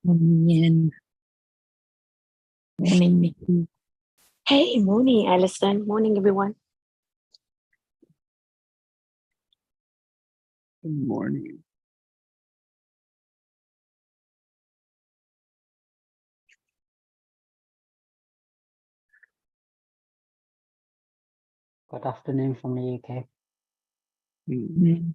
Morning. Morning, Nikki. Hey, morning, Alison. Morning, everyone. Good morning. Good afternoon from the UK. Mm.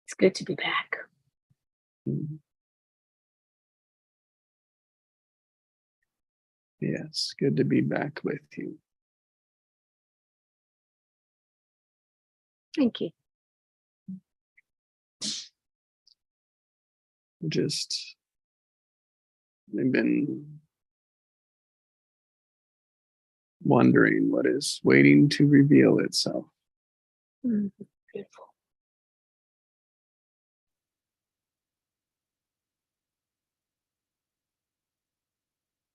It's good to be back. Mm. Yes, good to be back with you. Thank you. I've been wondering what is waiting to reveal itself. Beautiful.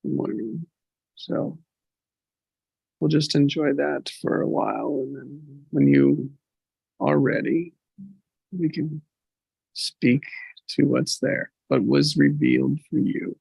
Morning. So we'll just enjoy that for a while, and then when you are ready, we can speak to what's there, what was revealed for you.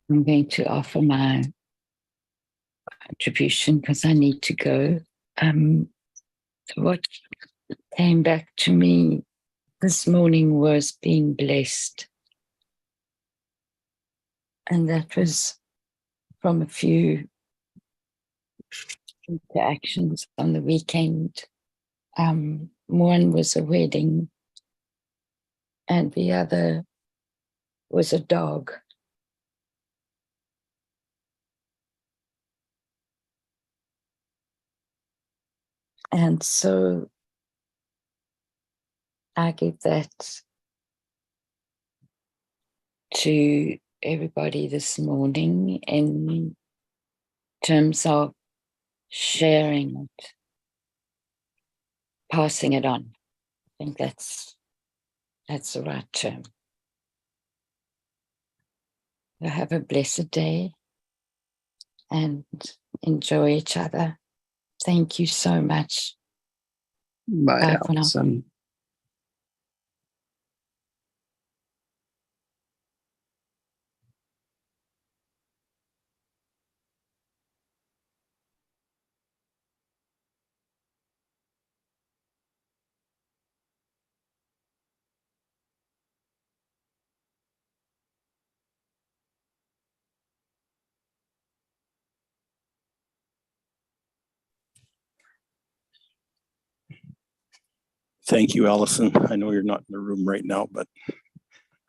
I'm going to offer my contribution because I need to go. So what came back to me this morning was being blessed. And that was from a few interactions on the weekend. One was a wedding, and the other was a dog. And so I give that to everybody this morning in terms of sharing it, passing it on. I think that's the right term. Have a blessed day and enjoy each other. Thank you so much. Bye, Bye for now. Allison. Thank you, Allison. I know you're not in the room right now, but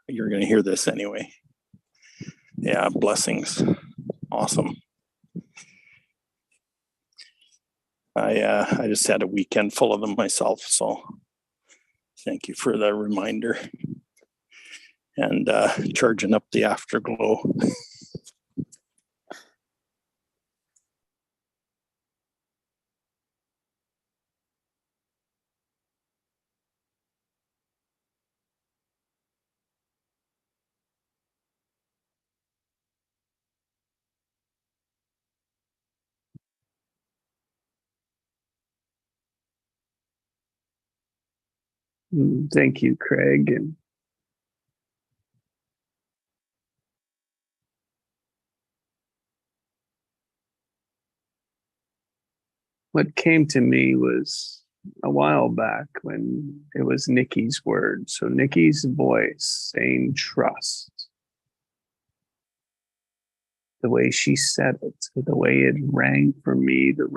you're going to hear this anyway. Yeah, blessings. Awesome. I just had a weekend full of them myself, so thank you for the reminder and charging up the afterglow. Thank you, Craig. And what came to me was a while back when it was Nikki's word. So Nikki's voice saying trust. The way she said it, the way it rang for me, the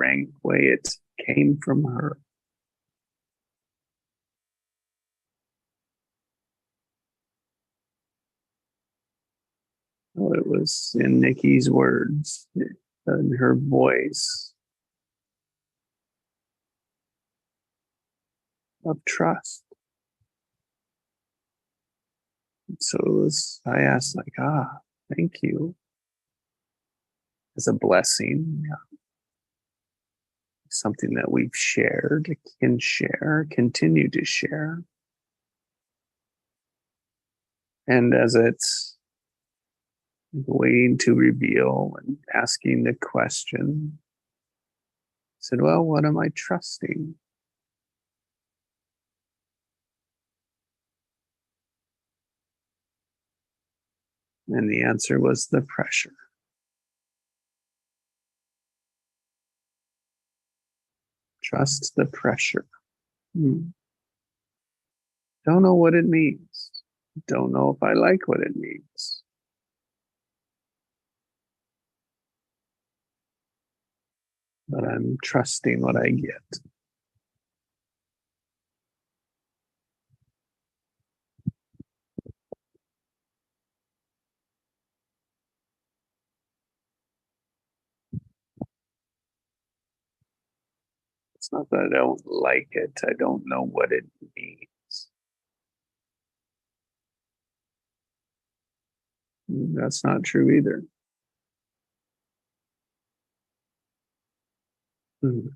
way it came from her. Oh, it was in Nikki's words, in her voice of trust. So it was, I asked like, thank you. As a blessing, something that we've shared, can share, continue to share. And as it's waiting to reveal and asking the question, I said, well, what am I trusting? And the answer was the pressure. Trust the pressure. Don't know what it means. Don't know if I like what it means. But I'm trusting what I get. It's not that I don't like it. I don't know what it means. That's not true either. Do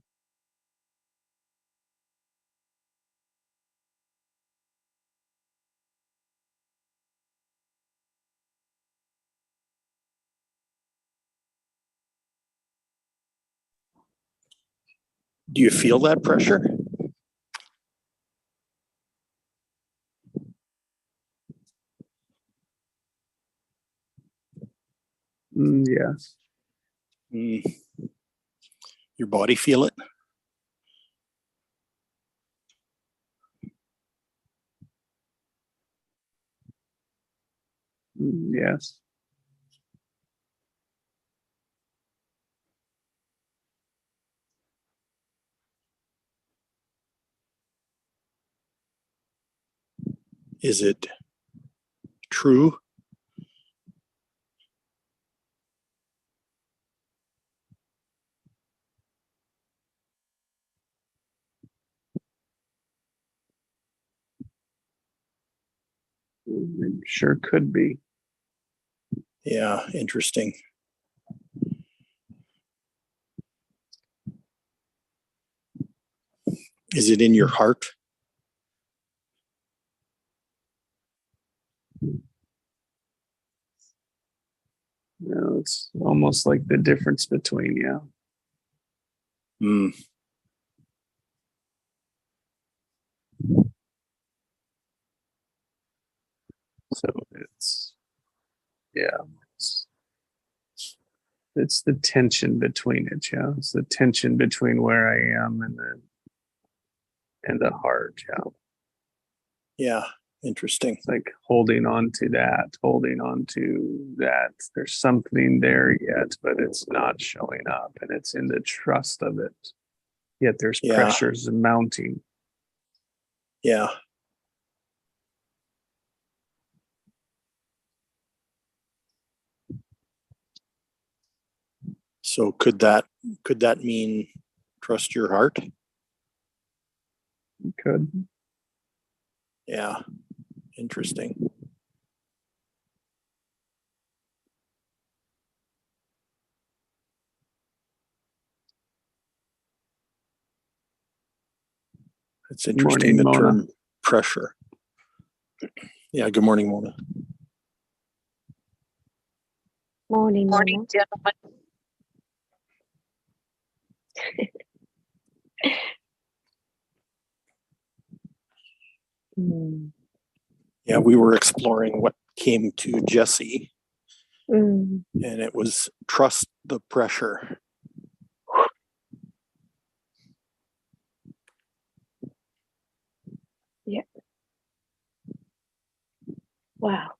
you feel that pressure? Yes. Mm. Your body feel it? Yes. Is it true? It sure could be. Yeah, interesting. Is it in your heart? It's almost like the difference between, yeah. Mm. So yeah, it's the tension between it. Yeah, it's the tension between where I am and the heart. Yeah, Yeah, interesting. it's like holding on to that, holding on to that. There's something there yet, but it's not showing up, and it's in the trust of it. Yet there's Yeah. pressures mounting. Yeah. So could that mean trust your heart? Could. Yeah. Interesting. It's interesting, Morning, the Mona. term pressure. Yeah, good morning, Mona. Morning, Mona. Mm. Yeah, we were exploring what came to Jesse, Mm. and it was trust the pressure. Wow.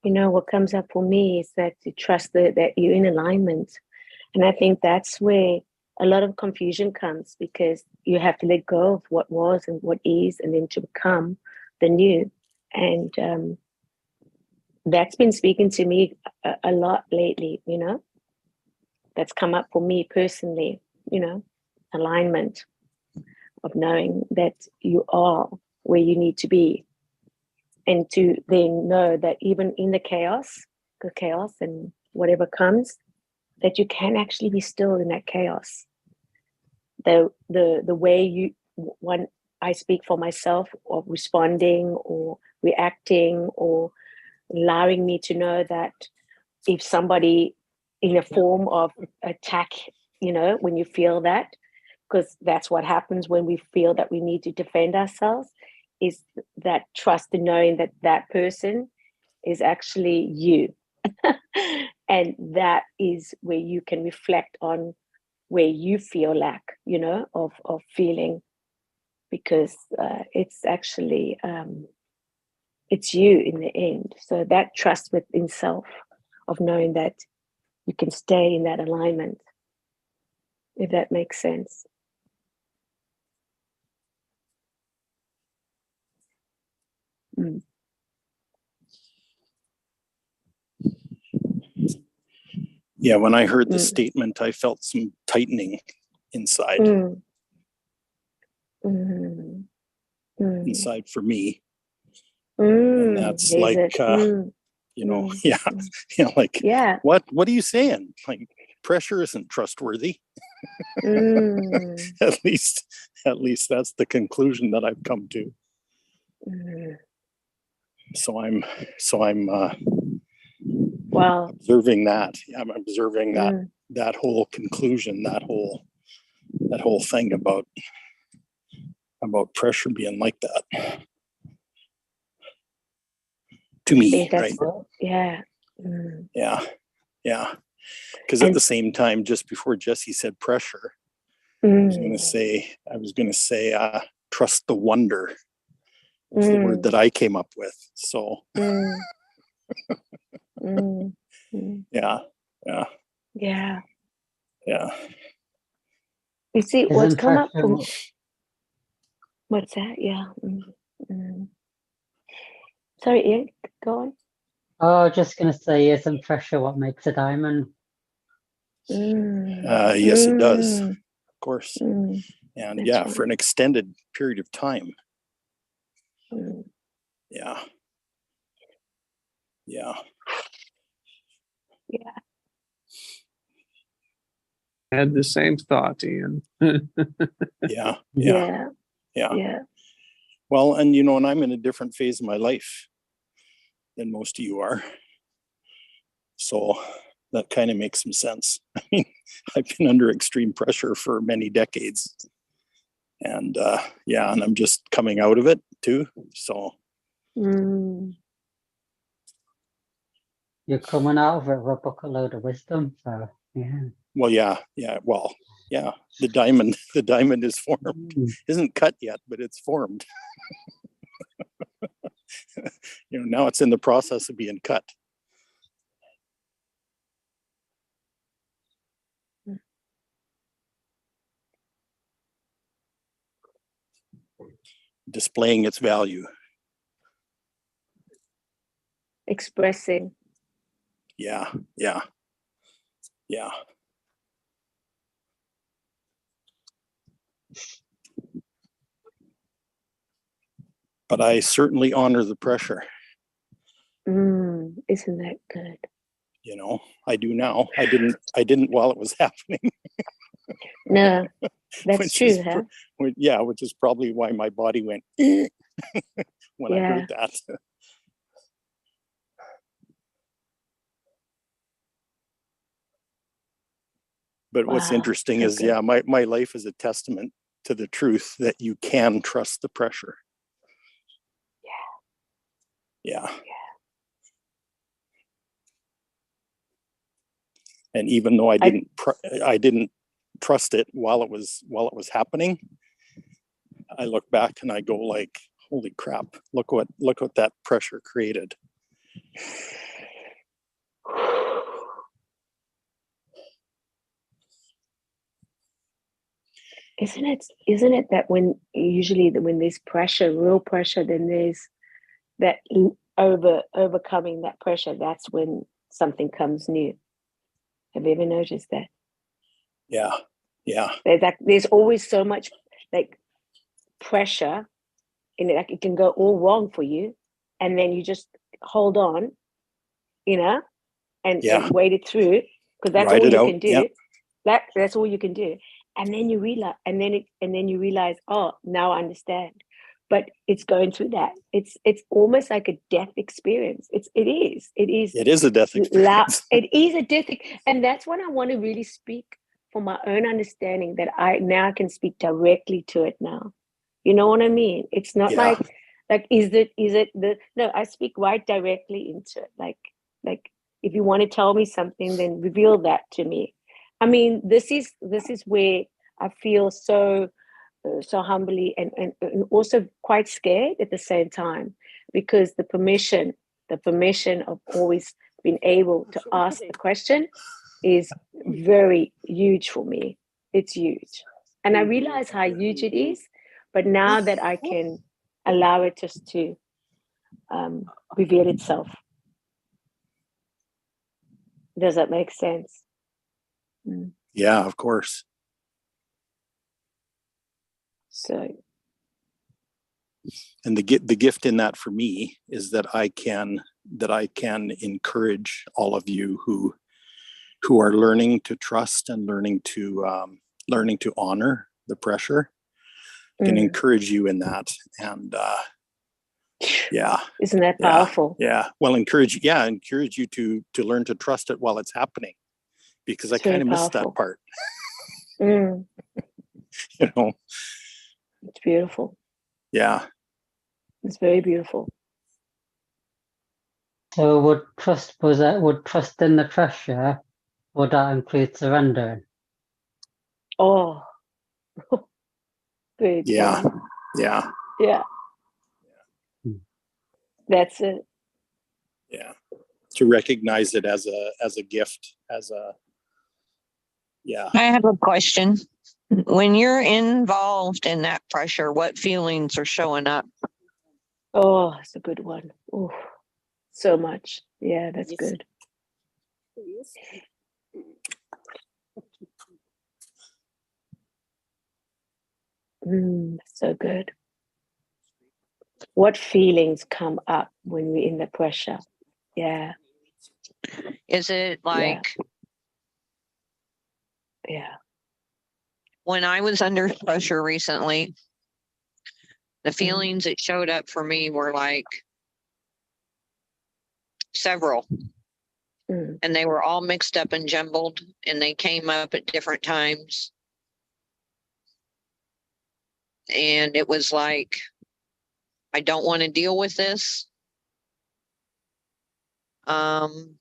You know, what comes up for me is that you trust that you're in alignment. And I think that's where a lot of confusion comes, because you have to let go of what was and what is, and then to become the new. And that's been speaking to me a lot lately, you know, that's come up for me personally, you know, alignment of knowing that you are where you need to be. And to then know that even in the chaos and whatever comes, that you can actually be still in that chaos. The way you, when I speak for myself, of responding or reacting or allowing me to know that if somebody in a form of attack, you know, when you feel that, because that's what happens when we feel that we need to defend ourselves, is that trust in knowing that that person is actually you. And that is where you can reflect on where you feel lack, you know, of feeling, because it's actually it's you in the end. So that trust within self, of knowing that you can stay in that alignment, if that makes sense. Mm. Yeah, when I heard the Mm. statement, I felt some tightening inside, Mm. Mm. Mm. inside for me. Mm. And that's Is like, it? Mm. you know, Mm. yeah, Mm. you know, like, Yeah. what are you saying? Like, pressure isn't trustworthy. Mm. At least that's the conclusion that I've come to. Mm. So I'm Wow. observing that. I'm observing Mm. that whole conclusion, that whole thing about about pressure being like that. To I me, think right? that's, yeah. Mm. Yeah. Yeah. Because at And the same time, just before Jesse said pressure, I was going to say, trust the wonder is the word that I came up with. So, mm, mm, mm. yeah. Yeah. Yeah. Yeah. You see, what's Isn't come up pressure from what- what's that? Yeah. Mm. Sorry, Ian, go on. Oh, just gonna say, isn't pressure what makes a diamond? Yes, it does. Mm, Of course. mm, And that's yeah, right. for an extended period of time. Mm. Yeah. Yeah. Yeah. I had the same thought, Ian. Yeah. Yeah. Yeah. Yeah. Yeah. Well, and you know, and I'm in a different phase of my life than most of you are. So that kind of makes some sense. I mean, I've been under extreme pressure for many decades. And yeah, and I'm just coming out of it too. So Mm. You're coming out of it with a bucket of wisdom. So yeah. well, yeah, well, yeah. The diamond is formed. Mm. Isn't cut yet, but it's formed. You know, now it's in the process of being cut. Displaying its value. Expressing. Yeah, yeah, yeah. But I certainly honor the pressure. Isn't that good? You know, I do now. I didn't while it was happening. No, that's Which true, is huh? yeah, which is probably why my body went when I Yeah. heard that. But what's Wow. interesting So is, good. yeah, my life is a testament to the truth that you can trust the pressure. Yeah. And even though I didn't trust it while it was happening, I look back and I go like, holy crap, look what that pressure created. Isn't it that when usually when there's pressure, real pressure, then there's that overcoming that pressure, that's when something comes new. Have you ever noticed that? Yeah. Yeah. There's always so much like pressure in it, like it can go all wrong for you, and then you just hold on, and wait it through, because that's Ride all it you out. can do. Yep. That's all you can do, and then you realize, you realize, oh, now I understand. But it's going through that. It's almost like a death experience. It is It is a death experience. It is a death, and that's when I want to really speak for my own understanding, that I now can speak directly to it now. You know what I mean? It's not Yeah. like is it the no, I speak right directly into it. Like if you want to tell me something, then reveal that to me. I mean, this is where I feel so humbly and also quite scared at the same time, because the permission of always being able to ask the question is very huge for me. It's huge, and I realize how huge it is. But now that I can allow it just to reveal itself. Does that make sense? Yeah, of course. So, and the gift in that for me is that I can encourage all of you who are learning to trust and learning to honor the pressure. I can encourage you in that. And yeah, isn't that powerful? Yeah. Well, encourage you to learn to trust it while it's happening, because I kind of missed that part. Mm. You know, It's beautiful. Yeah. It's very beautiful. So would trust in the pressure, would that include surrendering? Oh, good. Yeah. One. Yeah. Yeah. Hmm. That's it. Yeah. To recognize it as a gift, yeah. I have a question. When you're involved in that pressure, what feelings are showing up? Oh, it's a good one. Oh, so much. Yeah, that's good. So good. What feelings come up when we're in the pressure? Yeah, Is it like yeah. when I was under pressure recently, the feelings that showed up for me were like several, Mm. and they were all mixed up and jumbled, and they came up at different times. And it was like, I don't want to deal with this. And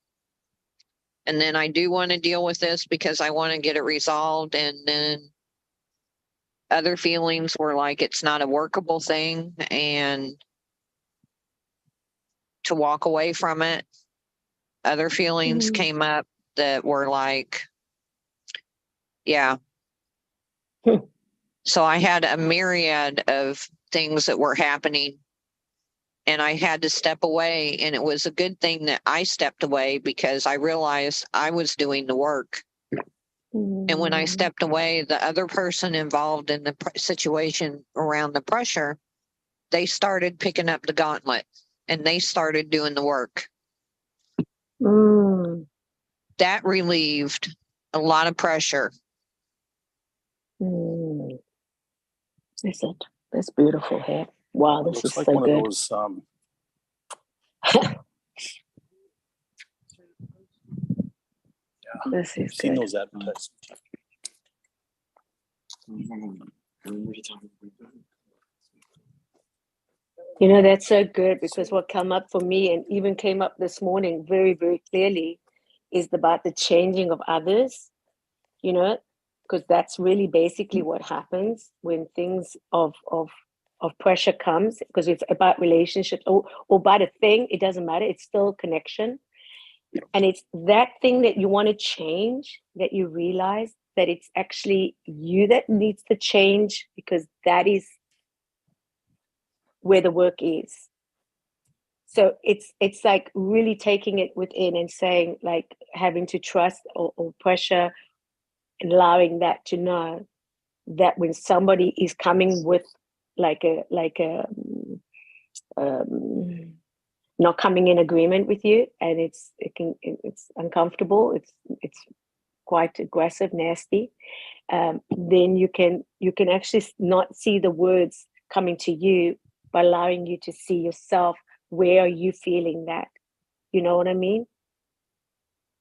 then I do want to deal with this because I want to get it resolved. And then other feelings were like, it's not a workable thing and to walk away from it. Other feelings came up that were like, yeah. So I had a myriad of things that were happening, and I had to step away. And it was a good thing that I stepped away because I realized I was doing the work. And when I stepped away, the other person involved in the situation around the pressure, they started picking up the gauntlet and they started doing the work. That relieved a lot of pressure. Is it? That's beautiful here. Wow, this is Looks like so one good. of those This is I've seen good. those advertised. You know, that's so good because what came up for me and even came up this morning very, very clearly is about the changing of others, you know, because that's really basically what happens when things of pressure comes, because it's about relationships or about a thing. It doesn't matter. It's still connection. And it's that thing that you want to change that you realize that it's actually you that needs to change, because that is where the work is. So it's like really taking it within and saying, like, having to trust or pressure, and allowing that to know that when somebody is coming with like a not coming in agreement with you, and it's uncomfortable, it's quite aggressive, nasty, then you can actually not see the words coming to you, by allowing you to see yourself. Where are you feeling that? You know what I mean?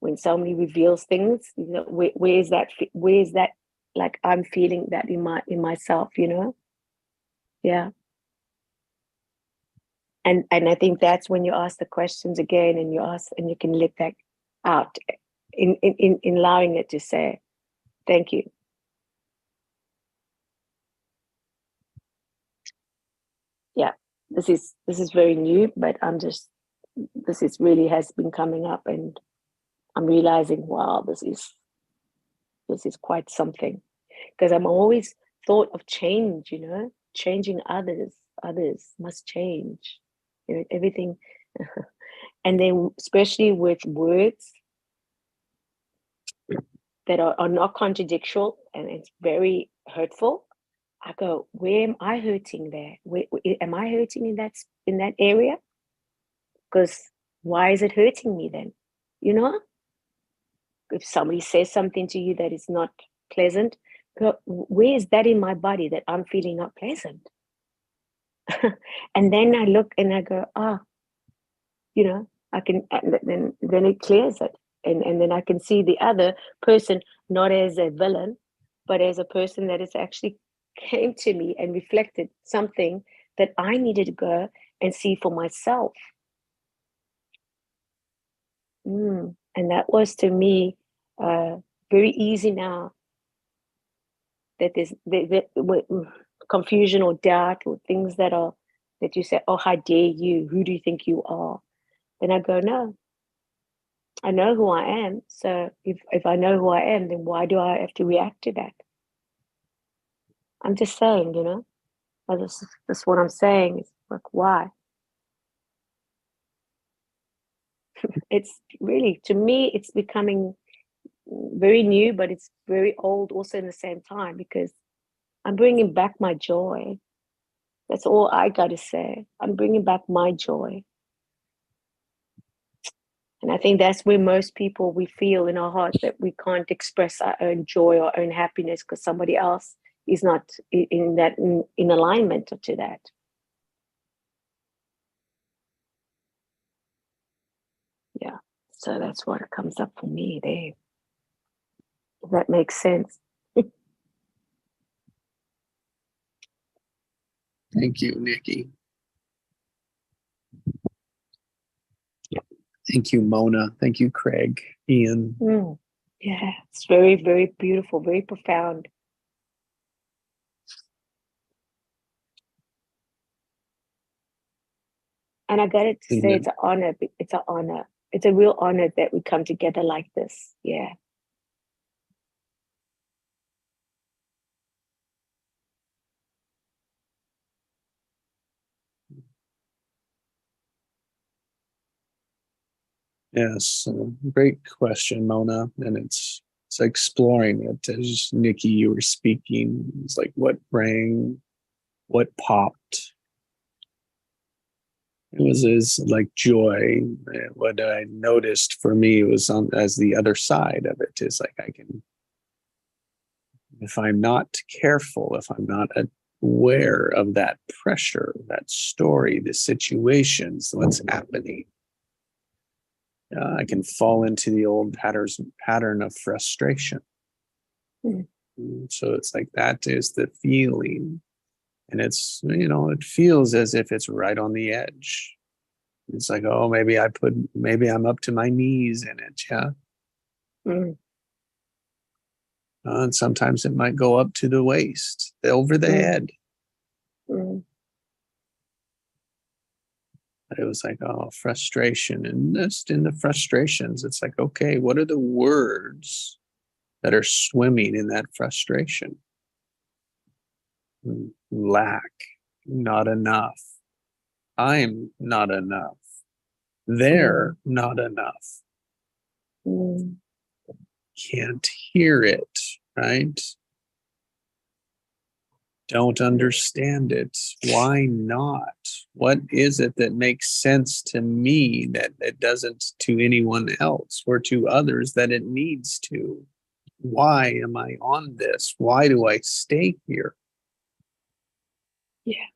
When somebody reveals things, you know, where is that? Where is that? Like, I'm feeling that in myself, you know? Yeah. And I think that's when you ask the questions again, and you can let that out in allowing it to say, thank you. Yeah. This is very new, but this is really has been coming up, and I'm realizing, wow, this is quite something, because I'm always thought of change, you know, changing others must change, you know, everything. And then especially with words that are not contradictual, and it's very hurtful, I go, where am I hurting there? Where am I hurting in that area? Because why is it hurting me then? You know, if somebody says something to you that is not pleasant, go, where is that in my body that I'm feeling not pleasant? And then I look and I go, you know, I can, then it clears it. And then I can see the other person not as a villain, but as a person that is actually came to me and reflected something that I needed to go and see for myself. And that was to me very easy now. That there's confusion or doubt or things that you say, oh, how dare you? Who do you think you are? Then I go, no, I know who I am. So if I know who I am, then why do I have to react to that? I'm just saying, that's what I'm saying. It's like, why? It's really, to me, it's becoming very new, but it's very old also in the same time, because I'm bringing back my joy. That's all I got to say. I'm bringing back my joy. And I think that's where most people, we feel in our hearts that we can't express our own joy or own happiness because somebody else is not in alignment to that. Yeah. So that's what comes up for me there. If that makes sense. Thank you, Nikki. Thank you, Mona. Thank you, Craig, Ian. Yeah, it's very, very beautiful, very profound. And I got to say, it's an honor. It's an honor. It's a real honor that we come together like this. Yeah. Yes, great question, Mona. And it's exploring it as Nikki, you were speaking. It's like what rang, what popped. It was like joy. What I noticed for me was as the other side of it is like I can, if I'm not careful, if I'm not aware of that pressure, that story, the situations, what's happening, I can fall into the old pattern of frustration. So it's like that is the feeling. And it's, it feels as if it's right on the edge. It's like, oh, maybe I'm up to my knees in it. Yeah. And sometimes it might go up to the waist, over the head. But it was like, oh, frustration. And just in the frustrations, it's like, okay, what are the words that are swimming in that frustration? Lack, not enough. I'm not enough. They're not enough. Can't hear it, right? Don't understand it. Why not? What is it that makes sense to me that it doesn't to anyone else or to others that it needs to? Why am I on this? Why do I stay here? Yeah.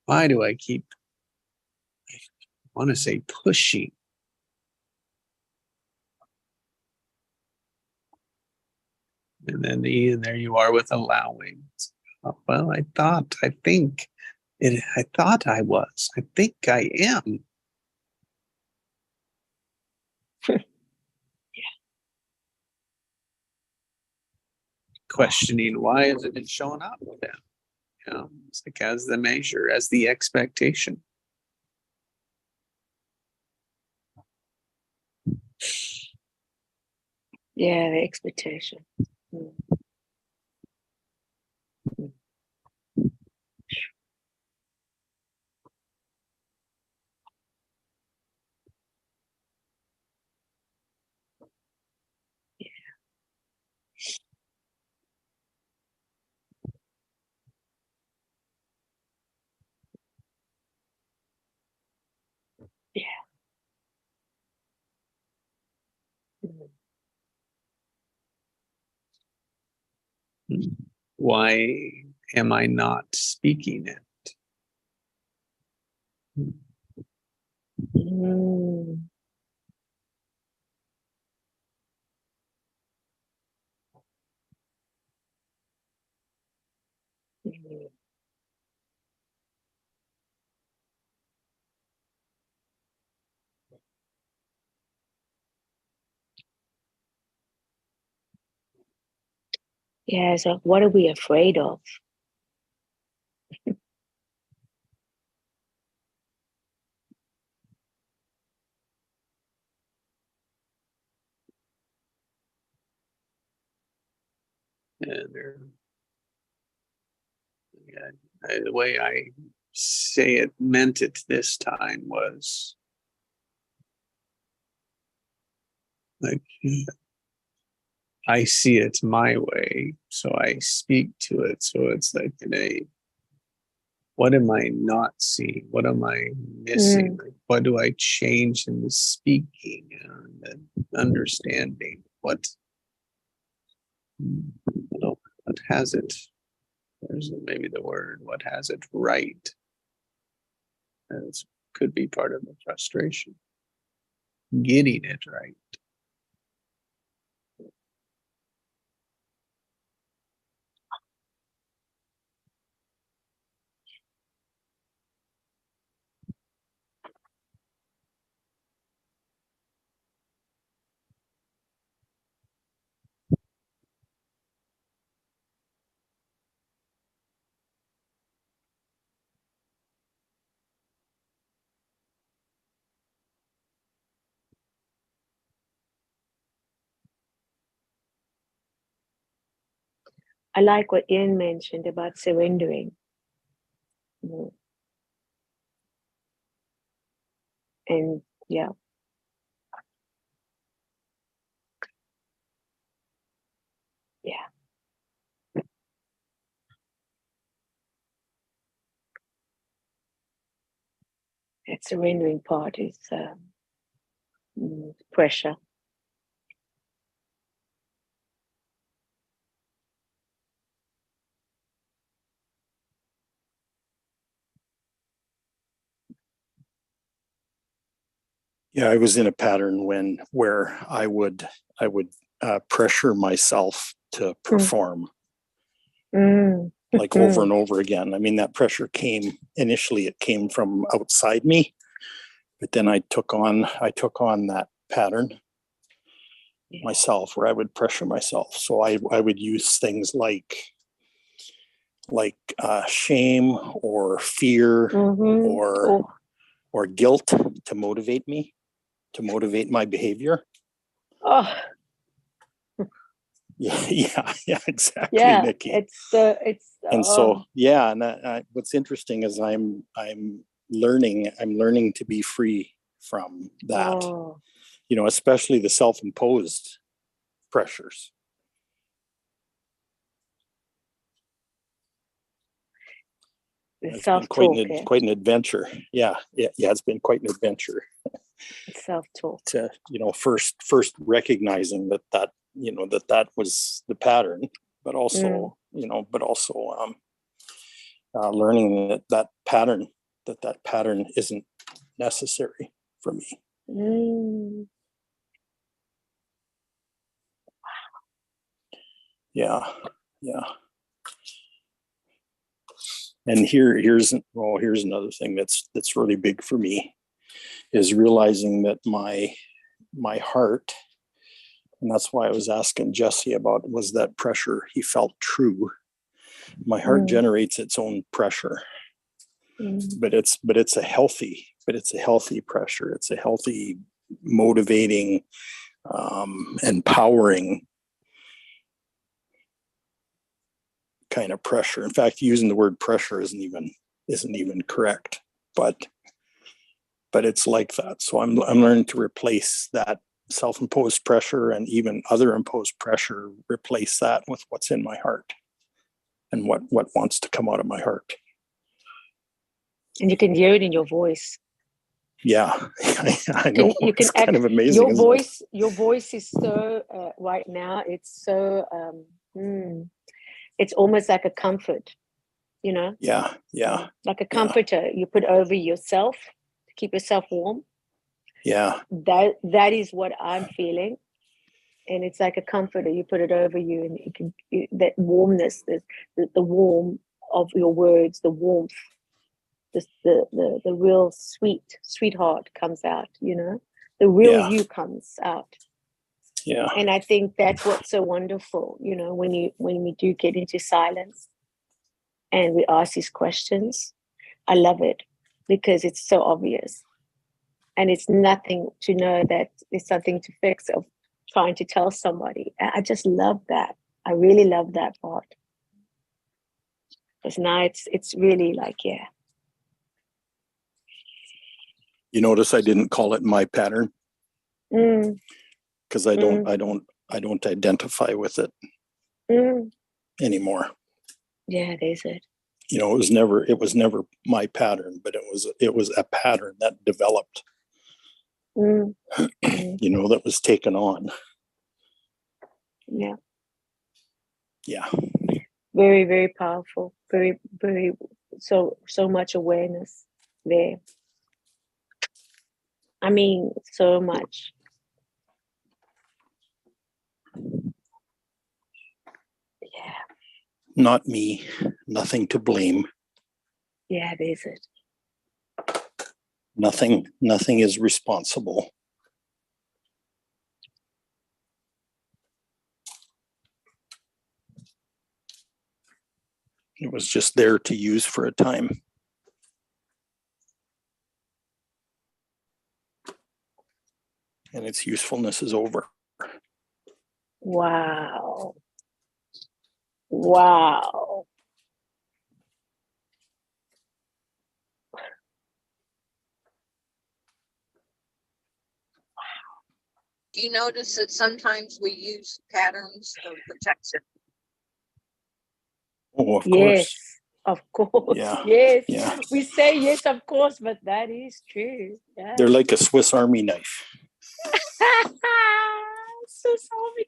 Why do I keep, I want to say, pushing? And then Ian, there you are with allowing. Well, I thought I was. I think I am. Yeah. Questioning why isn't it showing up then? It's like as the measure, as the expectation. Yeah, the expectation. Yeah. Why am I not speaking it? Yeah, so what are we afraid of? And the way I say it meant it this time was like, I see it my way, so I speak to it. So it's like what am I not seeing? What am I missing? Like, what do I change in the speaking and the understanding? What has it? There's maybe the word, what has it right? And it could be part of the frustration. Getting it right. I like what Ian mentioned about surrendering. And yeah. Yeah. That surrendering part is pressure. Yeah, I was in a pattern where I would pressure myself to perform like over and over again. I mean, that pressure initially it came from outside me, but then I took on that pattern myself where I would pressure myself. So I would use things like shame or fear or guilt to motivate me, to motivate my behavior. Oh, yeah, exactly, yeah, Nikki. And what's interesting is I'm learning to be free from that. Especially the self-imposed pressures. It's been quite an adventure. Yeah, it's been quite an adventure. Self-talk. To first recognizing that was the pattern, but also learning that pattern isn't necessary for me. Yeah. And here's another thing that's really big for me is realizing that my heart, and that's why I was asking Jesse about, was that pressure he felt true? My heart generates its own pressure, but it's a healthy pressure. It's a healthy, motivating, empowering kind of pressure. In fact, using the word pressure isn't even correct, but it's like that. So I'm learning to replace that self-imposed pressure and even other imposed pressure, replace that with what's in my heart and what wants to come out of my heart. And you can hear it in your voice. Yeah, I know. It's kind of amazing. Your voice is so right now. It's so it's almost like a comfort, Yeah. like a comforter you put over yourself to keep yourself warm. Yeah. That is what I'm feeling, and it's like a comforter. You put it over you, and you can that warmness, the warmth of your words, the warmth. The real sweetheart comes out, the real you comes out. Yeah. And I think that's what's so wonderful, you know, when we do get into silence and we ask these questions. I love it because it's so obvious. And it's nothing to know that it's something to fix or trying to tell somebody. I just love that. I really love that part. Because now it's really like, yeah. You notice I didn't call it my pattern Mm, because I don't identify with it mm. anymore. Yeah, there's it. You know, it was never my pattern, but it was a pattern that developed, Mm, mm. you know, that was taken on. Yeah. Yeah. Very, very powerful. Very, very, so much awareness there. I mean, so much. Yeah, Not me, nothing to blame. yeah, there's it. Nothing is responsible. It was just there to use for a time. And its usefulness is over. Wow. Wow. Do you notice that sometimes we use patterns for protection? Oh, of Yes, course. of course. Yeah. Yes. Yeah. We say yes, of course, but that is true. Yeah. They're like a Swiss Army knife. So sorry.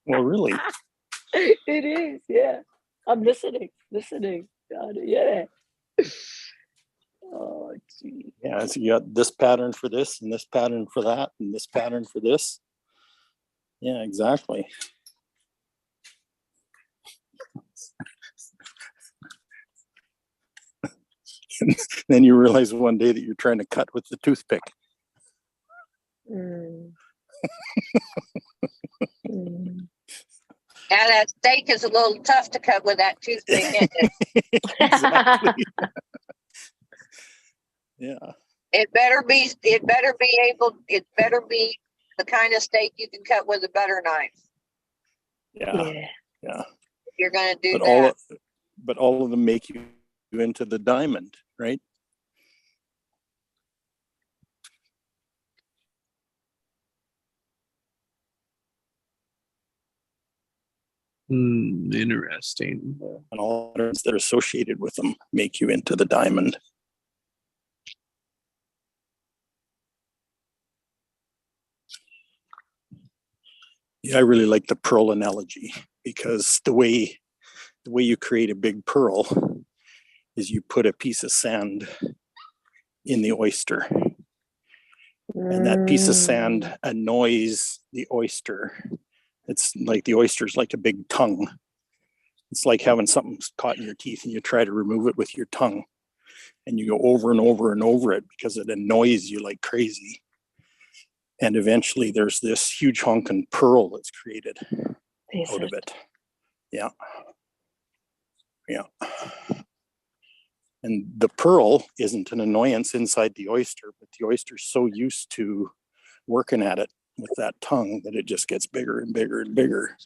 Well, really. It is, yeah. I'm listening. God, yeah. Oh, gee. Yeah, so you got this pattern for this and this pattern for that and this pattern for this. Yeah, exactly. Then you realize one day that you're trying to cut with the toothpick. Mm. Mm. Now that steak is a little tough to cut with that toothpick, isn't it? Exactly. Yeah. It better be the kind of steak you can cut with a butter knife. Yeah. Yeah. Yeah. If you're gonna do But that. all of them make you into the diamond, right? Interesting. And all patterns that are associated with them make you into the diamond. Yeah, I really like the pearl analogy because the way you create a big pearl is you put a piece of sand in the oyster, and that piece of sand annoys the oyster. It's like the oyster's like a big tongue. It's like having something caught in your teeth and you try to remove it with your tongue, and you go over and over and over it because it annoys you like crazy. And eventually there's this huge honking pearl that's created out of it. Yeah. Yeah. And the pearl isn't an annoyance inside the oyster, but the oyster's so used to working at it with that tongue that it just gets bigger and bigger and bigger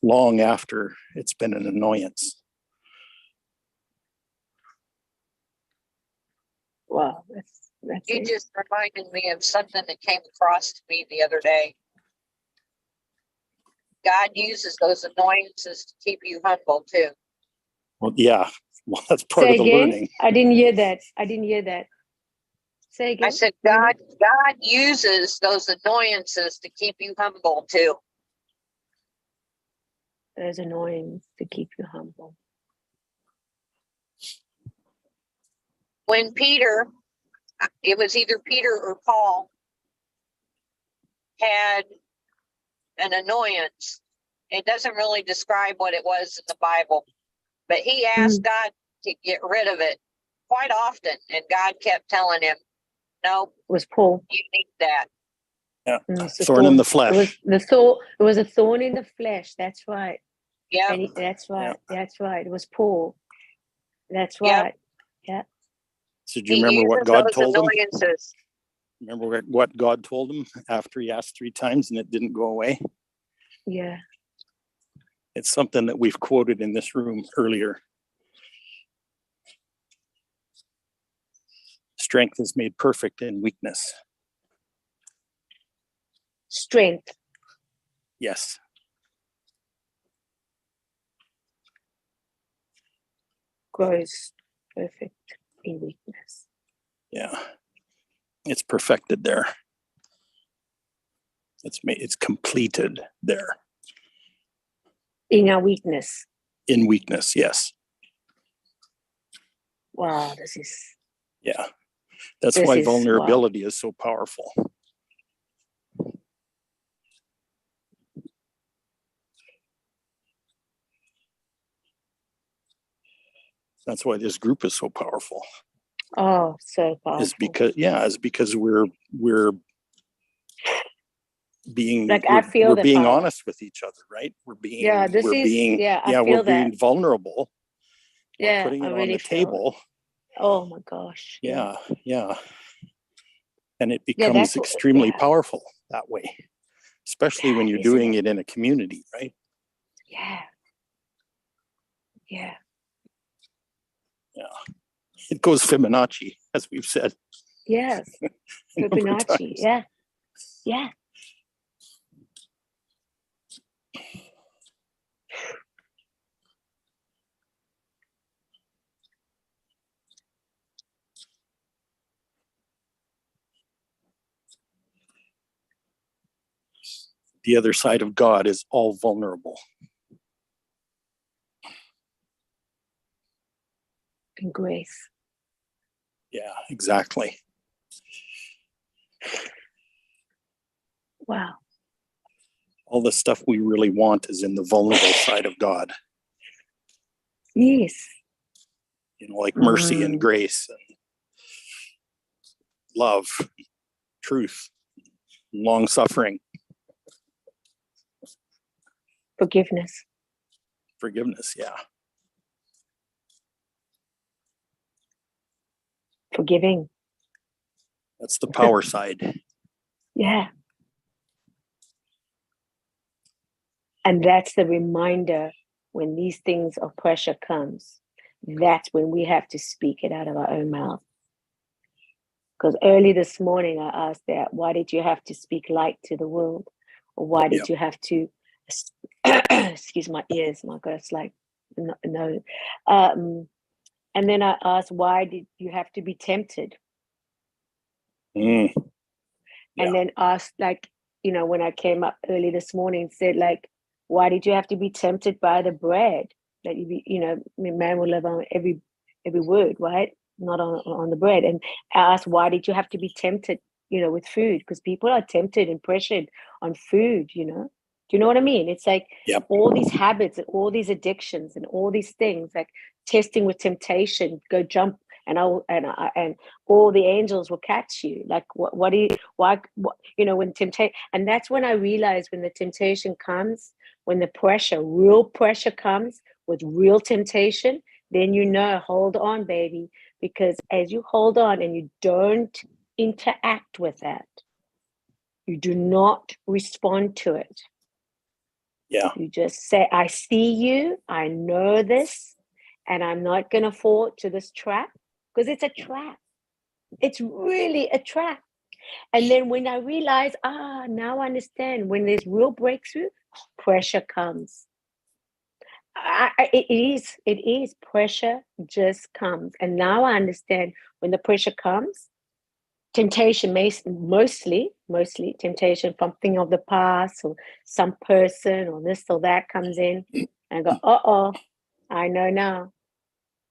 long after it's been an annoyance. Wow, that's You it. just reminded me of something that came across to me the other day. God uses those annoyances to keep you humble too. Well, yeah. Well, that's part Say of the again? learning. I didn't hear that. Say again. I said, God uses those annoyances to keep you humble too. There's annoyance to keep you humble. When Peter, it was either Peter or Paul, had an annoyance. It doesn't really describe what it was in the Bible, but he asked God to get rid of it quite often, and God kept telling him, "No, It was Paul. you need that." Yeah. It's a Thorn in the It flesh. was the thorn. It was a thorn in the flesh. That's right. Yeah. And that's right. Yeah. That's right. It was Paul. That's Yep. right. Yeah. So do you He remember what uses God those told him? annoyances. Remember what God told him after he asked 3 times and it didn't go away? Yeah. It's something that we've quoted in this room earlier. Strength is made perfect in weakness. Strength. Yes. Grows perfect in weakness. Yeah. It's perfected there. It's completed there. In our weakness. In weakness, yes. Wow, this is Yeah. That's This why is- wow. vulnerability is so powerful. That's why this group is so powerful. so powerful. Is because we're being Like, I feel we're the being power. honest with each other, right? We're being I we're feel being that. vulnerable. We're Yeah, putting I it on really the feel it. table. Oh my gosh. Yeah. And it Yeah, becomes that's extremely yeah. powerful that way, especially when you're Isn't doing it in a community, right? Yeah. Yeah. It goes Fibonacci, as we've said. Yes. a number of Fibonacci. times. Yeah. Yeah. The other side of God is all vulnerable. And grace. Yeah, exactly. Wow. All the stuff we really want is in the vulnerable side of God. Yes. Like mercy and Mm. grace and love, truth, long suffering, Forgiveness. forgiveness. Yeah. Forgiving. That's the power side. Yeah. And that's the reminder when these things of pressure comes, that's when we have to speak it out of our own mouth. Because early this morning I asked that, why did you have to speak light to the world? Or why did you have to, excuse my ears, my God, it's like, no. And then I asked, why did you have to be tempted? Mm. Yeah. And then asked, like, when I came up early this morning, said, like, why did you have to be tempted by the bread? That man will live on every word, right? Not on the bread. And I asked, why did you have to be tempted, with food? Because people are tempted and pressured on food, Do you know what I mean? It's like all these habits and all these addictions and all these things, like testing with temptation, go jump and all the angels will catch you. Like what when temptation, and that's when I realized when the temptation comes, when the real pressure comes with real temptation, then hold on, baby, because as you hold on and you don't interact with that, you do not respond to it. Yeah. You just say, I see you, I know this, and I'm not going to fall to this trap, because it's a trap. It's really a trap. And then when I realize, now I understand, when there's real breakthrough, pressure comes. It is pressure just comes. And now I understand when the pressure comes, temptation, mostly temptation, something of the past or some person or this or that comes in, and I go, I know now.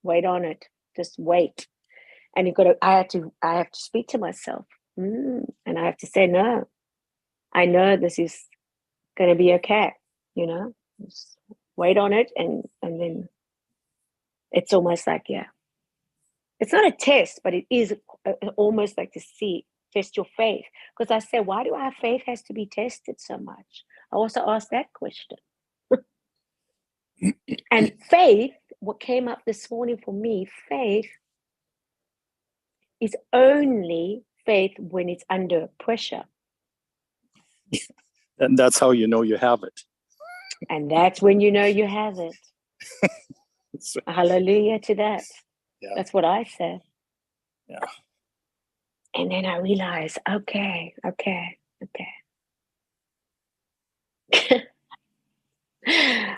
Wait on it. Just wait. And I have to speak to myself. And I have to say, no, I know this is going to be okay. Just wait on it. And then it's almost like, it's not a test, but it is almost like to see test your faith. Because I said, why do our faith has to be tested so much? I also asked that question. And faith, what came up this morning for me, faith is only faith when it's under pressure. And that's how you know you have it. And that's when you know you have it. So, Hallelujah to that. Yeah. That's what I said. Yeah. And then I realized, okay.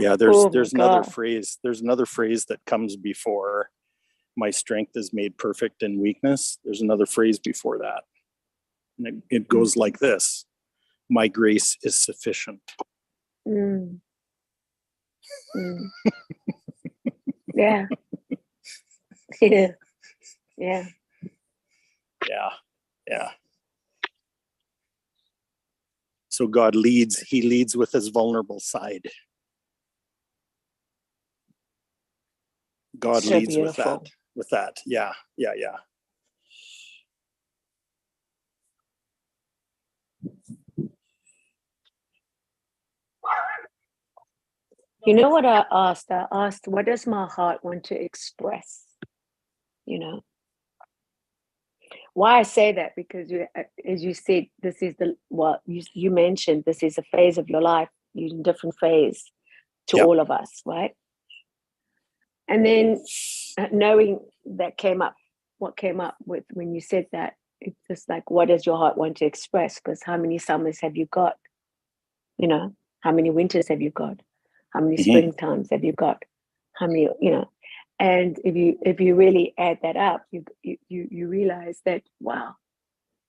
yeah, there's Oh there's my another God. phrase. There's another phrase that comes before my strength is made perfect in weakness. There's another phrase before that. And it goes like this: my grace is sufficient. Mm. Mm. Yeah. Yeah. Yeah. Yeah. So God leads, he leads with his vulnerable side. God So leads beautiful. with that. Yeah. You know what I asked? I asked, what does my heart want to express? You know, why I say that, because you, as you said, this is you mentioned this is a phase of your life, you're in different phase to Yep. all of us, right? And then knowing that what came up with when you said that, it's just like, what does your heart want to express? Because how many summers have you got? You know, how many winters have you got? How many Mhm. springtimes have you got? How many, you know? And if you really add that up, you realize that, wow,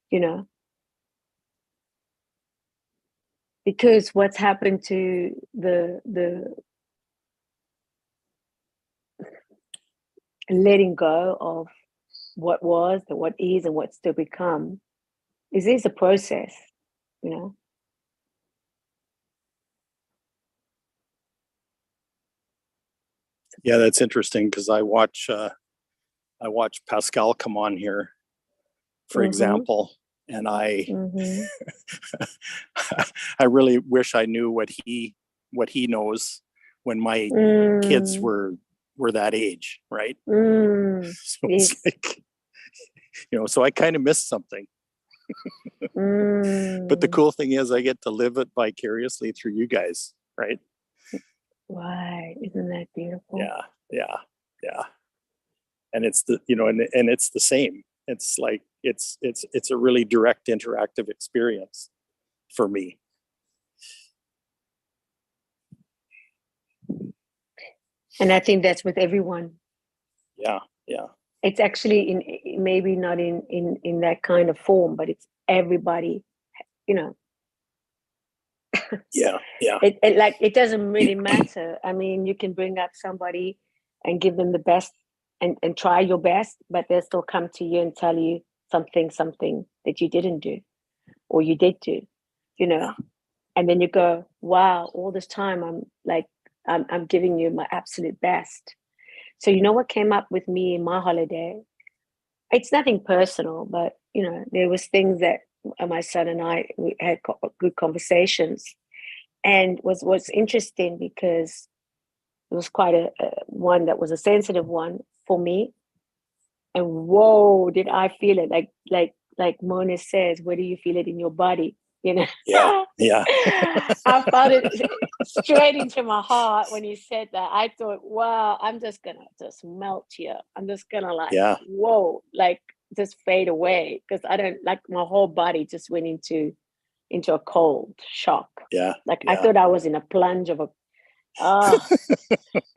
you know, because what's happened to the letting go of what was, the what is, and what's to become is a process, you know. Yeah, that's interesting because I watch Pascal come on here, for Mm-hmm. example, and I Mm-hmm. I really wish I knew what he knows when my kids were that age, right? So Yes. it's like, so I kind of missed something. But the cool thing is I get to live it vicariously through you guys, right? Why? Isn't that beautiful? Yeah. And it's and it's the same. It's like it's a really direct interactive experience for me. And I think that's with everyone. Yeah. It's actually in maybe not in that kind of form, but it's everybody, you know. Yeah. It doesn't really matter. I mean, you can bring up somebody and give them the best and try your best, but they'll still come to you and tell you something that you didn't do or you did do, you know. Yeah. And then you go, wow, all this time I'm giving you my absolute best. So you know what came up with me in my holiday? It's nothing personal, but you know, there was things that my son and we had good conversations, and was interesting because it was quite a one that was a sensitive one for me. And whoa, did I feel it? Like Mona says, where do you feel it in your body? You know? Yeah. I felt it straight into my heart when he said that. I thought, wow, I'm just gonna just melt here. I'm just gonna whoa, like just fade away because I don't like my whole body just went into a cold shock. Yeah. I thought I was in a plunge of a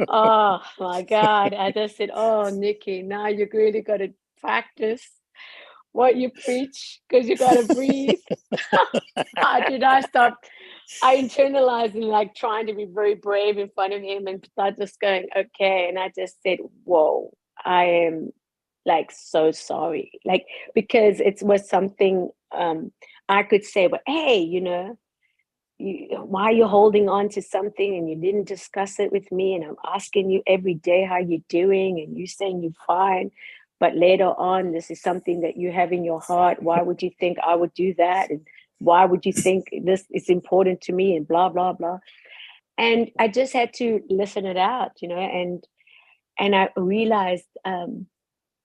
oh my God. I just said, oh, Nikki, now you really got to practice what you preach because you got to breathe. I internalized and like trying to be very brave in front of him and start just going, okay. And I just said, whoa, I am like so sorry. Like, because it was something I could say, but hey, you know, why are you holding on to something and you didn't discuss it with me? And I'm asking you every day how you're doing and you saying you're fine. but later on, this is something that you have in your heart. Why would you think I would do that? And why would you think this is important to me? And blah, blah, blah. And I just had to listen it out, and I realized,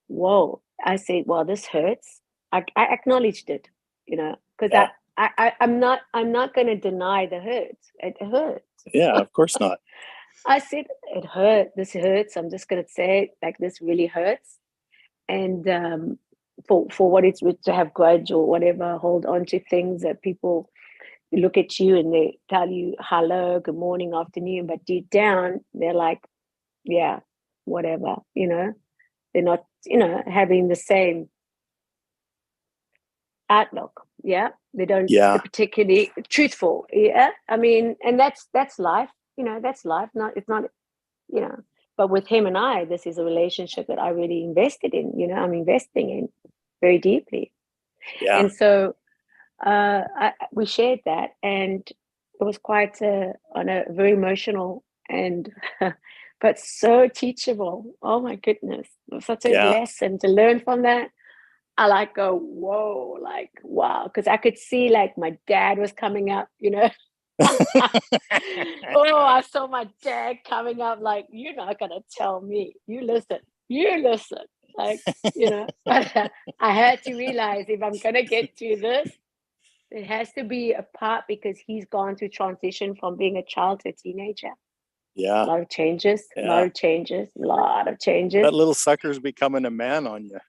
whoa, I said, well, this hurts. I acknowledged it, because Yeah. I'm not going to deny the hurt. It hurts. Yeah, of course not. I said, it hurt. This hurts. I'm just going to say it, like, this really hurts. And for what it's worth, to have grudge or whatever, hold on to things that people look at you and they tell you hello, good morning, afternoon, but deep down they're like, yeah, whatever, they're not, having the same outlook. Yeah, they don't Yeah. particularly truthful. Yeah, I mean, and that's life. That's life. Not it's not. But with him and I, this is a relationship that I really invested in. I'm investing in very deeply, Yeah. and so we shared that, and it was quite on a very emotional and but so teachable. Oh my goodness, it was such a Yeah. lesson to learn from that. I like go, whoa, like wow, because I could see like my dad was coming up, Oh, I saw my dad coming up like, you're not gonna tell me. You listen. Like, but I had to realize if I'm gonna get through this, it has to be a part, because he's gone through transition from being a child to a teenager. Yeah. A lot of changes, a Yeah. lot of changes, a lot of changes. That little sucker's becoming a man on you.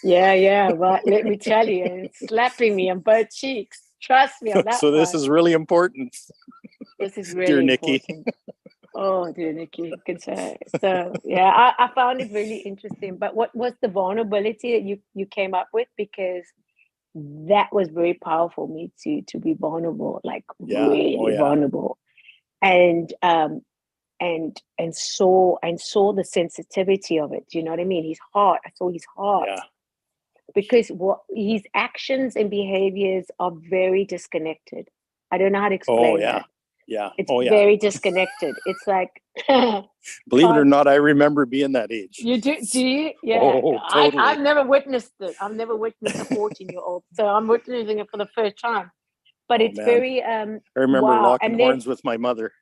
Yeah. Well, let me tell you, it's slapping me on both cheeks. Trust me on that. So this is really important. This is really Dear Nikki. important. Oh, dear Nikki, you can say. So yeah, I found it really interesting. But what was the vulnerability that you came up with? Because that was very powerful for me to be vulnerable, like Yeah. really Oh, yeah. vulnerable, and saw the sensitivity of it. Do you know what I mean? His heart. I saw his heart. Yeah. Because what his actions and behaviors are very disconnected. I don't know how to explain Oh, yeah. that. Yeah. It's Oh, yeah. very disconnected. It's like Believe it or not, I remember being that age. you do you? Yeah. Oh, totally. I've never witnessed it. I've never witnessed a 14-year-old. So I'm witnessing it for the first time. But Oh, it's man. very I remember wow. locking And then, horns with my mother.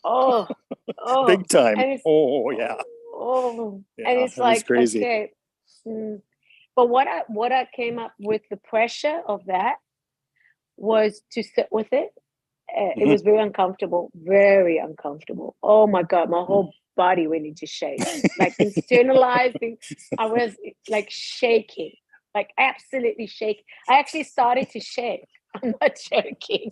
oh, Big time. and it's, Oh, yeah. oh, Yeah, and it's it was like crazy. okay. But what I came up with, the pressure of that, was to sit with it. It Mhm. was very uncomfortable, very uncomfortable. Oh my God, my whole body went into shake, like internalizing. I was like shaking, like absolutely shaking. I actually started to shake. I'm not joking.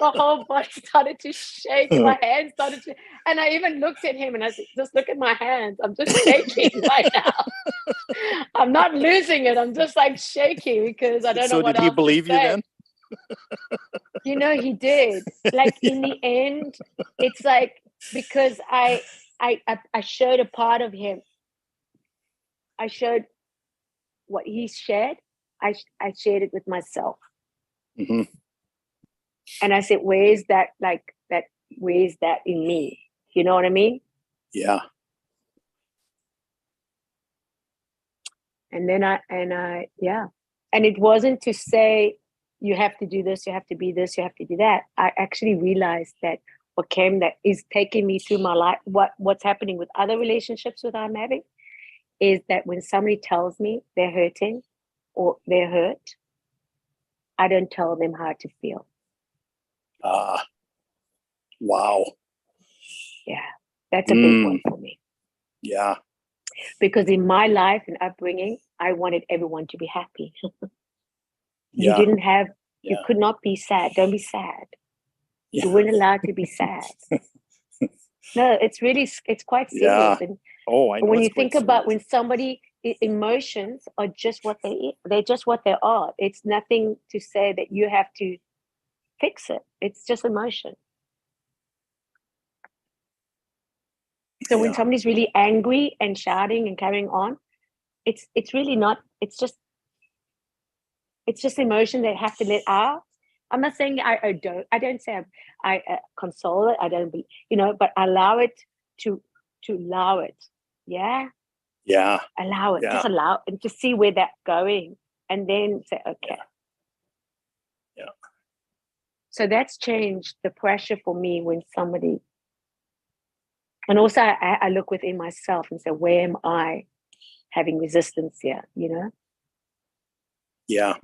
My whole body started to shake, and my hands started to. And I even looked at him and I said, "Just look at my hands. I'm just shaking right now. I'm not losing it. I'm just like shaking because I don't know So what did he else to believe you say." then? He did. Like in Yeah. the end, it's like, because I showed a part of him. I showed what he shared. I shared it with myself, Mhm. and I said, "Where's that? Like that? Where's that in me? You know what I mean?" Yeah. And then yeah, and it wasn't to say you have to do this, you have to be this, you have to do that. I actually realized that what came, that is taking me through my life, what's happening with other relationships that I'm having, is that when somebody tells me they're hurting or they're hurt, I don't tell them how to feel. Wow. Yeah, that's a big one for me. Yeah. Because in my life and upbringing, I wanted everyone to be happy. Yeah. You didn't have, you Yeah. could not be sad. Don't be sad. Yeah. You weren't allowed to be sad. No, it's quite serious. Yeah. And Oh, I know. when it's you think quite about serious. when somebody, emotions are just what they're just what they are. It's nothing to say that you have to fix it. It's just emotion. So when Yeah. somebody's really angry and shouting and carrying on, it's really not. It's just emotion they have to let out. I'm not saying I don't say I console it. I don't, but allow it to allow it. Yeah. Yeah. Allow it, Yeah. just allow and to see where that's going, and then say, okay. Yeah. So that's changed the pressure for me when somebody, and also I look within myself and say, where am I having resistance here? You know? Yeah.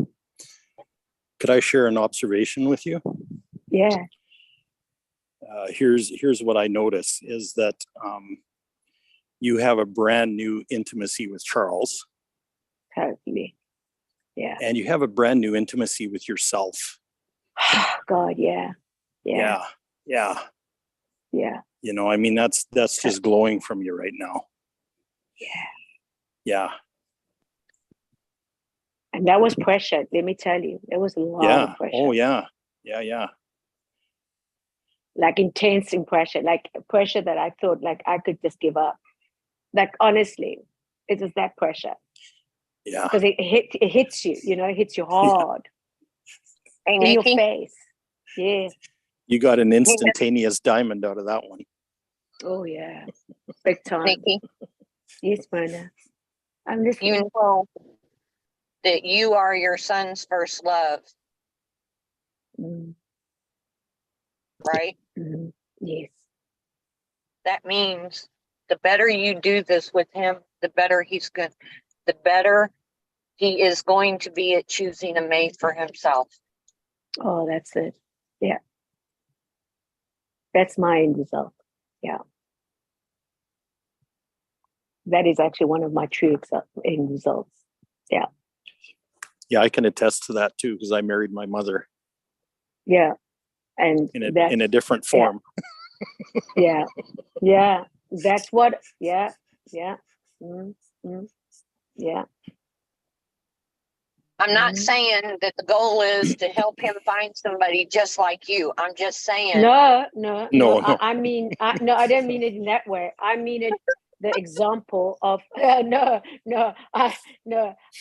Could I share an observation with you? Yeah. Here's what I notice is that you have a brand new intimacy with Charles, Totally. Yeah. and you have a brand new intimacy with yourself. God, yeah. Yeah. Yeah. Yeah. You know, I mean, that's just glowing from you right now. Yeah. Yeah. And that was pressure, let me tell you. There was a lot Yeah. of pressure. Oh, yeah. Yeah. Yeah. Like intense pressure, like pressure that I thought like I could just give up. Like honestly, it was that pressure. Yeah. Because it hits you, you know, it hits you hard. Hey, In your Nikki, face. Yeah. You got an instantaneous diamond out of that one. Oh yeah. Big time. Nikki, Yes, Mona. I'm listening. you know that you are your son's first love, Mm, right? yes. That means the better you do this with him, the better the better he is going to be at choosing a mate for himself. Oh, that's it. Yeah. That's my end result. Yeah. That is actually one of my true end results. Yeah. Yeah, I can attest to that too, because I married my mother Yeah. And in a different form. Yeah. Yeah. That's what, yeah. Yeah. Yeah. I'm not saying that the goal is to help him find somebody just like you. I'm just saying. No. No. I mean, no, I don't mean it in that way. I mean it, the example of, no.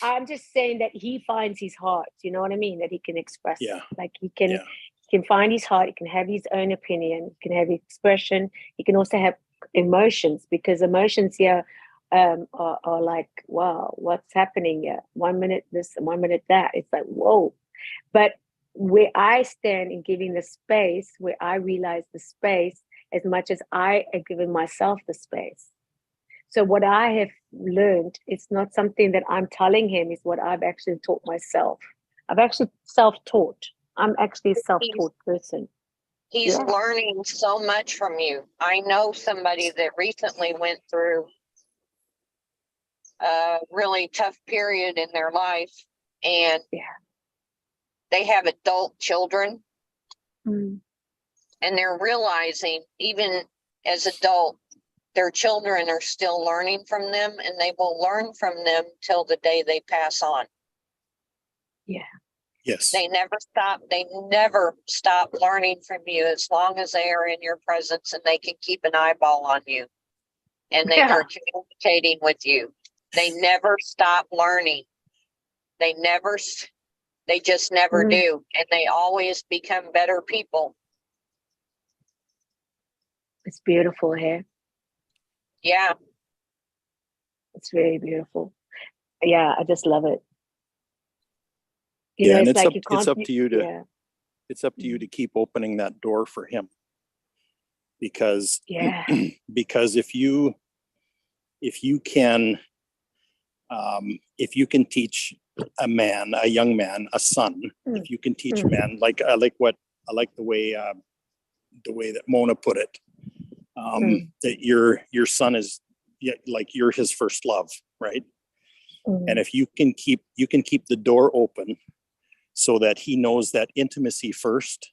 I'm just saying that he finds his heart. You know what I mean? That he can express. Yeah. Like he can, Yeah. he can find his heart. He can have his own opinion. He can have expression. He can also have emotions, because emotions here are like, wow, what's happening here? 1 minute this and 1 minute that. It's like, whoa. But where I stand in giving the space, where I realize the space as much as I have given myself the space. So what I have learned, it's not something that I'm telling him, it's what I've actually taught myself. I've actually self-taught. I'm actually a self-taught person. He's Yeah. learning so much from you. I know somebody that recently went through a really tough period in their life, and they have adult children, and they're realizing even as adult, their children are still learning from them, and they will learn from them till the day they pass on. Yeah. Yes. They never stop learning from you as long as they are in your presence and they can keep an eyeball on you and they are communicating with you. They never stop learning. They just never do. And they always become better people. It's beautiful here. Yeah. It's very beautiful. Yeah, I just love it. And it's like it's up to you to it's up to you to keep opening that door for him. Because because if you can teach a young man, a son, if you can teach a man, like I like the way that Mona put it, that your son is like you're his first love, right? And if you can keep the door open so that he knows that intimacy first,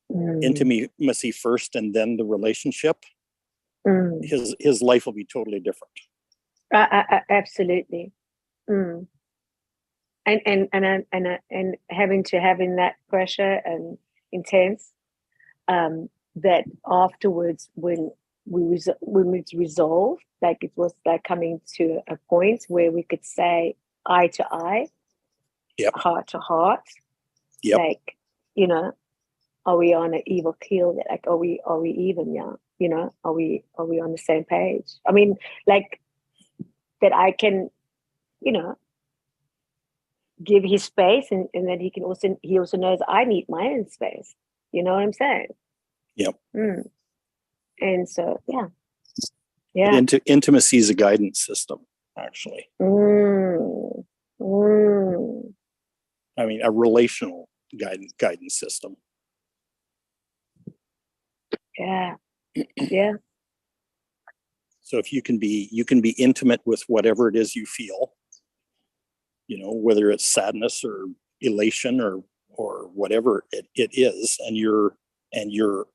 and then the relationship, his life will be totally different. Absolutely. And having that pressure and intense, that afterwards when it's resolved, like it was like coming to a point where we could say eye to eye, heart to heart, like, are we on an evil keel? Like, are we even? Yeah, are we on the same page? I mean, like, that I can, you know, give his space, and that he also knows I need my own space. You know what I'm saying? Yep. And so But yeah. intimacy is a guidance system, actually. Mm. I mean, a relational guidance system. Yeah. Yeah. So if you can be intimate with whatever it is you feel, you know, whether it's sadness or elation or whatever it is, and you're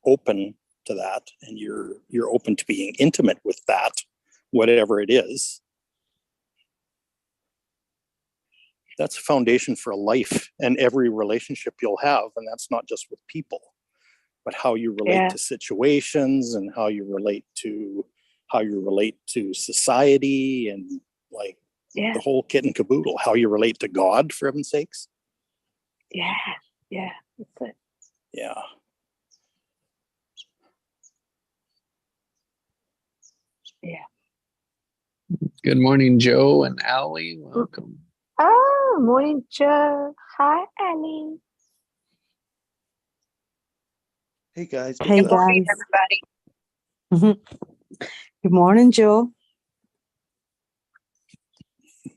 open to that, and you're open to being intimate with that, whatever it is, that's a foundation for a life and every relationship you'll have. And that's not just with people, but how you relate to situations, and how you relate to society, and like the whole kit and caboodle, how you relate to God, for heaven's sakes. Yeah. That's it. Yeah. Yeah. Good morning, Joe and Allie. Welcome. Oh, morning, Joe. Hi, Ellie. Hey guys. Hey what's up? guys. Everybody. Good morning, Joe.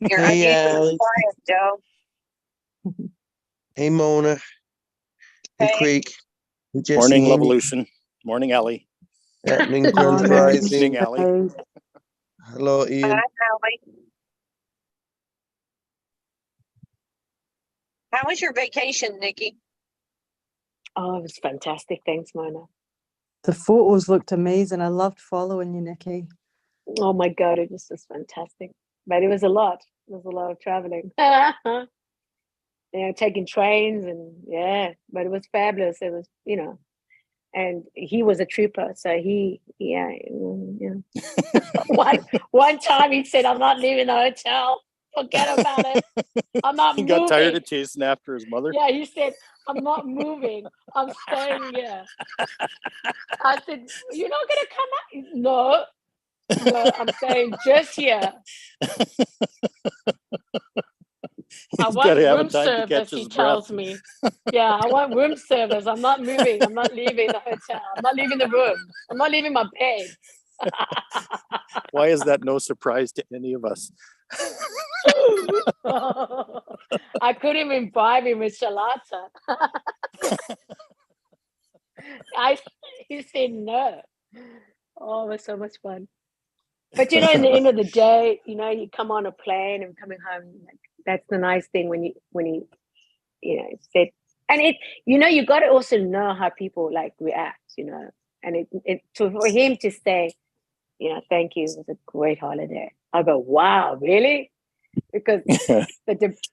You're Hey, unusually Alex. quiet, Joe. Hey, Mona. Hey, Hey. Creek. Hey, Jesse. Morning, Hey, Levolution. Morning, Ellie. happening, Morning. Grand Rising. Evening, Ellie. Hey. Hello, Hi, Ian. Allie. How was your vacation, Nikki? Oh, it was fantastic. Thanks, Mona. The photos looked amazing. I loved following you, Nikki. Oh my God, it was just fantastic. But it was a lot. It was a lot of traveling. Taking trains but it was fabulous. It was, and he was a trooper. So one time he said, "I'm not leaving the hotel. Forget about it. I'm not He moving." got tired of chasing after his mother. Yeah, he said, "I'm not moving. I'm staying here." I said, "You're not gonna come out?" No, I'm staying just here. I He's want gotta have a room time to catch service, he his tells breath. me. Yeah, I want room service. I'm not moving. I'm not leaving the hotel. I'm not leaving the room. I'm not leaving my bed. Why is that no surprise to any of us? I couldn't even bribe him with shalata. He said no. Oh, it was so much fun. But in the end of the day, you come on a plane and coming home, like, that's the nice thing when you said, and you got to also know how people like react, and for him to say, "Thank you, it was a great holiday." I go, "Wow, really?" Because not the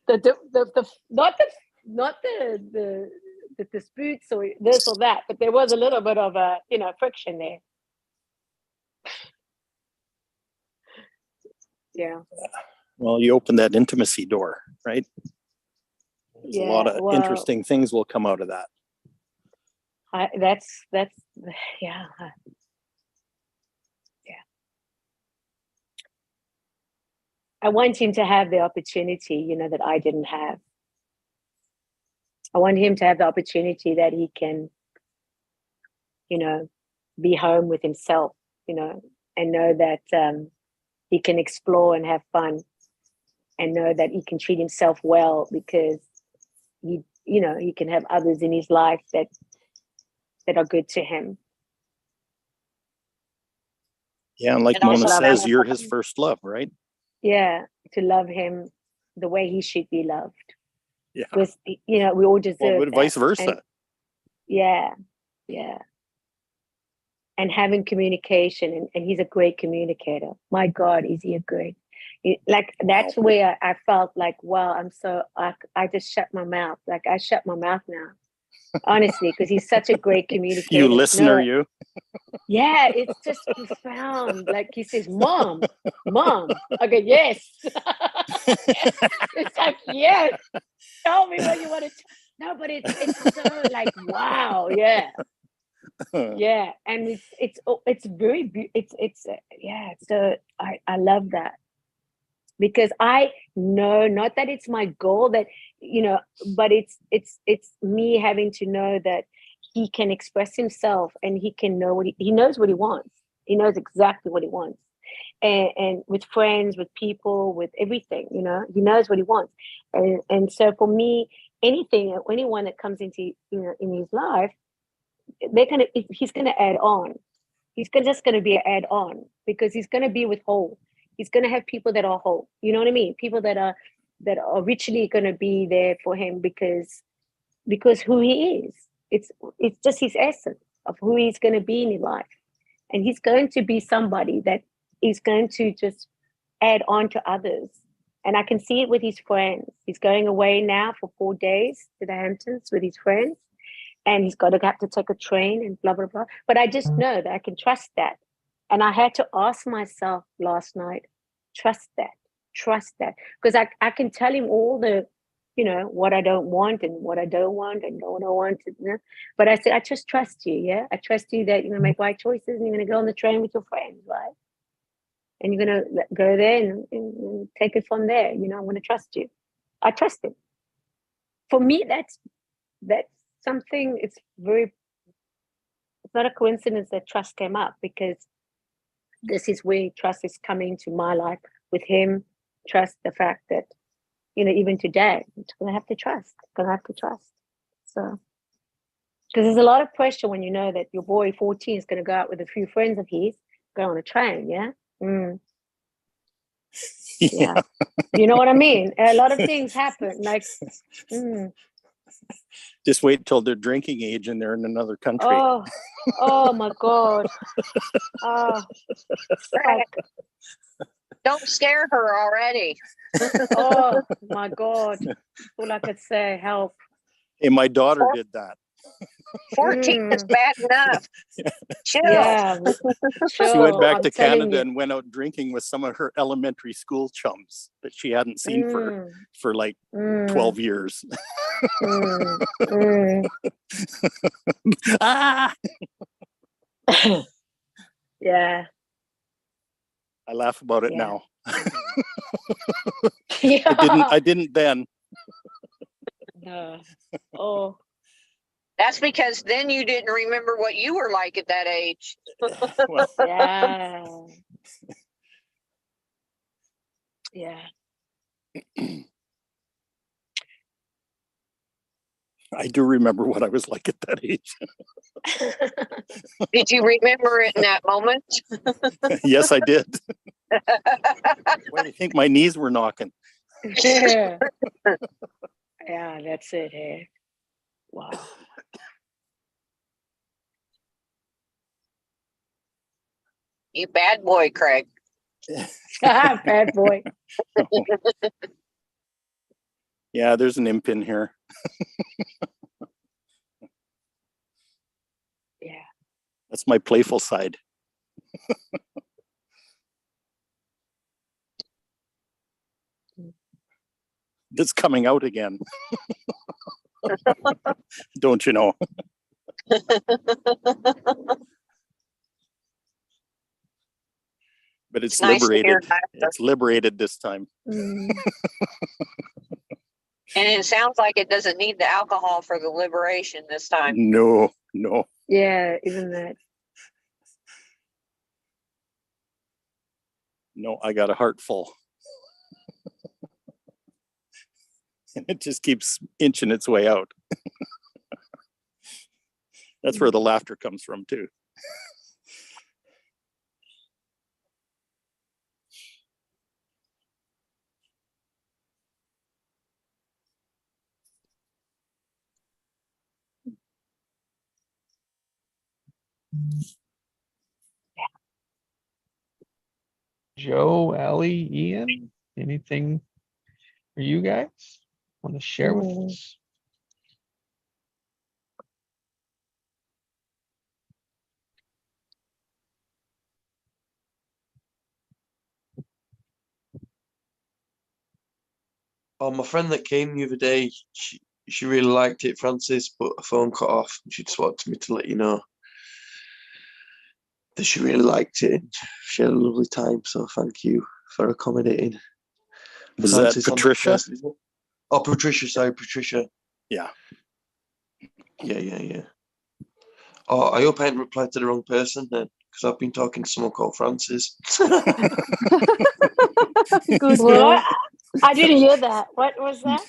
disputes or this or that, but there was a little bit of a friction there. Yeah. Well, you open that intimacy door, right? There's a lot of well, interesting things will come out of that. That's yeah. I want him to have the opportunity, that I didn't have. I want him to have the opportunity that he can, be home with himself, and know that he can explore and have fun, and know that he can treat himself well, because he can have others in his life that are good to him. Yeah, and like And also Mona says, have- you're his first love, right? Yeah, to love him the way he should be loved. Yeah. Because we all deserve Well, that. vice versa. And, yeah. And having communication, and he's a great communicator. My God, is he a great? That's where I felt like, wow, I just shut my mouth. Like, I shut my mouth now, honestly, because he's such a great communicator. You listener, you. Yeah, it's just profound. Like, he says, "Mom." I go, "Yes." It's like, "Yes, tell me what you want to." No, but it's so like, wow, yeah. Yeah, and it's very it's yeah. So I love that. because I know, not that it's my goal that, but it's me having to know that he can express himself and he can know he knows what he wants. He knows exactly what he wants. And with friends, with people, with everything, he knows what he wants. And so for me, anyone that comes into, in his life, he's gonna add on. He's just gonna be an add on because he's gonna be with whole. He's gonna have people that are whole. You know what I mean? People that are richly gonna be there for him because who he is. It's just his essence of who he's gonna be in his life. And he's going to be somebody that is going to just add on to others. And I can see it with his friends. He's going away now for 4 days to the Hamptons with his friends. And he's got to have to take a train and blah, blah, blah. But I just know that I can trust that. And I had to ask myself last night, trust that. Because I can tell him all the, what I don't want and what I don't want and what I want. But I said, I just trust you, yeah? I trust you that you're going to make right choices and you're going to go on the train with your friends, right? And you're going to go there and take it from there. I'm going to trust you. I trust him. For me, that's something, it's not a coincidence that trust came up because this is where trust is coming to my life with him. Trust the fact that, even today, I'm going to have to trust. So, because there's a lot of pressure when you know that your boy 14 is going to go out with a few friends of his, go on a train, yeah? Yeah. You know what I mean? A lot of things happen. Like, Just wait till they're drinking age and they're in another country. Oh my God. Oh, Don't scare her already. Oh my God. All I could say, help. Hey, my daughter did that. 14 is bad enough. Chill. Yeah. She went back I'm to telling Canada you. and went out drinking with some of her elementary school chums that she hadn't seen for like 12 years. Ah! Yeah. I laugh about it Yeah. now. Yeah. I didn't then. No. Oh. That's because then you didn't remember what you were like at that age. Well, Yeah. Yeah. I do remember what I was like at that age. Did you remember it in that moment? Yes, I did. Why do you think my knees were knocking? Yeah. Yeah, that's it. Hey. Wow. You bad boy, Craig. Bad boy. Yeah, there's an imp in here. Yeah. That's my playful side. It's coming out again. Don't you know? But it's Nice to hear liberated. laughter. It's liberated this time. Mm. And it sounds like it doesn't need the alcohol for the liberation this time. No. Yeah, isn't that? No, I got a heart full. And it just keeps inching its way out. That's where the laughter comes from too. Joe, Ellie, Ian, anything for you guys want to share with us? Oh, my friend that came the other day, she really liked it, Francis, but her phone cut off. She just wanted me to let you know that she really liked it and she had a lovely time. So thank you for accommodating. Was that Francis on the Patricia? first visit. Oh, Patricia, sorry, Patricia. Yeah. Yeah. Oh, I hope I hadn't replied to the wrong person then, because I've been talking to someone called Francis. Good What? girl. I didn't hear that. What was that?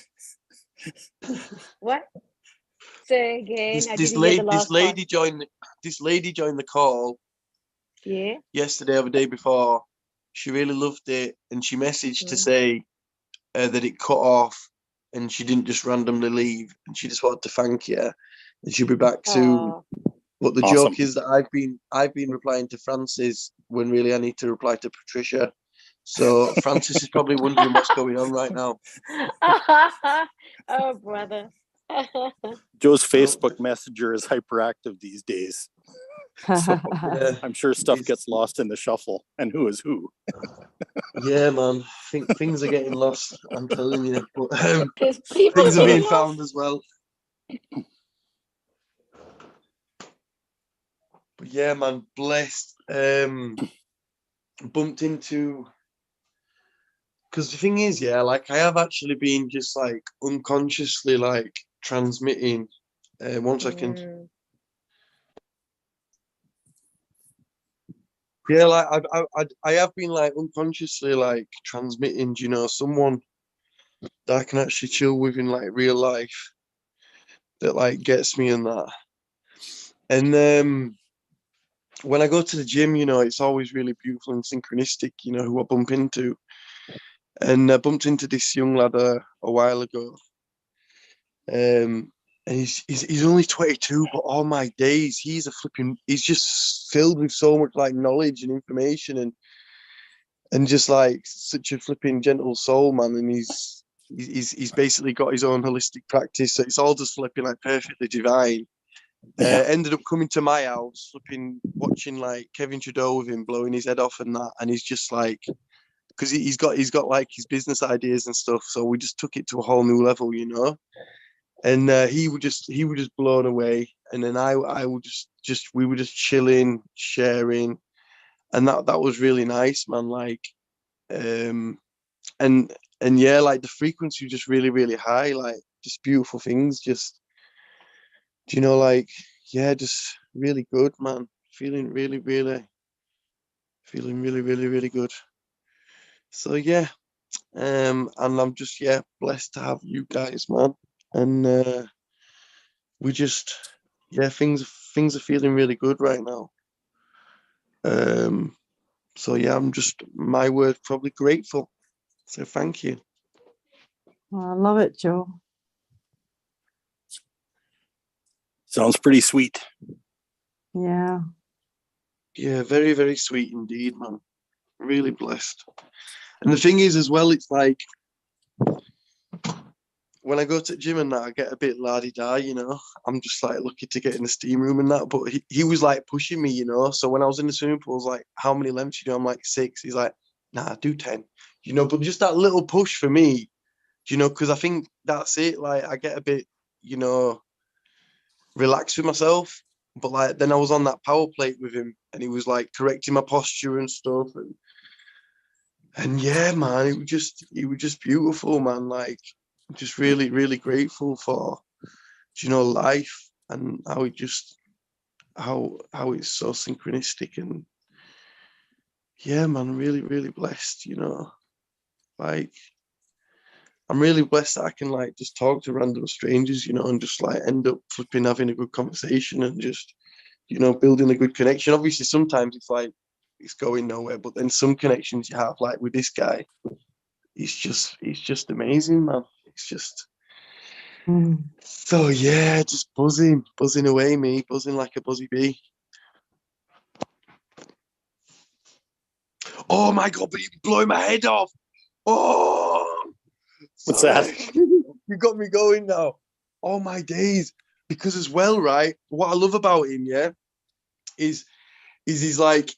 What? Say again. This, I this didn't hear the lady, last part. this lady joined the call Yeah. yesterday or the day before. She really loved it, and she messaged to Mm. say that it cut off, and she didn't just randomly leave, and she just wanted to thank you, and she'll be back soon. Oh. But the Awesome. joke is that I've been replying to Francis when really I need to reply to Patricia. So Francis is probably wondering what's going on right now. Oh, brother. Joe's Facebook Messenger is hyperactive these days. So Yeah, I'm sure stuff It's- gets lost in the shuffle. And who is who? yeah, man. Things are getting lost. I'm telling you. But There's people things are being getting found lost. as well. But yeah, man, blessed. Bumped into. Because the thing is, yeah, like I have actually been just like unconsciously like transmitting. 1 second. Mm. Yeah, like I have been like unconsciously like transmitting, you know, someone that I can actually chill with in like real life that like gets me and that. And when I go to the gym, you know, it's always really beautiful and synchronistic, you know, who I bump into. And I bumped into this young lad a while ago. And he's only 22, but all my days he's just filled with so much like knowledge and information and just like such a flipping gentle soul, man. And he's basically got his own holistic practice, so it's all just flipping like perfectly divine. Yeah. Ended up coming to my house, flipping watching like Kevin Trudeau with him blowing his head off and that, and he's just like, because he's got like his business ideas and stuff, so we just took it to a whole new level, you know. And he would just blown away, and then I would just we were just chilling, sharing, and that was really nice, man. Like, and yeah, like the frequency was just really really high, like just beautiful things, just you know, like yeah, just really good, man. Feeling really really good. So yeah, and I'm just blessed to have you guys, man, and we just things are feeling really good right now. So yeah, I'm just my word probably grateful. So thank you. Oh, I love it, Joe. Sounds pretty sweet. Yeah. Yeah, very very sweet indeed, man. Really blessed. And the thing is as well, it's like when I go to the gym and that, I get a bit la-di-da, you know. I'm just like lucky to get in the steam room and that. But he was like pushing me, you know. So when I was in the swimming pool, I was like, how many lengths you do? I'm like 6. He's like, nah, do 10. You know, but just that little push for me, you know, because I think that's it. Like I get a bit, you know, relaxed with myself. But like then I was on that power plate with him and he was like correcting my posture and stuff. And yeah, man, it was just beautiful, man. Like just really, really grateful for, you know, life and how it just how it's so synchronistic and yeah, man, really, really blessed, you know. Like I'm really blessed that I can like just talk to random strangers, you know, and just like end up flipping having a good conversation and just, you know, building a good connection. Obviously sometimes it's like it's going nowhere, but then some connections you have, like with this guy, it's just amazing, man. It's just so yeah, just buzzing away, me, buzzing like a buzzy bee. Oh my god, but you're blowing my head off. Oh, What's that? You got me going now. Oh my days. Because as well, right? What I love about him, yeah, is he's like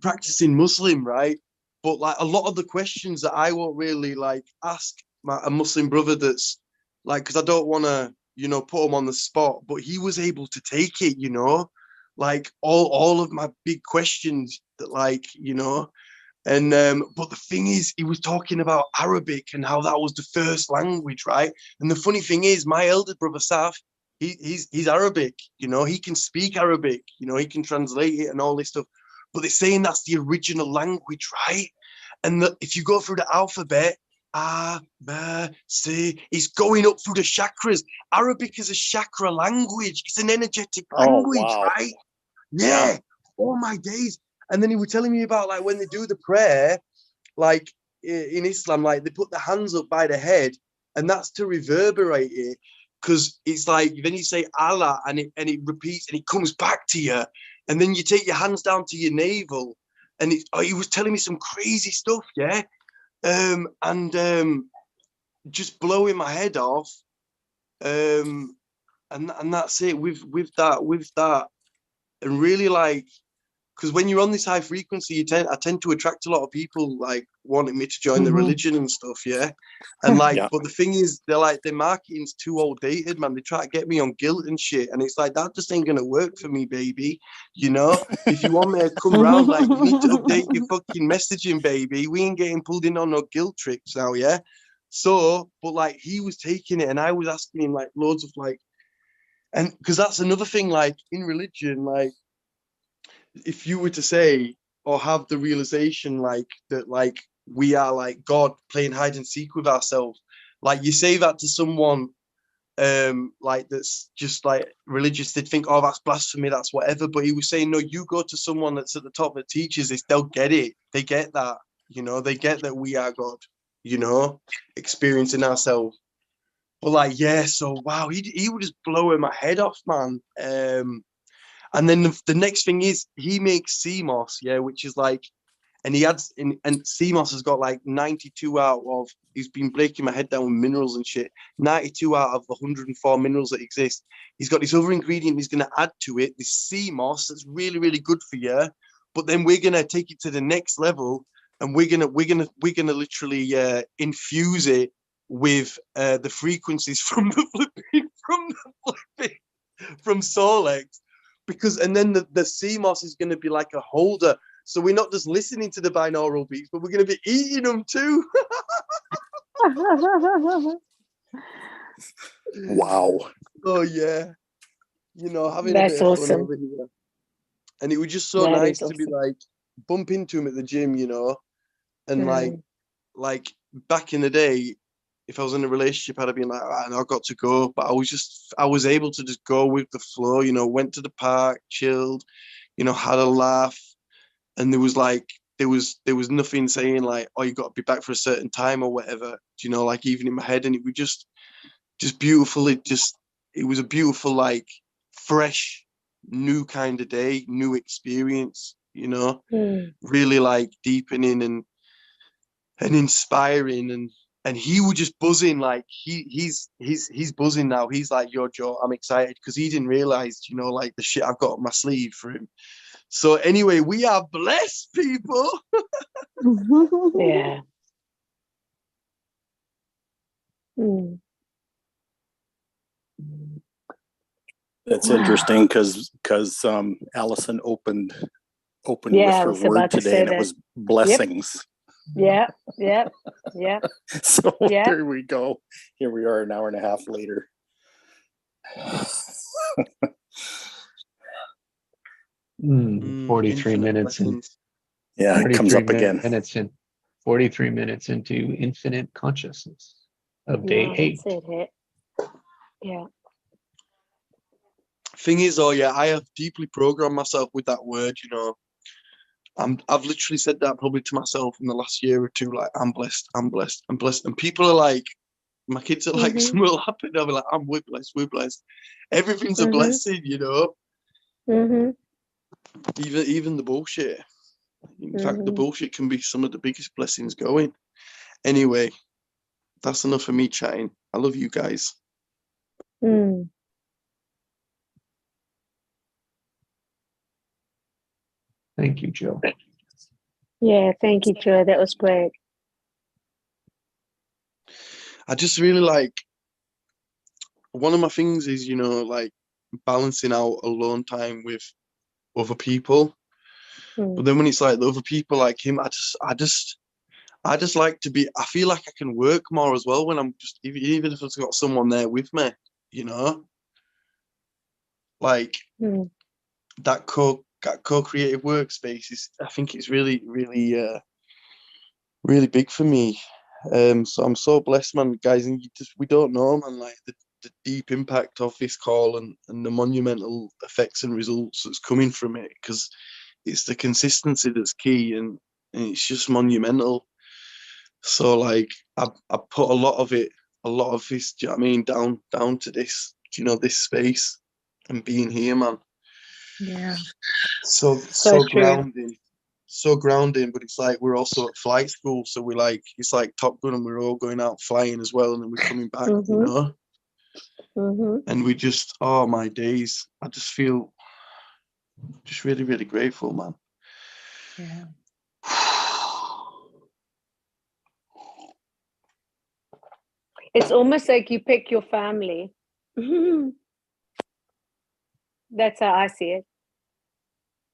practicing Muslim, right? But like a lot of the questions that I won't really like ask a Muslim brother that's like, because I don't want to, you know, put him on the spot, but he was able to take it, you know, like all of my big questions that like, you know, And but the thing is, he was talking about Arabic and how that was the first language, right? And the funny thing is, my elder brother Saf, he's Arabic, you know, he can speak Arabic, you know, he can translate it and all this stuff. But they're saying that's the original language, right? And if you go through the alphabet, A, B, C, it's going up through the chakras. Arabic is a chakra language. It's an energetic language, wow. right? Yeah. Oh my days. And then he was telling me about like when they do the prayer, like in Islam, like they put the hands up by the head, and that's to reverberate it. Because it's like then you say Allah and it repeats and it comes back to you. And then you take your hands down to your navel. And he was telling me some crazy stuff, yeah. And just blowing my head off. And that's it with that. And really like, because when you're on this high frequency, I tend to attract a lot of people like wanting me to join the religion and stuff, yeah. And like, but the thing is, their marketing's too outdated, man. They try to get me on guilt and shit, and it's like that just ain't gonna work for me, baby. You know, if you want me to come round, like you need to update your fucking messaging, baby. We ain't getting pulled in on no guilt tricks now, yeah. So, but like he was taking it, and I was asking him like loads of like, and because that's another thing, like in religion, like, if you were to say or have the realization like that, like we are like God playing hide and seek with ourselves, like you say that to someone like that's just like religious, they'd think, oh, that's blasphemy, that's whatever. But he was saying, no, you go to someone that's at the top that teaches this, they'll get it. They get that, you know, they get that we are God, you know, experiencing ourselves. But like, yeah, so wow, he would just blowing my head off, man. And then the next thing is he makes CMOS, yeah, which is like, and he adds in, and CMOS has got like 92 out of, he's been breaking my head down with minerals and shit. 92 out of the 104 minerals that exist. He's got this other ingredient he's going to add to it, this CMOS that's really, really good for you. But then we're going to take it to the next level, and we're gonna literally infuse it with the frequencies from from Solex. Because and then the CMOS is going to be like a holder, so we're not just listening to the binaural beats, but we're going to be eating them too. Wow. Oh yeah, you know, having That's a bit of awesome. fun over here. And it was just so That nice is to be awesome. like bump into him at the gym, you know, and like back in the day, if I was in a relationship, I'd have been like, right, I've got to go. But I was able to just go with the flow, you know, went to the park, chilled, you know, had a laugh. And there was nothing saying like, oh, you got to be back for a certain time or whatever, you know, like even in my head. And it was just beautiful. It was a beautiful, like fresh, new kind of day, new experience, you know, really like deepening and inspiring. And he was just buzzing, like he's buzzing now. He's like, yo, Joe, I'm excited, because he didn't realize, you know, like the shit I've got on my sleeve for him. So anyway, we are blessed, people. Yeah. That's Wow. interesting because Allison opened Yeah, I with was her word about to today, say and it that. was blessings. Yeah. So Yeah. there we go. Here we are, an hour and a half later. 43 Infinite minutes in. blessings. Yeah, it comes 43 up again. minutes in. 43 minutes into infinite consciousness of day Yeah, 8. that's it. Yeah. Thing is, oh yeah, I have deeply programmed myself with that word, you know. I've literally said that probably to myself in the last year or two, like, I'm blessed, I'm blessed, I'm blessed. And people are like, my kids are like, something will happen. I'll be like, we're blessed, we're blessed. Everything's a blessing, you know. Even the bullshit. In fact, the bullshit can be some of the biggest blessings going. Anyway, that's enough for me chatting. I love you guys. Thank you, Joe. Yeah, thank you, Joe. That was great. I just really like, one of my things is, you know, like balancing out alone time with other people. But then when it's like the other people like him, I just like to be. I feel like I can work more as well when I'm just even if I've got someone there with me, you know, like that co-creative workspace is. I think it's really really big for me. So I'm so blessed, man, guys, and we don't know, man, like the deep impact of this call and the monumental effects and results that's coming from it, because it's the consistency that's key, and it's just monumental. So like I put a lot of this, do you know what I mean, down to this, you know, this space and being here, man. Yeah. So So true. grounding, but it's like we're also at flight school, so we're like, it's like Top Gun, and we're all going out flying as well, and then we're coming back, you know. And we just, oh my days, I just feel just really, really grateful, man. Yeah. It's almost like you pick your family. That's how I see it.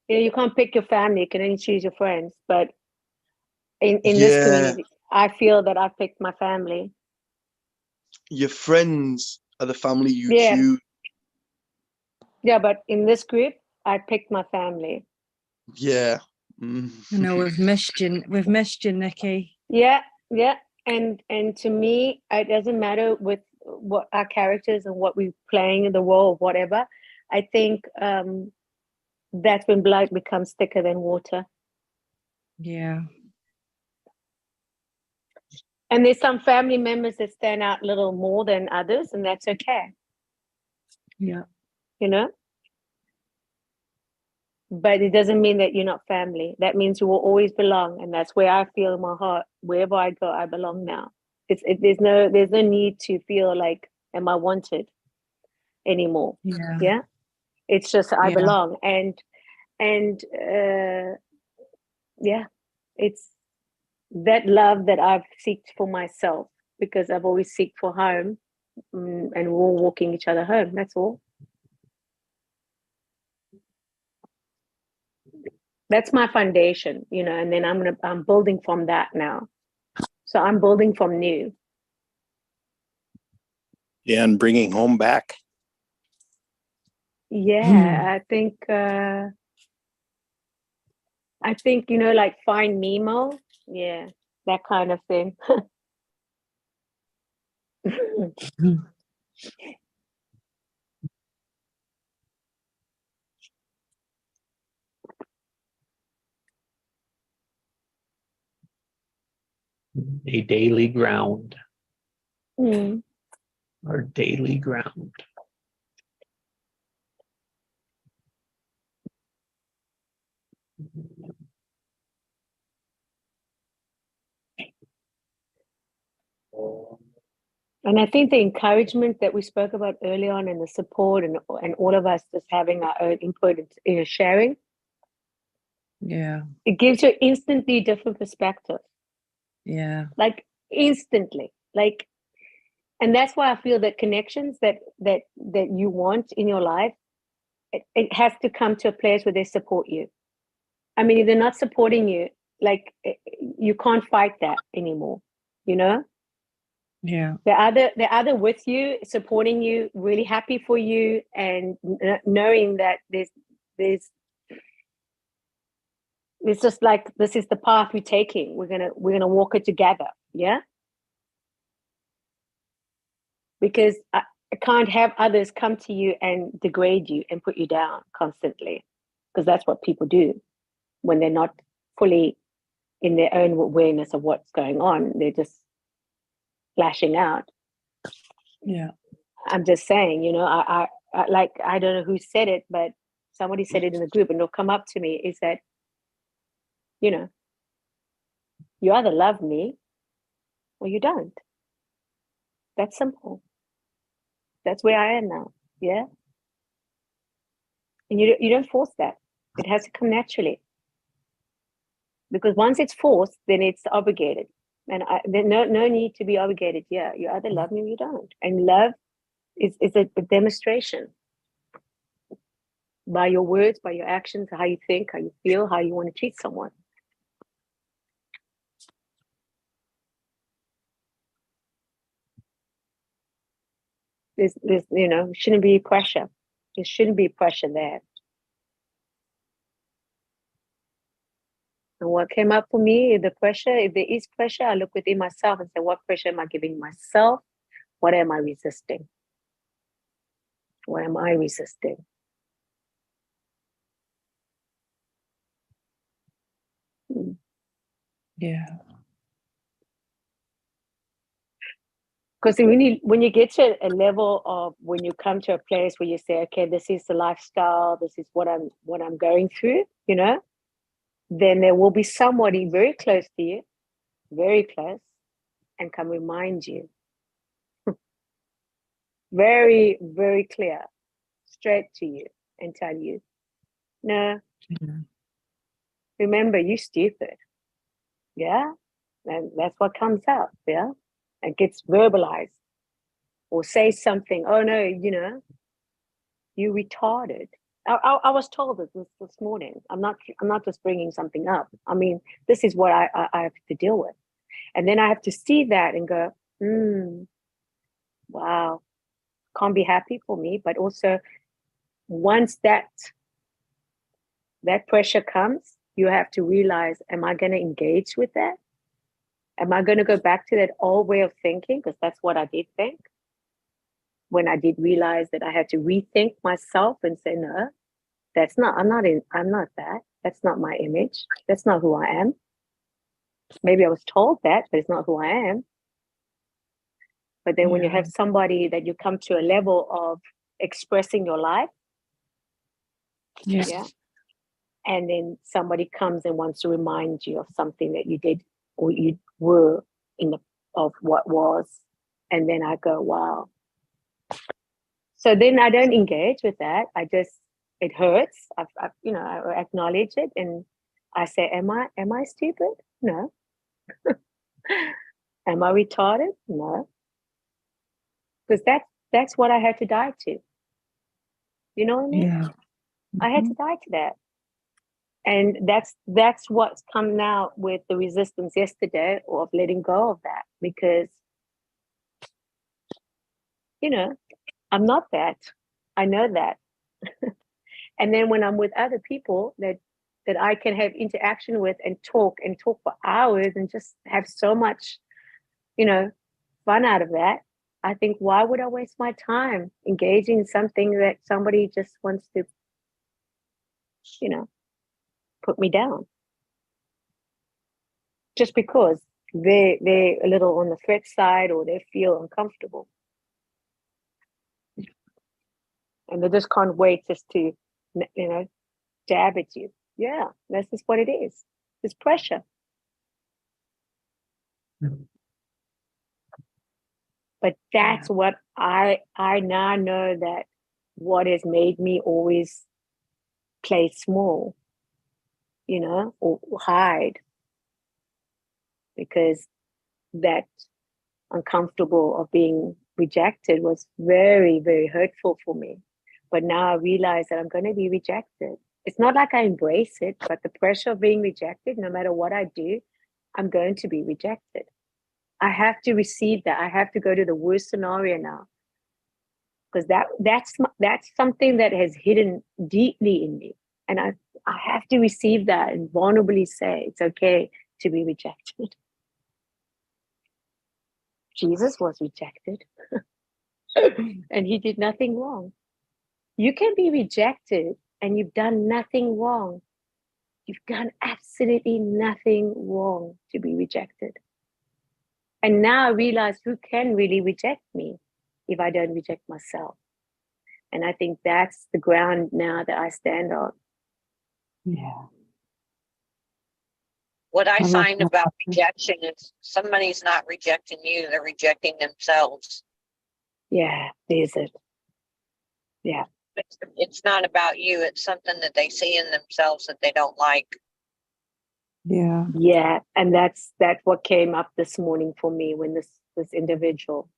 You know, you can't pick your family, you can only choose your friends. But in this community, I feel that I picked my family. Your friends are the family you Yeah. choose. Yeah, but in this group, I picked my family. Yeah. I know we've missed you, Nikki. Yeah, yeah. And to me, it doesn't matter with what our characters and what we're playing in the role or whatever. I think that's when blood becomes thicker than water. Yeah. And there's some family members that stand out a little more than others, and that's okay. Yeah. You know? But it doesn't mean that you're not family. That means you will always belong, and that's where I feel in my heart. Wherever I go, I belong now. There's no need to feel like, am I wanted anymore? Yeah. Yeah. It's just I Yeah. belong, and yeah, it's that love that I've seeked for myself, because I've always seeked for home, and we're all walking each other home. That's all. That's my foundation, you know, and then I'm building from that now. So I'm building from new. Yeah, and bringing home back. Yeah, I think you know, like Find Nemo. Yeah, that kind of thing. A daily ground. Mm. Our daily ground. And I think the encouragement that we spoke about early on, and the support, and all of us just having our own input and sharing, Yeah. it gives you instantly different perspective. Yeah. Like instantly, like, and that's why I feel that connections that you want in your life, it has to come to a place where they support you. I mean, if they're not supporting you, like, you can't fight that anymore, you know. Yeah. They're either with you, supporting you, really happy for you, and knowing that there's it's just like, this is the path we're taking. We're gonna walk it together. Yeah. Because I can't have others come to you and degrade you and put you down constantly, because that's what people do when they're not fully in their own awareness of what's going on. They're just lashing out. Yeah. I'm just saying, you know, I like, I don't know who said it, but somebody said it in the group, and it'll come up to me, is that, you know, you either love me or you don't. That's simple. That's where I am now. Yeah. And you don't force that. It has to come naturally. Because once it's forced, then it's obligated. And there's no need to be obligated. Yeah. You either love me or you don't. And love is a demonstration. by your words, by your actions, how you think, how you feel, how you want to treat someone. There's, shouldn't be pressure. There shouldn't be pressure there. And what came up for me, the pressure, if there is pressure, I look within myself and say, what pressure am I giving myself? What am I resisting? What am I resisting? Yeah. Because when you get to a level of, when you come to a place where you say, okay, this is the lifestyle, this is what I'm going through, then there will be somebody very close to you, very close, and can remind you. Very, very clear, straight to you, and tell you, no, remember, you're stupid. Yeah? And that's what comes out, yeah? And gets verbalized. Or say something, oh no, you retarded. I was told this morning. I'm not just bringing something up. I mean, this is what I have to deal with. And then I have to see that and go, wow, can't be happy for me. But also, once that pressure comes, you have to realize, am I going to engage with that? Am I going to go back to that old way of thinking? Because that's what I did think. When I did realize that I had to rethink myself and say, no, I'm not that. That's not my image. That's not who I am. Maybe I was told that, but it's not who I am. But then when you have somebody that you come to a level of expressing your life, yeah, and then somebody comes and wants to remind you of something that you did or you were of what was, and then I go, wow. So then I don't engage with that. It hurts. I acknowledge it, and I say, am I stupid? No. Am I retarded? No. Because that's what I had to die to. You know what I mean? Yeah. I had to die to that. And that's what's come now with the resistance yesterday, of letting go of that, because I'm not that. I know that. And then when I'm with other people that I can have interaction with and talk for hours and just have so much, fun out of that, I think, why would I waste my time engaging in something that somebody just wants to, put me down? Just because they're a little on the threat side, or they feel uncomfortable. And they just can't wait just to, jab at you. Yeah, that's just what it is. It's pressure. But that's what I now know, that what has made me always play small, or hide, because that uncomfortable of being rejected was very, very hurtful for me. But now I realize that I'm going to be rejected. It's not like I embrace it, but the pressure of being rejected, no matter what I do, I'm going to be rejected. I have to receive that. I have to go to the worst scenario now, because that's something that has hidden deeply in me, and I have to receive that and vulnerably say it's okay to be rejected. Jesus was rejected, and he did nothing wrong. You can be rejected and you've done nothing wrong. You've done absolutely nothing wrong to be rejected. And now I realize, who can really reject me if I don't reject myself? And I think that's the ground now that I stand on. Yeah. What I I love find that. about rejection is somebody's not rejecting you, they're rejecting themselves. Yeah, there's it. Yeah. It's not about you, it's something that they see in themselves that they don't like. Yeah. Yeah, and that's what came up this morning for me when this individual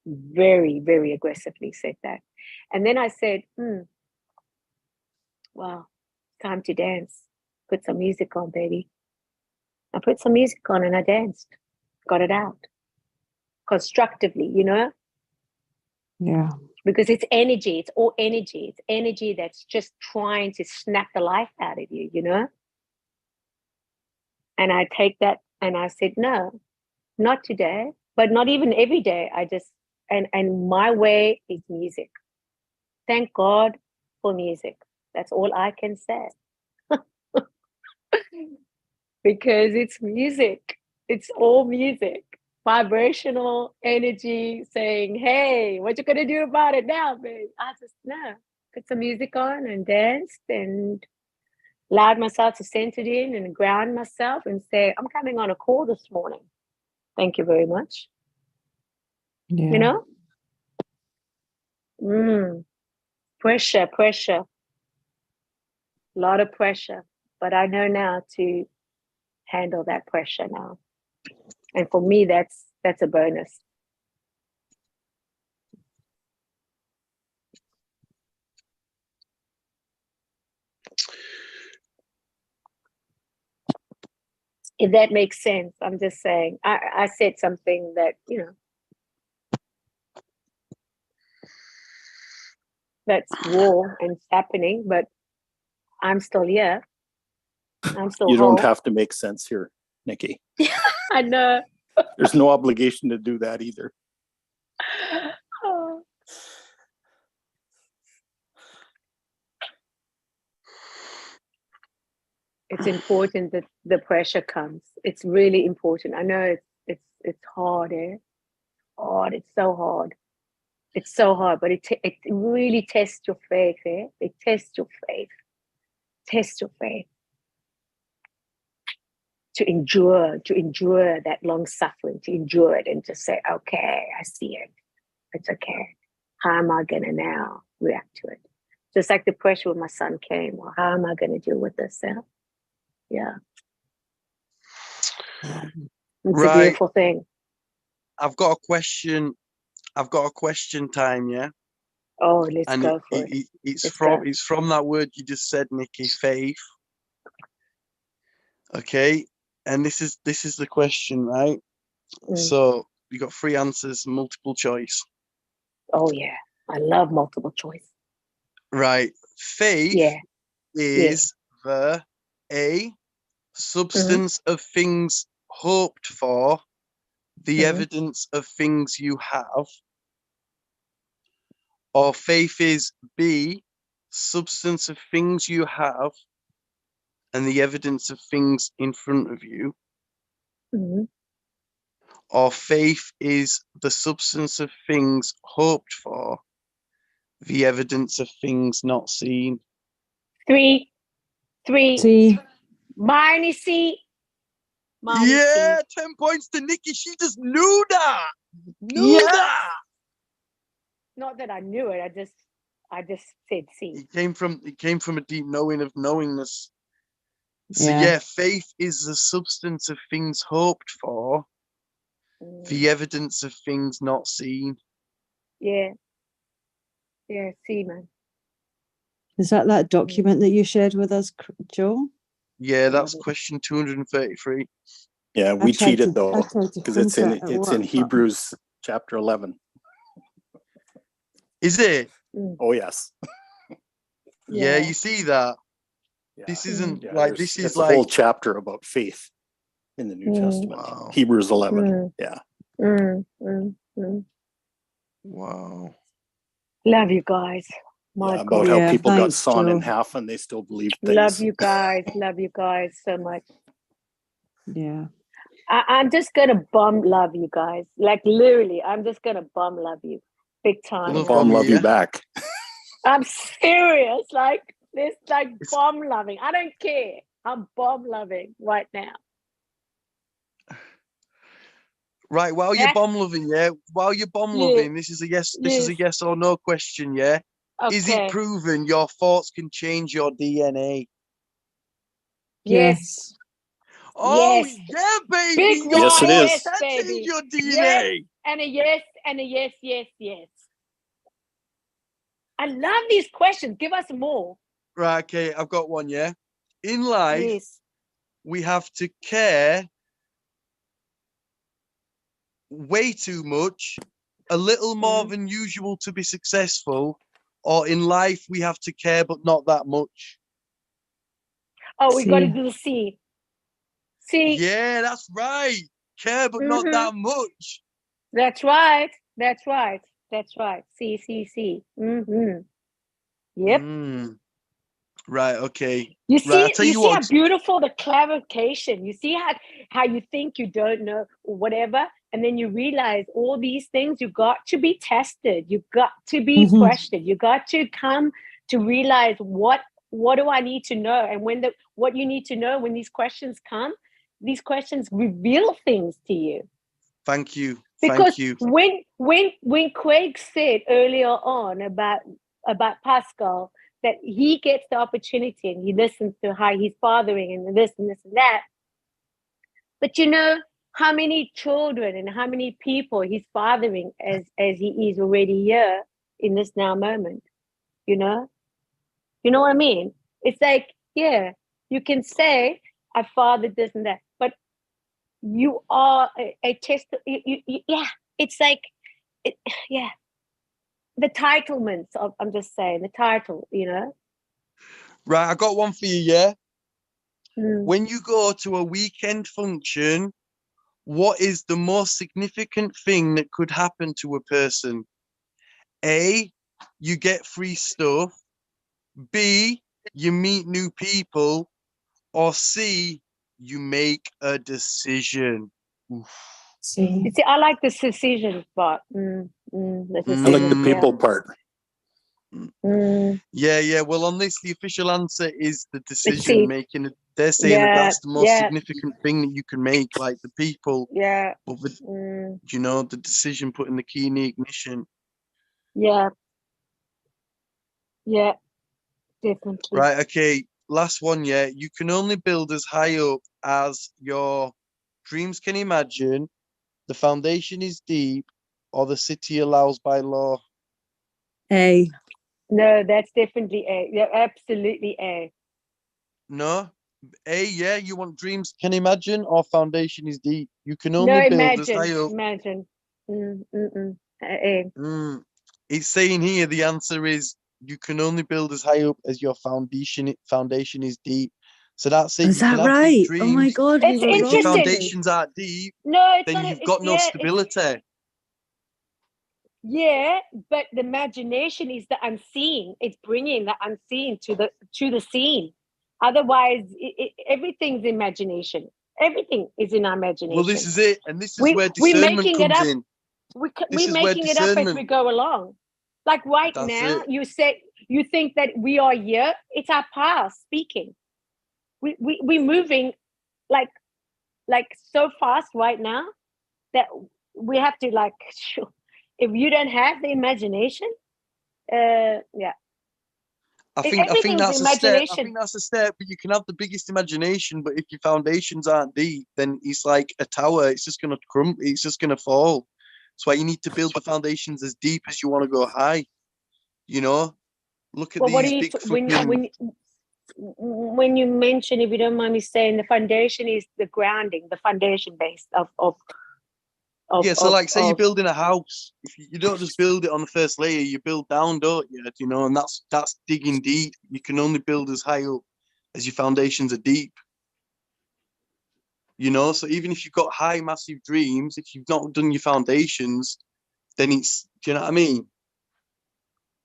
very, very aggressively said that. And then I said, wow, time to dance. Put some music on, baby. I put some music on and I danced. Got it out. Constructively, you know? Yeah. Because it's energy. It's all energy. It's energy that's just trying to snap the life out of you, you know? And I take that and I said, no, not today, but not even every day. I just, and my way is music. Thank God for music. That's all I can say. Because it's music. It's all music. Vibrational energy saying, hey, what you gonna do about it now, babe? I just put some music on and danced and allowed myself to center in and ground myself and say, I'm coming on a call this morning. Thank you very much. Yeah. You know? Pressure. A lot of pressure. But I know now to handle that pressure now. And for me, that's a bonus. If that makes sense, I'm just saying. I said something that, you know, that's war and it's happening, but I'm still here. I'm still You don't whole. have to make sense here, Nikki. I know. There's no obligation to do that either. Oh. It's important that the pressure comes. It's really important. I know it's hard, eh? Hard. It's so hard. It's so hard, but it really tests your faith, eh? It tests your faith. Test your faith. To endure that long suffering, to endure it and just say, okay, I see it. It's okay. How am I gonna now react to it? Just like the pressure when my son came, well, how am I gonna deal with this now? Yeah. It's a beautiful thing. I've got a question. I've got a question time, yeah? Oh, let's And go for it. it's Let's from go. it's from that word you just said, Nikki, faith. Okay. And this is the question, right? So you got 3 answers, multiple choice. Oh yeah. I love multiple choice. Right. Faith is the A, substance of things hoped for, the evidence of things you have. Or faith is B, substance of things you have and the evidence of things in front of you. Or faith is the substance of things hoped for, the evidence of things not seen. 3. See, Mine is C. Mine is C. 10 points to Nikki. She just knew that. That. Not that I knew it. I just said C. It came from a deep knowing of knowingness. So Yeah. faith is the substance of things hoped for, the evidence of things not seen. Yeah, C, man. Is that document that you shared with us, Joe? Yeah, that's question 233. Yeah, we cheated though, I tried to because print it's in it at work, Hebrews chapter 11. Is it? Oh yes. Yeah, you see that. Yeah. This isn't Yeah, like this is it's like a whole chapter about faith in the New Testament. Wow. Hebrews 11. Yeah. Wow. Love you guys. My Yeah, about God. how people got thanks, sawn in Joe. half and they still believed things. Love you guys. Love you guys so much. Yeah. I'm just gonna bum love you guys. Like literally, I'm just gonna bum love you. Big time. Love Bomb you, love you yeah. back. I'm serious. Like this, like bomb loving. I don't care. I'm bomb loving right now. Right, while you're bomb loving, while you're bomb loving, this is a yes or no question, yeah. Okay. Is it proven your thoughts can change your DNA? Yes. Oh Yes. yeah, baby. Big Your Yes, it thoughts is. can baby. change your DNA. Yes, and a yes, and a yes. I love these questions. Give us more. Right, okay, I've got one, yeah. In life, Yes. we have to care way too much, a little more Mhm. than usual to be successful, or in life we have to care but not that much. Oh, we got to See. do the C. See, Yeah, that's right. Care but not Mhm. that much. That's right. That's right. That's right. C. Mm-hmm. Yep. Mm, right, okay. You Right, I see, tell you you see how what. beautiful the clarification. You see how you think you don't know or whatever, and then you realize all these things. You got to be tested. You got to be Mhm. questioned. You got to come to realize what do I need to know, and what you need to know when these questions come. These questions reveal things to you. Thank you. Because Thank you. when Craig said earlier on about Pascal that he gets the opportunity and he listens to how he's fathering and this and that, but you know how many children and how many people he's fathering as he is already here in this now moment, you know what I mean? It's like, yeah, you can say I fathered this and that, but you are a test. Yeah, it's like, it, yeah, the titlements of, I'm just saying the title, Right, I got one for you, yeah? Mm. When you go to a weekend function, what is the most significant thing that could happen to a person? A, you get free stuff. B, you meet new people. Or C, you make a decision. Oof. See. You see, I like the decision part. The Mm. I like the decision, yeah. people part. Mm. Yeah. Well, on this, the official answer is the Let's decision see. making. They're saying that Yeah, that's the most significant thing that you can make, like the people. yeah, But the, mm, the decision putting the key in the ignition. yeah, yeah, definitely. Right. Okay. Last one. Yeah. You can only build as high up as your dreams can imagine. The foundation is deep, or the city allows by law. A. No, that's definitely A. Yeah, absolutely A. No. A, yeah, you want dreams can imagine, or foundation is deep. You can No, only build as high up. imagine. A. Mm. It's saying here the answer is you can only build as high up as your foundation is deep. So that's it. Is You can that have big right? Oh my dreams, God, we It's were but if your wrong. interesting. foundations aren't deep, No, it's then not. you've It's got no yeah, stability. yeah, but the imagination is the unseen. It's bringing the unseen to the scene. Otherwise, everything's imagination. Everything is in our Well, this imagination. is it, and this is where We're discernment making it comes up. in. This We're is where making it up as we discernment. go along. Like right That's now, it. you say you think that we are here. It's our past speaking. We're moving like so fast right now that we have to like. If you don't have the imagination, yeah, I think everything's that's a step. I imagination. think that's a step, but you can have the biggest imagination, but if your foundations aren't deep, then it's like a tower. It's just gonna crumble. It's just gonna fall. That's why you need to build the foundations as deep as you want to go high. You know, look at Well, what do these you big fucking. when you mention, if you don't mind me saying, the foundation is the grounding, the foundation base of Yeah, so like, say you're of building a house. If you don't just build it on the first layer, you build down, don't you? You know, and that's digging deep. You can only build as high up as your foundations are deep. You know, so even if you've got high, massive dreams, if you've not done your foundations, then it's, do you know what I mean?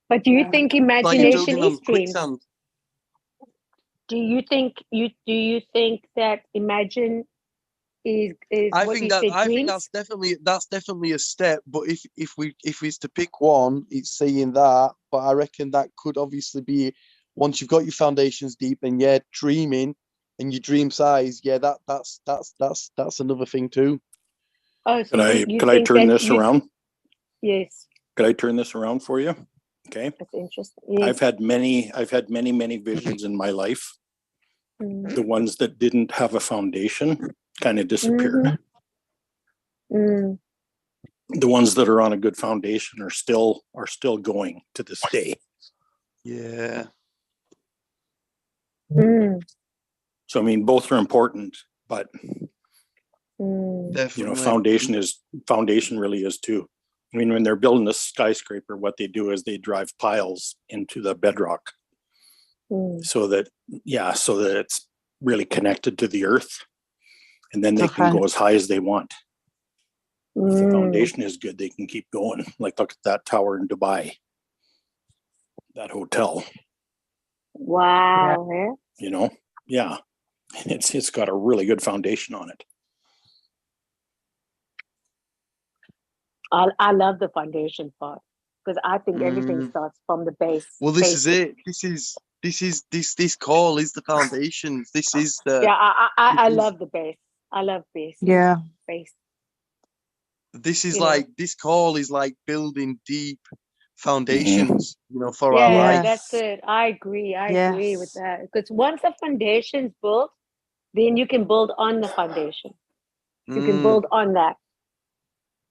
But do you think Like you're imagination building on is dreams? quicksand. Do you think that imagine is I what think you that said dreams? that's definitely a step. But if it's to pick one, it's saying that. But I reckon that could obviously be once you've got your foundations deep and yeah, dreaming and your dream size, yeah, that's another thing too. Oh, so you Could I think turn that this around? yes, Could I turn this around for you? Okay. that's interesting. Yes. I've had many visions in my life. Mhm. The ones that didn't have a foundation kind of disappeared. Mm. The ones that are on a good foundation are still going to this day. Yeah. Mm, So I mean, both are important, but mm. Definitely. foundation really is too. I mean, when they're building a skyscraper, what they do is they drive piles into the bedrock Mm. so that it's really connected to the earth, and then they So can go as high as they want. If the Mm. foundation is good, they can keep going. Like look at that tower in Dubai, that hotel. Wow. Yeah. You know, yeah, it's got a really good foundation on it. I love the foundation part because I think everything Mm. starts from the base. Well, this is basic. it. This call is the foundations. This is the. Yeah, I this is- love the base. I love base. Yeah. Base. This is You know. like this call is like building deep foundations, for our Yeah, life. that's it. I agree. I agree with Yes. that. Because once the foundation's built, then you can build on the foundation. You can Mm. build on that.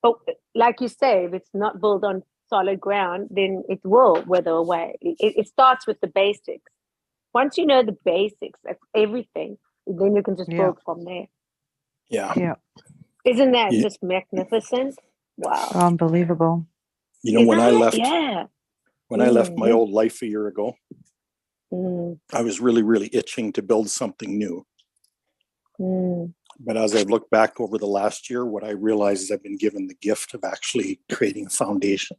But like you say, if it's not built on solid ground, then it will wither away. It starts with the basics. Once you know the basics of everything, then you can just Yeah. build from there. Yeah. Yeah. Isn't that Yeah. just magnificent? Wow. Unbelievable. You know, when I Isn't it? left, Yeah. when I left my Mhm. old life a year ago, Mm, I was really, really itching to build something new. mm. But as I've looked back over the last year, what I realized is I've been given the gift of actually creating a foundation.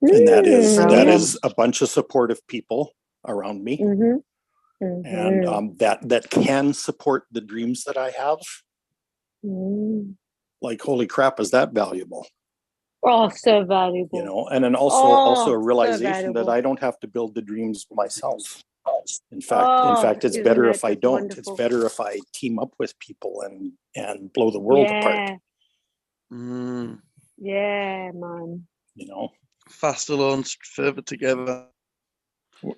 And that Brilliant. is a bunch of supportive people around me. Mhm. And Mhm. that can support the dreams that I have. Mm. Like, holy crap, is that valuable? Oh, so valuable. You know, and then also a so realization that valuable. I don't have to build the dreams myself. In fact, it's Isn't better that if I just don't. wonderful? It's better if I team up with people and blow the world apart. Mm. Yeah, man. You know. Fast alone, further together.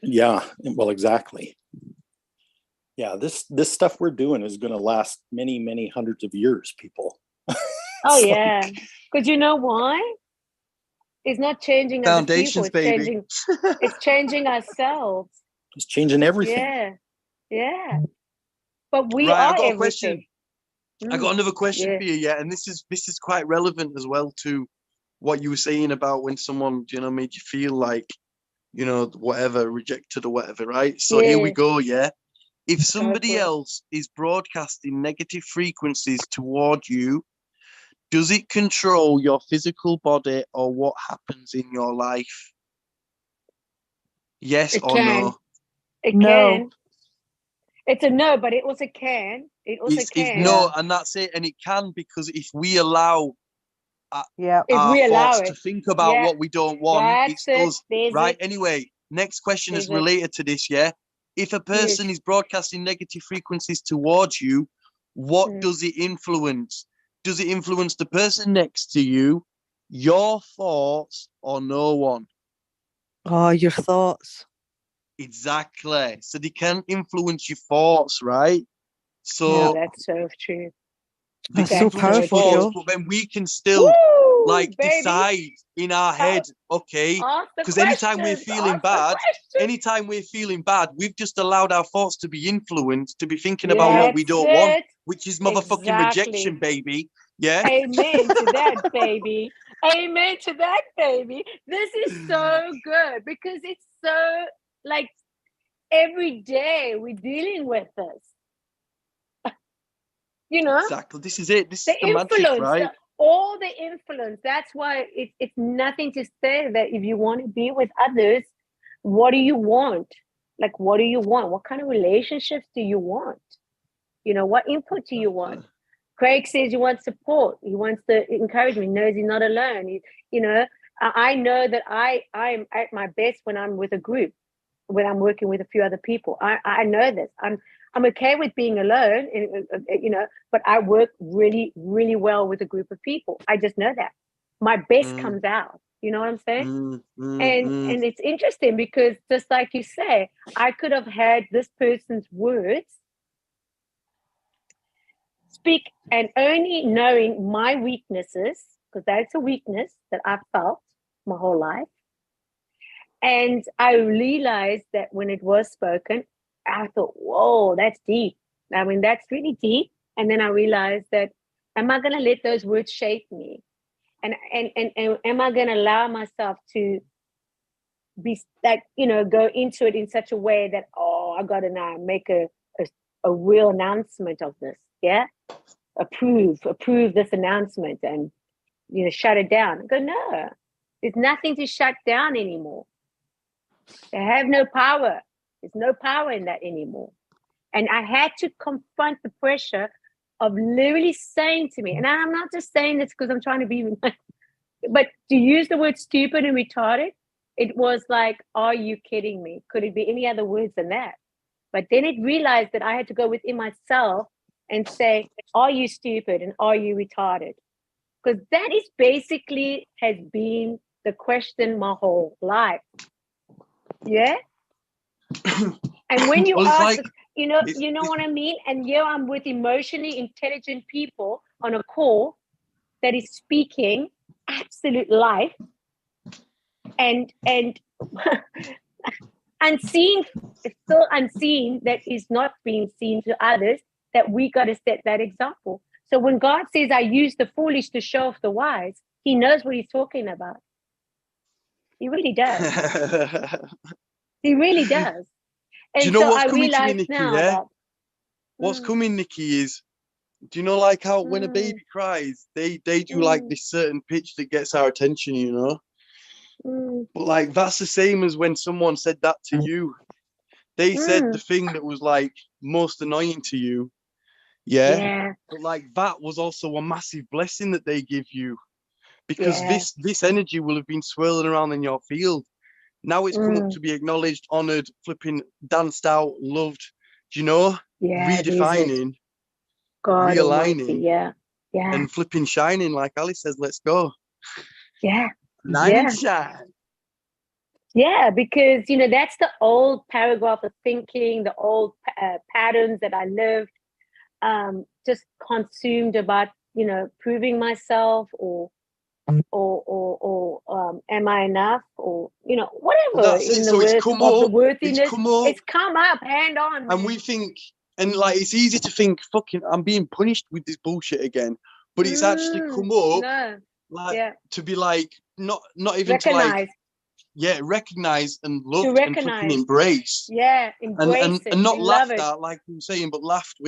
Yeah. Well, exactly. Yeah. This stuff we're doing is going to last many, many hundreds of years, people. Oh It's yeah. like- Because you know why? It's not changing other people. Foundations, It's baby. changing. It's changing ourselves. It's changing everything. Yeah. Yeah. But we Right, are I've got a everything. question. I got another question Yeah. for you, yeah, and this is quite relevant as well to what you were saying about when someone, made you feel like, whatever, rejected or whatever, right? So here we Yeah. go, yeah. If Go somebody for it. else is broadcasting negative frequencies toward you, does it control your physical body or what happens in your life? Yes It or can. no? It No. can. It's a no, but it also can. It also It's can. no, and that's it. And it can, because if we allow Yeah. If our we allow thoughts to it. think about Yeah. what we don't want, That's it's it. us. There's Right. it. Anyway, next question is There's it. related to this, yeah? If a person is broadcasting negative frequencies towards you, what Mm. does it influence? Does it influence the person next to you, your thoughts, or no one? Oh, your thoughts. Exactly. So they can influence your thoughts, right? So Oh, that's so true. they That's can so influence your powerful, thoughts, Joe. but then we can still Woo, like baby. decide in our head, okay, Ask the because anytime we're questions. feeling Ask the bad, questions. anytime we're feeling bad, we've just allowed our thoughts to be influenced, to be thinking about what we That's don't want, it. which is motherfucking rejection, baby. Yeah. Amen to that, baby. Amen to that, baby. This is so good because it's so like every day we're dealing with this. You know, Exactly. This is it. This the is the magic, influence, right? all the influence. That's why it's nothing to say that if you want to be with others, what do you want? Like, what do you want? What kind of relationships do you want? You know, what input do you want? Craig says he wants support. He wants the encouragement. He knows he's not alone. I know that I'm at my best when I'm with a group, when I'm working with a few other people. I know this. I'm okay with being alone, but I work really, really well with a group of people. I just know that my best comes out. You know what I'm saying? And it's interesting because just like you say, I could have had this person's words speak, and only knowing my weaknesses, because that's a weakness that I've felt my whole life. And I realized that when it was spoken, I thought, whoa, that's deep. I mean, that's really deep. And then I realized that, am I going to let those words shape me? And am I going to allow myself to be like, go into it in such a way that, oh, I got to now make a real announcement of this. Yeah. Approve this announcement and, shut it down. I go, no, there's nothing to shut down anymore. They have no power. There's no power in that anymore. And I had to confront the pressure of literally saying to me, and I'm not just saying this because I'm trying to be, but to use the word stupid and retarded, it was like, are you kidding me? Could it be any other words than that? But then it realized that I had to go within myself and say, are you stupid and are you retarded? Because that is basically has been the question my whole life. Yeah. And when you Well, it's ask, like- you know what I mean? And here I'm with emotionally intelligent people on a call that is speaking absolute life and unseen, still unseen, that is not being seen to others, that we got to set that example. So when God says, I use the foolish to show off the wise, he knows what he's talking about. He really does. He really does. And Do you know so what's I coming to me, realize Nikki? now Yeah. that What's coming, Nikki, is, do you know, like how when a baby cries, they do like this certain pitch that gets our attention, you know? But like that's the same as when someone said that to you. They said the thing that was like most annoying to you. Yeah. Yeah. But like that was also a massive blessing that they give you. Because Yeah. this energy will have been swirling around in your field. Now it's come up to be acknowledged, honored, flipping danced out, loved, do you know? Yeah, there's it. Redefining, God Almighty, realigning, yeah. and flipping shining, like Ali says, let's go. Yeah. Nine Yeah. and shine. Yeah, because that's the old paragraph of thinking, the old patterns that I lived, just consumed about proving myself or am I enough, or whatever That's it. in the So it's words come of the up. worthiness. It's come up, hand on, man. and we think, and like it's easy to think, fucking, I'm being punished with this bullshit again. But it's actually come up, No. like Yeah. to be like not even Recognize. to like recognize and loved and recognize. flipping embrace. Yeah, embrace it. And not We laughed love it. at, like you were saying, but laughed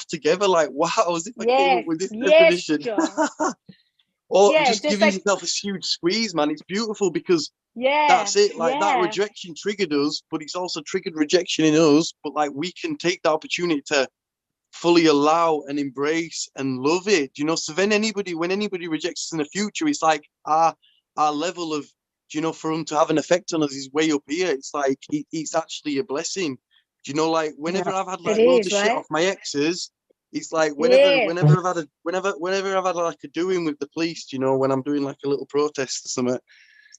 together, like wow, as if I came Yes, up with this yes, definition. John. Or Yeah, just just giving like- yourself a huge squeeze, man. It's beautiful because Yeah, that's it. Like that yeah. rejection triggered us, but it's also triggered rejection in us. But like we can take the opportunity to fully allow and embrace and love it. You know, so then when anybody rejects us in the future, it's like our level of, for them to have an effect on us is way up here. It's like it's actually a blessing. Like whenever I've had like loads of shit off my exes, it's like whenever I've had like a doing with the police, when I'm doing like a little protest or something,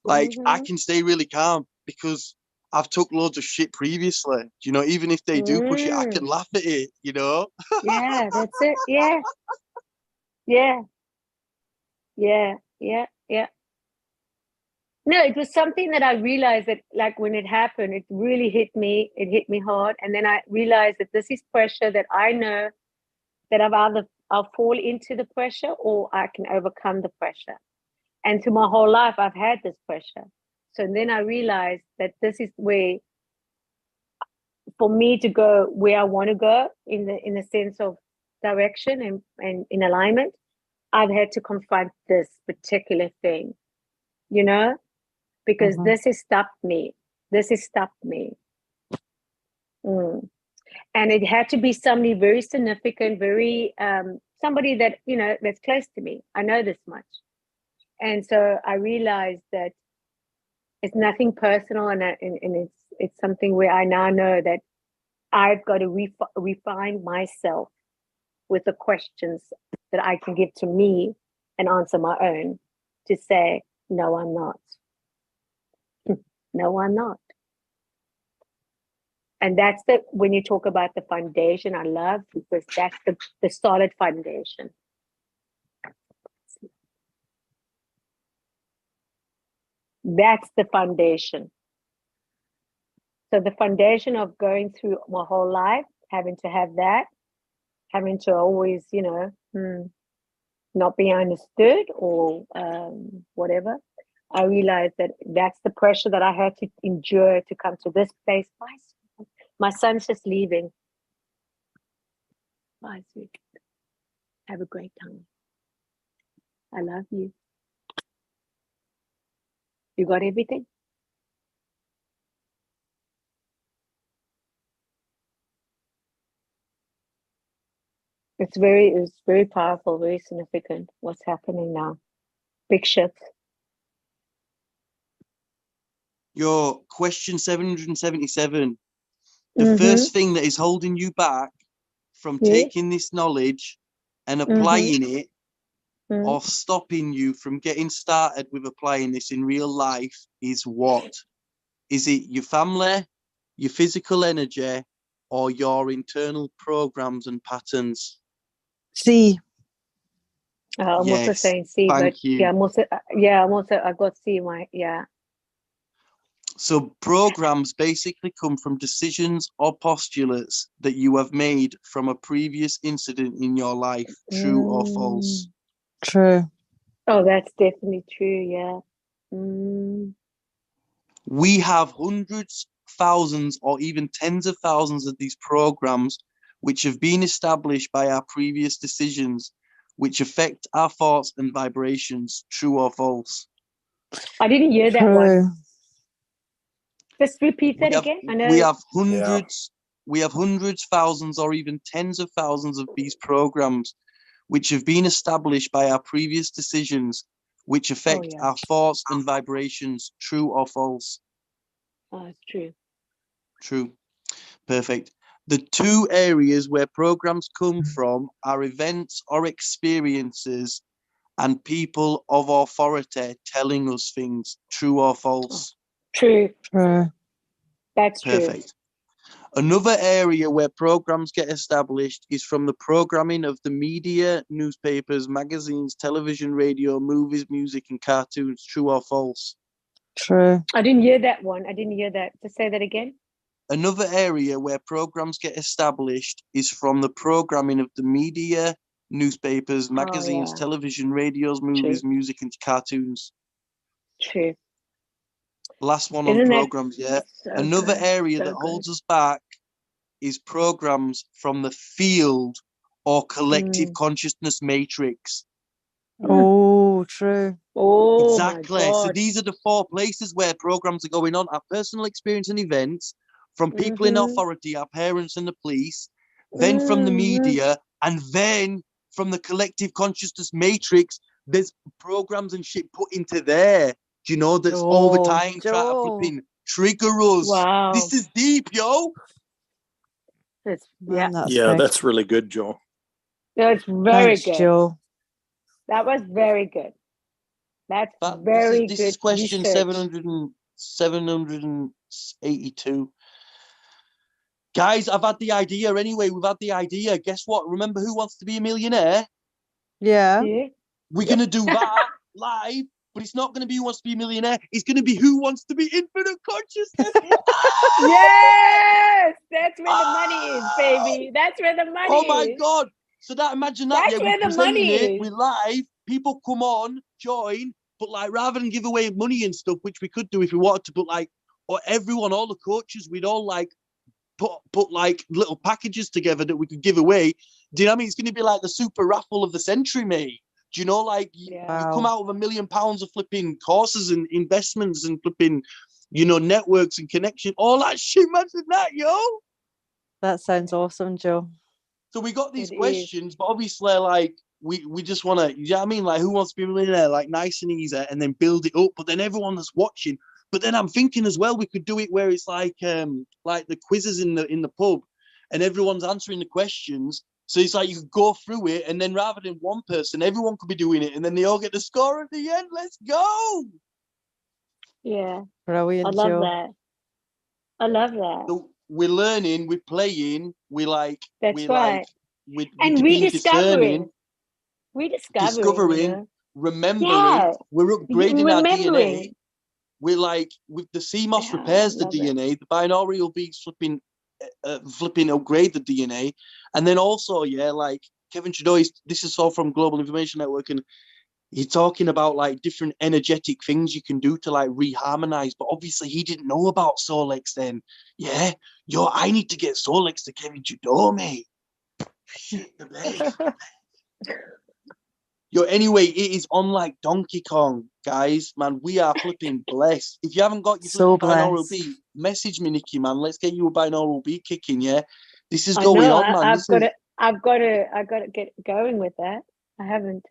like I can stay really calm because I've took loads of shit previously. Even if they do push it, I can laugh at it. Yeah, that's it. Yeah. Yeah. Yeah. Yeah. Yeah. No, it was something that I realized that, like, when it happened, it really hit me. It hit me hard. And then I realized that this is pressure that I know that I'll fall into the pressure or I can overcome the pressure. And through my whole life, I've had this pressure. So then I realized that this is where, for me to go where I want to go in the sense of direction and in alignment, I've had to confront this particular thing, because this has stopped me. This has stopped me. And it had to be somebody very significant, very somebody that that's close to me. I know this much, and so I realized that it's nothing personal, and it's something where I now know that I've got to refine myself with the questions that I can give to me and answer my own, to say, no, I'm not. No, I'm not. And that's when you talk about the foundation, I love, because that's the solid foundation. That's the foundation. So the foundation of going through my whole life, having to have that, having to always, not be understood or whatever, I realized that that's the pressure that I had to endure to come to this place. My son's just leaving. Bye, sweet. Have a great time. I love you. You got everything? It's very powerful, very significant what's happening now. Big shift. Your question 777. The first thing that is holding you back from taking this knowledge and applying it, or stopping you from getting started with applying this in real life, is what? Is it your family, your physical energy, or your internal programs and patterns? C. I'm also Yes, saying C, thank but you. yeah, I got C. So programs basically come from decisions or postulates that you have made from a previous incident in your life. True or false? True. Oh, that's definitely true. Yeah. We have hundreds, thousands, or even tens of thousands of these programs which have been established by our previous decisions, which affect our thoughts and vibrations. True or false? I didn't hear that one. True. Just repeat that again. I know. We have hundreds, thousands, or even tens of thousands of these programs which have been established by our previous decisions, which affect our thoughts and vibrations. True or false? Oh, it's true. True. Perfect. The two areas where programs come from are events or experiences and people of authority telling us things. True or false? True. True. That's true. Perfect. Another area where programs get established is from the programming of the media, newspapers, magazines, television, radio, movies, music, and cartoons. True or false? True. I didn't hear that one. I didn't hear that. Just say that again. Another area where programs get established is from the programming of the media, newspapers, magazines, television, radios, movies, music, and cartoons. True. Last one Isn't on that programs, yeah. so Another good, area so that good. holds us back is programs from the field or collective consciousness matrix. Oh, true. Oh Exactly. my So God. these are the four places where programs are going on: our personal experience and events, from people in authority, our parents and the police, then from the media, and then from the collective consciousness matrix. There's programs and shit put into there, do you know, that's all the time trying to flipping trigger us. Wow. This is deep, yo. Man, that's Yeah, big. that's really good, Joe. That's very Thanks, good. Joe. That was very good. That's very This good is question research. 782. Guys, I've had the idea anyway. We've had the idea. Guess what? Remember Who Wants to Be a Millionaire? Yeah. Yeah. We're going to do that live, but it's not going to be Who Wants to Be a Millionaire. It's going to be Who Wants to Be Infinite Consciousness. Yes, that's where the money is, baby. That's where the money is. Oh my God. So imagine that. That's Yeah, where we're the money presenting it. is. We're live. People come on, join, but like rather than give away money and stuff, which we could do if we wanted to, but like, or everyone, all the coaches, we'd all like put like little packages together that we could give away. Do you know what I mean? It's going to be like the super raffle of the century, mate. Do you know, like you come out with £1 million of flipping courses and investments and flipping, you know, networks and connection, all that shit. Imagine that, yo. That sounds awesome, Joe. So we got these questions, but obviously, like, we just want to, you know what I mean? Like, Who Wants to Be a Millionaire? Like, nice and easy, and then build it up. But then everyone that's watching. But then I'm thinking as well, we could do it where it's like the quizzes in the pub, and everyone's answering the questions. So it's like you could go through it, and then rather than one person, everyone could be doing it, and then they all get the score at the end. Let's go! Yeah. Brilliant, I love Joe. that. I love that. So we're learning, we're playing, we're like, That's right. We're and being rediscovering. discovering, You know? remembering, Yeah. we're upgrading our DNA, we're like, with the CMOS Yeah, repairs the love it. DNA, the binaural beats flipping upgrade the DNA. And then also, yeah, like Kevin Trudeau, this is all from Global Information Network, and he's talking about like different energetic things you can do to like reharmonize. But obviously he didn't know about Solex then. Yeah, I need to get Solex to Kevin Trudeau, mate. Shit the bed. Anyway, it is on like Donkey Kong, guys. Man, we are flipping blessed. If you haven't got your So flipping binaural blessed. beat, message me, Nikki, man. Let's get you a binaural beat kicking, yeah? This is I going know. on, man. I've got to get going with that. I haven't.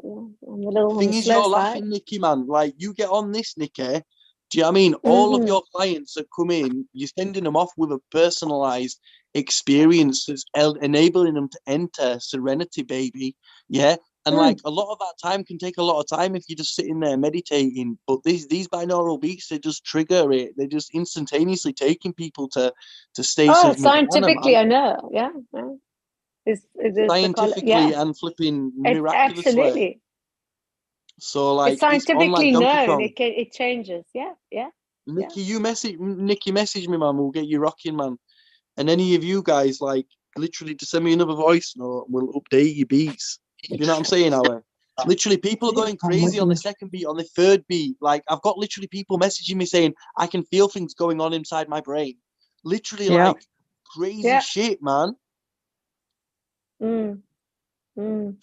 I'm a little on Thing the is, slow you're side. laughing, Nikki, man. Like, you get on this, Nikki. Do you know what I mean? All of your clients that come in, you're sending them off with a personalized experience that's enabling them to enter Serenity, baby. Yeah. And like a lot of that time can take a lot of time if you're just sitting there meditating. But these binaural beats, they just trigger it. They're just instantaneously taking people to states Oh, of nirvana, scientifically, man. I know. Yeah. It's Scientifically yeah. and flipping It's miraculously. absolutely. So like It's it's on like scientifically Donkey known. Kong. It changes. Yeah. Nikki, message me, man. We'll get you rocking, man. And any of you guys, like, literally, just send me another voice note. We'll update your beats. You know what I'm saying, Ale? Literally, people are going crazy on the second beat, on the third beat. Like, I've got literally people messaging me saying, I can feel things going on inside my brain. Literally, Yeah. like, crazy shit, man.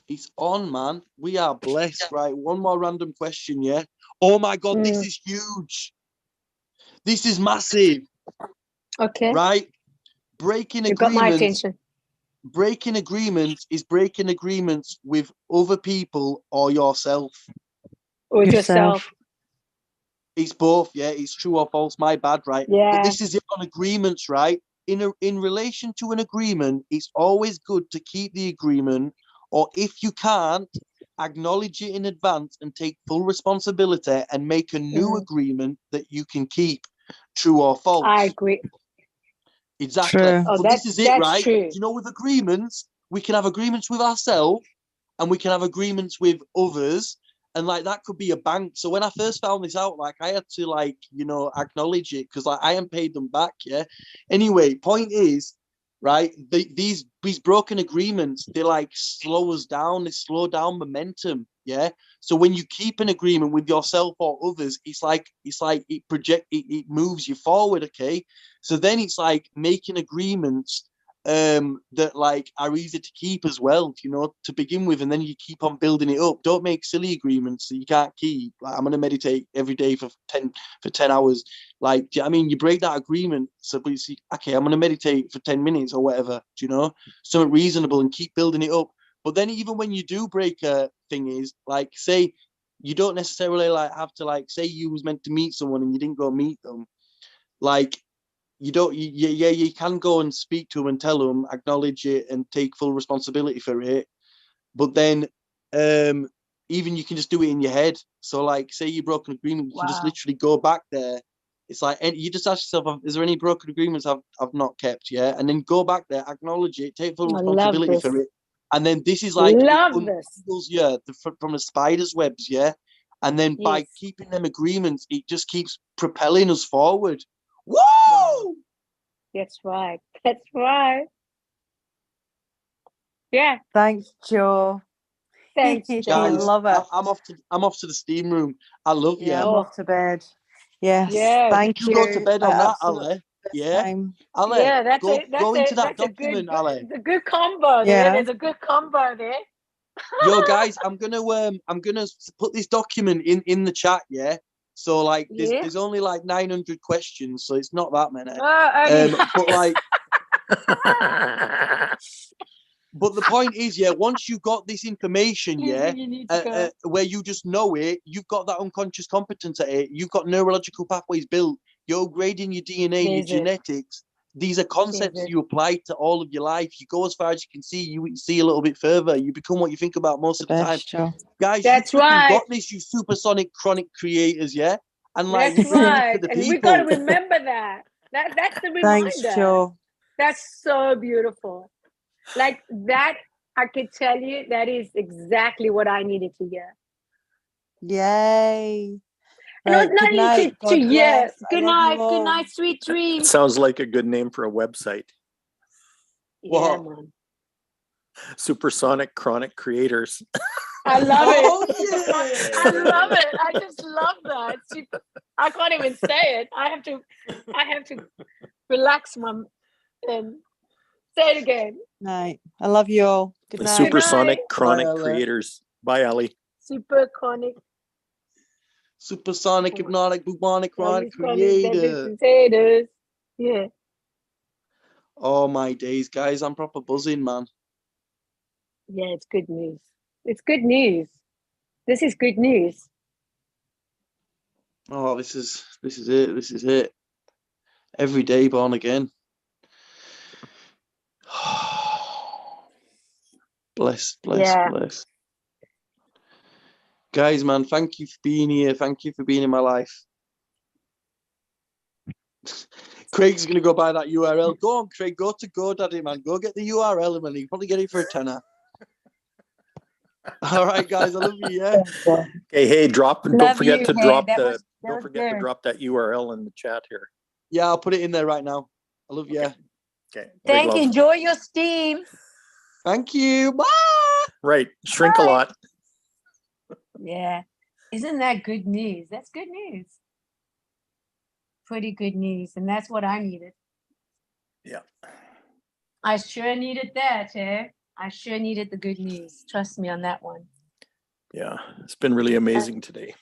It's on, man. We are blessed, right? One more random question, yeah? Oh my God, this is huge. This is massive. Okay. Right? Breaking You got my agreements. attention. Breaking agreements is breaking agreements with other people or yourself. With yourself. It's both, yeah. It's true or false. My bad, right? Yeah. But this is it on agreements, right? In relation to an agreement, it's always good to keep the agreement, or if you can't, acknowledge it in advance and take full responsibility and make a new agreement that you can keep. True or false? I agree. Exactly. True. Oh, But this is it, that's right? true. You know, with agreements, we can have agreements with ourselves and we can have agreements with others. And like that could be a bank. So when I first found this out, like I had to like, you know, acknowledge it because like I hadn't paid them back. Yeah. Anyway, point is, right, these broken agreements, they like slow us down, they slow down momentum. Yeah. So when you keep an agreement with yourself or others, it's like it moves you forward. Okay. So then it's like making agreements that like are easy to keep as well, you know, to begin with, and then you keep on building it up. Don't make silly agreements that you can't keep. Like I'm gonna meditate every day for 10 hours. Like, do you know what I mean? You break that agreement, so but you see, okay, I'm gonna meditate for 10 minutes or whatever, do you know? Something reasonable and keep building it up. But then even when you do break a thing is like say you don't necessarily like have to like say you was meant to meet someone and you didn't go meet them. Like you can go and speak to them and tell them, acknowledge it and take full responsibility for it. But then even you can just do it in your head. So like say you broke an agreement, you can just literally go back there. It's like you just ask yourself, is there any broken agreements I've not kept? Yeah. And then go back there, acknowledge it, take full responsibility for it. And then this is like from the spider's webs, yeah. And then by keeping them agreements, it just keeps propelling us forward. Whoa! That's right. That's right. Yeah. Thanks, Joe. Thanks, I Joe. love it. I'm off to the steam room. I love you. Yeah, I'm off to bed. Yes. Yeah. Thank you. You go to bed on that, Ale. Yeah. Time. Ale, Yeah, that's go into that that's document, a Ale. good, good combo there. There's a good combo there. Yo, guys, I'm gonna put this document in the chat, yeah. So like, there's only like 900 questions, so it's not that many. But like, but the point is, yeah, once you got this information, yeah, where you just know it, you've got that unconscious competence at it. You've got neurological pathways built. You're upgrading your DNA, your genetics. These are concepts you apply to all of your life. You go as far as you can see. You see a little bit further. You become what you think about most of the time. Joe. Guys, that's you right. got this, you supersonic chronic creators, yeah? And like, that's right. for the And people. we got to remember that. That's the reminder. Thanks, Joe. That's so beautiful. Like that, I could tell you that is exactly what I needed to hear. Yay. Not, Right, not good night. to God yeah. bless. I Good love you night. Good all. night. Sweet It dreams. sounds like a good name for a website. Yeah, What? man. Supersonic Chronic Creators. I love Oh, it. I yeah. love it. I just love that. I can't even say it. I have to relax my and say it again. Night. I love you all. Good The night. Good Supersonic night. Chronic Bye, Ella. Creators. Bye, Ali. Super chronic. Supersonic, hypnotic, bubonic, chronic creator. Potatoes. Yeah. Oh my days, guys, I'm proper buzzing, man. Yeah, it's good news. It's good news. This is good news. Oh, this is it. This is it. Every day born again. Bless, bless, Yeah. bless. Guys, man, thank you for being here. Thank you for being in my life. Craig's gonna go buy that URL. Go on, Craig. Go to GoDaddy, man. Go get the URL, man. You can probably get it for a tenner. All right, guys. I love you. Yeah. Okay, hey, don't Love forget you. to Hey, drop that the was don't forget to good. drop that URL in the chat here. Yeah, I'll put it in there right now. I love you. Okay. Big Thank you. love. Enjoy your steam. Thank you. Bye. Right. Shrink a Bye. lot. Yeah. Isn't that good news? That's good news. Pretty good news. And that's what I needed. Yeah. I sure needed that, eh? I sure needed the good news. Trust me on that one. Yeah. It's been really amazing today.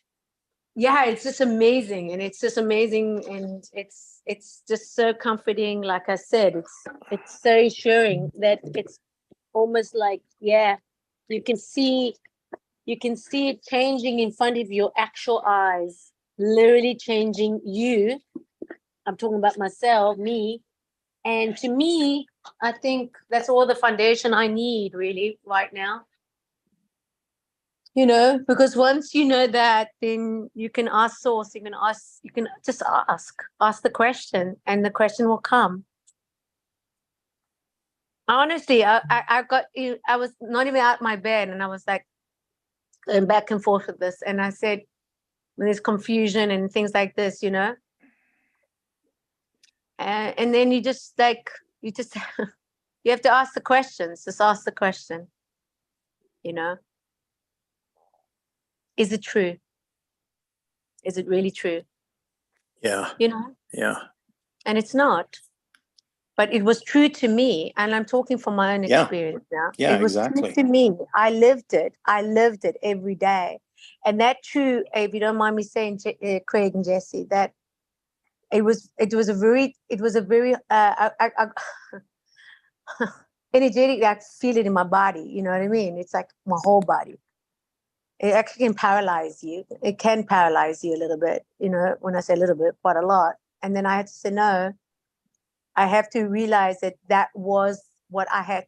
Yeah, it's just amazing. And it's just amazing. And it's just so comforting. Like I said, it's so assuring that it's almost like, yeah, you can see it changing in front of your actual eyes, literally changing you. I'm talking about myself, me. And to me, I think that's all the foundation I need really right now. You know, because once you know that, then you can ask source, you can just ask the question, and the question will come. Honestly, I was not even out my bed, and I was like going back and forth with this, and I said, when there's confusion and things like this, you know, and then you just you have to ask the questions. Just ask the question. You know, is it true? Is it really true? Yeah. You know, Yeah. and it's not. But it was true to me, and I'm talking from my own Yeah. experience now. Yeah, it was exactly. true to me. I lived it every day, and that true. If you don't mind me saying, Craig and Jesse, that it was a very energetic. I feel it in my body. You know what I mean? It's like my whole body. It actually can paralyze you. It can paralyze you a little bit. You know, when I say a little bit, quite a lot. And then I had to say no. I have to realize that was what I had,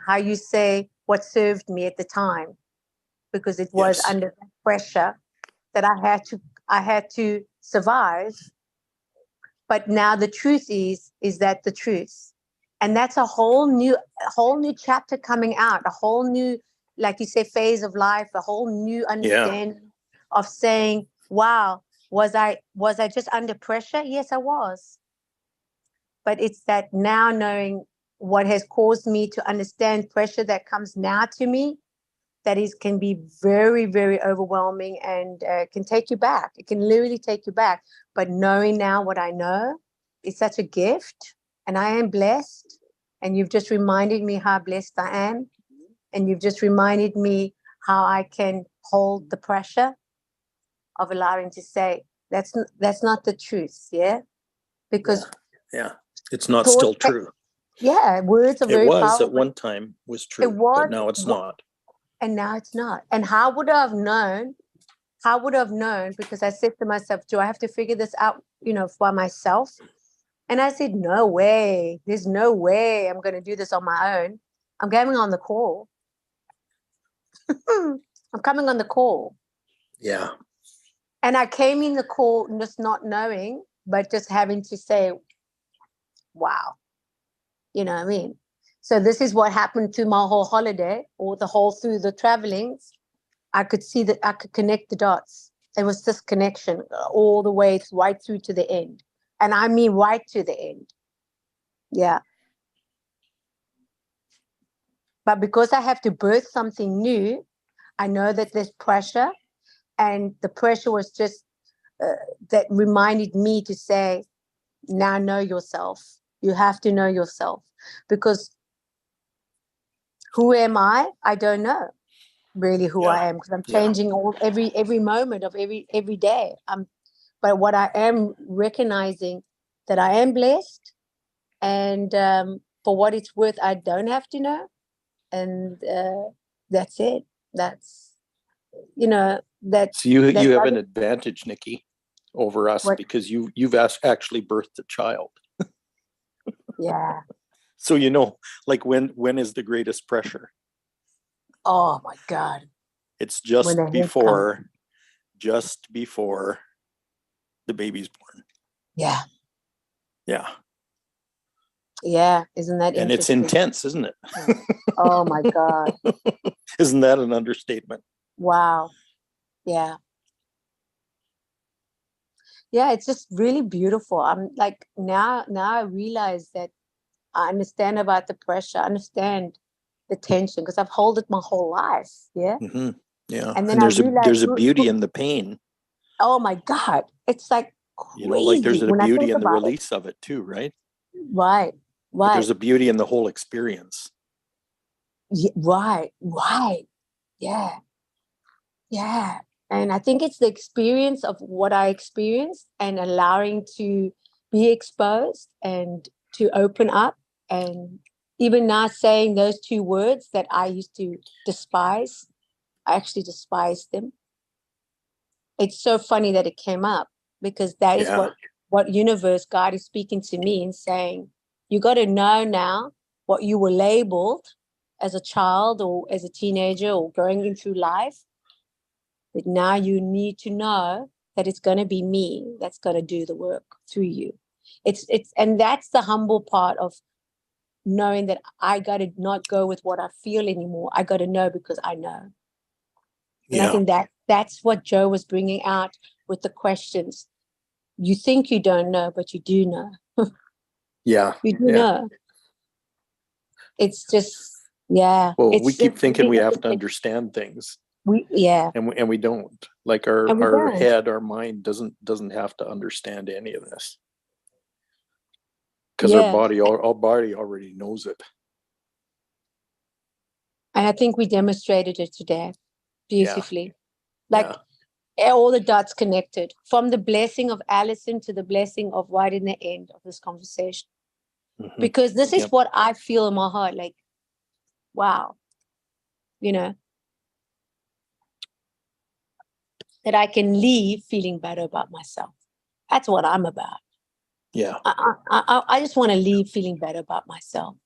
how you say, what served me at the time, because it was Yes. under pressure that I had to survive. But now the truth is that the truth, and that's a whole new chapter coming out, a whole new, like you say, phase of life, a whole new understanding of saying, wow, was I just under pressure? Yes, I was. But it's that now knowing what has caused me to understand pressure that comes now to me, that can be very, very overwhelming and can take you back. It can literally take you back. But knowing now what I know is such a gift, and I am blessed. And you've just reminded me how blessed I am. And you've just reminded me how I can hold the pressure of allowing to say, that's not the truth, yeah? Because Yeah. It's not still true. Yeah, words are very It was powerful. at one time was true, It was, but now it's not. And now it's not. And how would I have known? Because I said to myself, do I have to figure this out, you know, by myself? And I said, no way. There's no way I'm going to do this on my own. I'm coming on the call. I'm coming on the call. Yeah. And I came in the call just not knowing, but just having to say, wow. You know what I mean? So this is what happened to my whole holiday, or through the travelings. I could see that I could connect the dots. It was this connection all the way right through to the end. And I mean right to the end. Yeah. But because I have to birth something new, I know that there's pressure, and the pressure was just that reminded me to say, now know yourself. You have to know yourself, because who am I? I don't know really who I am, because I'm changing every moment of every day. But what I am recognizing, that I am blessed, and for what it's worth, I don't have to know, and that's it. That's, you know, that. So you that have an doesn't- advantage, Nikki, over us What? because you've actually birthed a child. Yeah. So you know, like when is the greatest pressure? Oh my God. It's just When the head before the baby's born. Yeah. Yeah. Yeah. Isn't that And it's interesting? intense, isn't it? Oh my God. Isn't that an understatement? Wow. Yeah. Yeah, it's just really beautiful. I'm like, now I realize that I understand about the pressure, I understand the tension, because I've held it my whole life. Yeah. Hmm. Yeah. And then And I there's realized, a beauty in the pain. oh my God, it's like You know, like there's crazy a when I beauty think in the about it. release of it too, right? Right. But Right. there's a beauty in the whole experience. Yeah, right. Right. Yeah. Yeah. And I think it's the experience of what I experienced, and allowing to be exposed and to open up. And even now saying those two words that I used to despise, I actually despise them. It's so funny that it came up, because that is Yeah. what universe God is speaking to me and saying, you got to know now what you were labeled as a child or as a teenager or going in through life. But now you need to know that it's going to be me that's going to do the work through you. And that's the humble part of knowing that I got to not go with what I feel anymore. I got to know because I know. And I Yeah. think that's what Joe was bringing out with the questions. You think you don't know, but you do know. Yeah. You do Yeah. know. It's just, yeah. Well, it's we keep just thinking we really- have to understand things, yeah. and we don't. Like our And we don't. head, our mind doesn't have to understand any of this, because Yeah. our body already knows it. And I think we demonstrated it today beautifully. Like Yeah. all the dots connected, from the blessing of Allison to the blessing of right in the end of this conversation. Mhm. Because this is Yep. what I feel in my heart, like, wow, you know, that I can leave feeling better about myself. That's what I'm about. Yeah. I just want to leave feeling better about myself.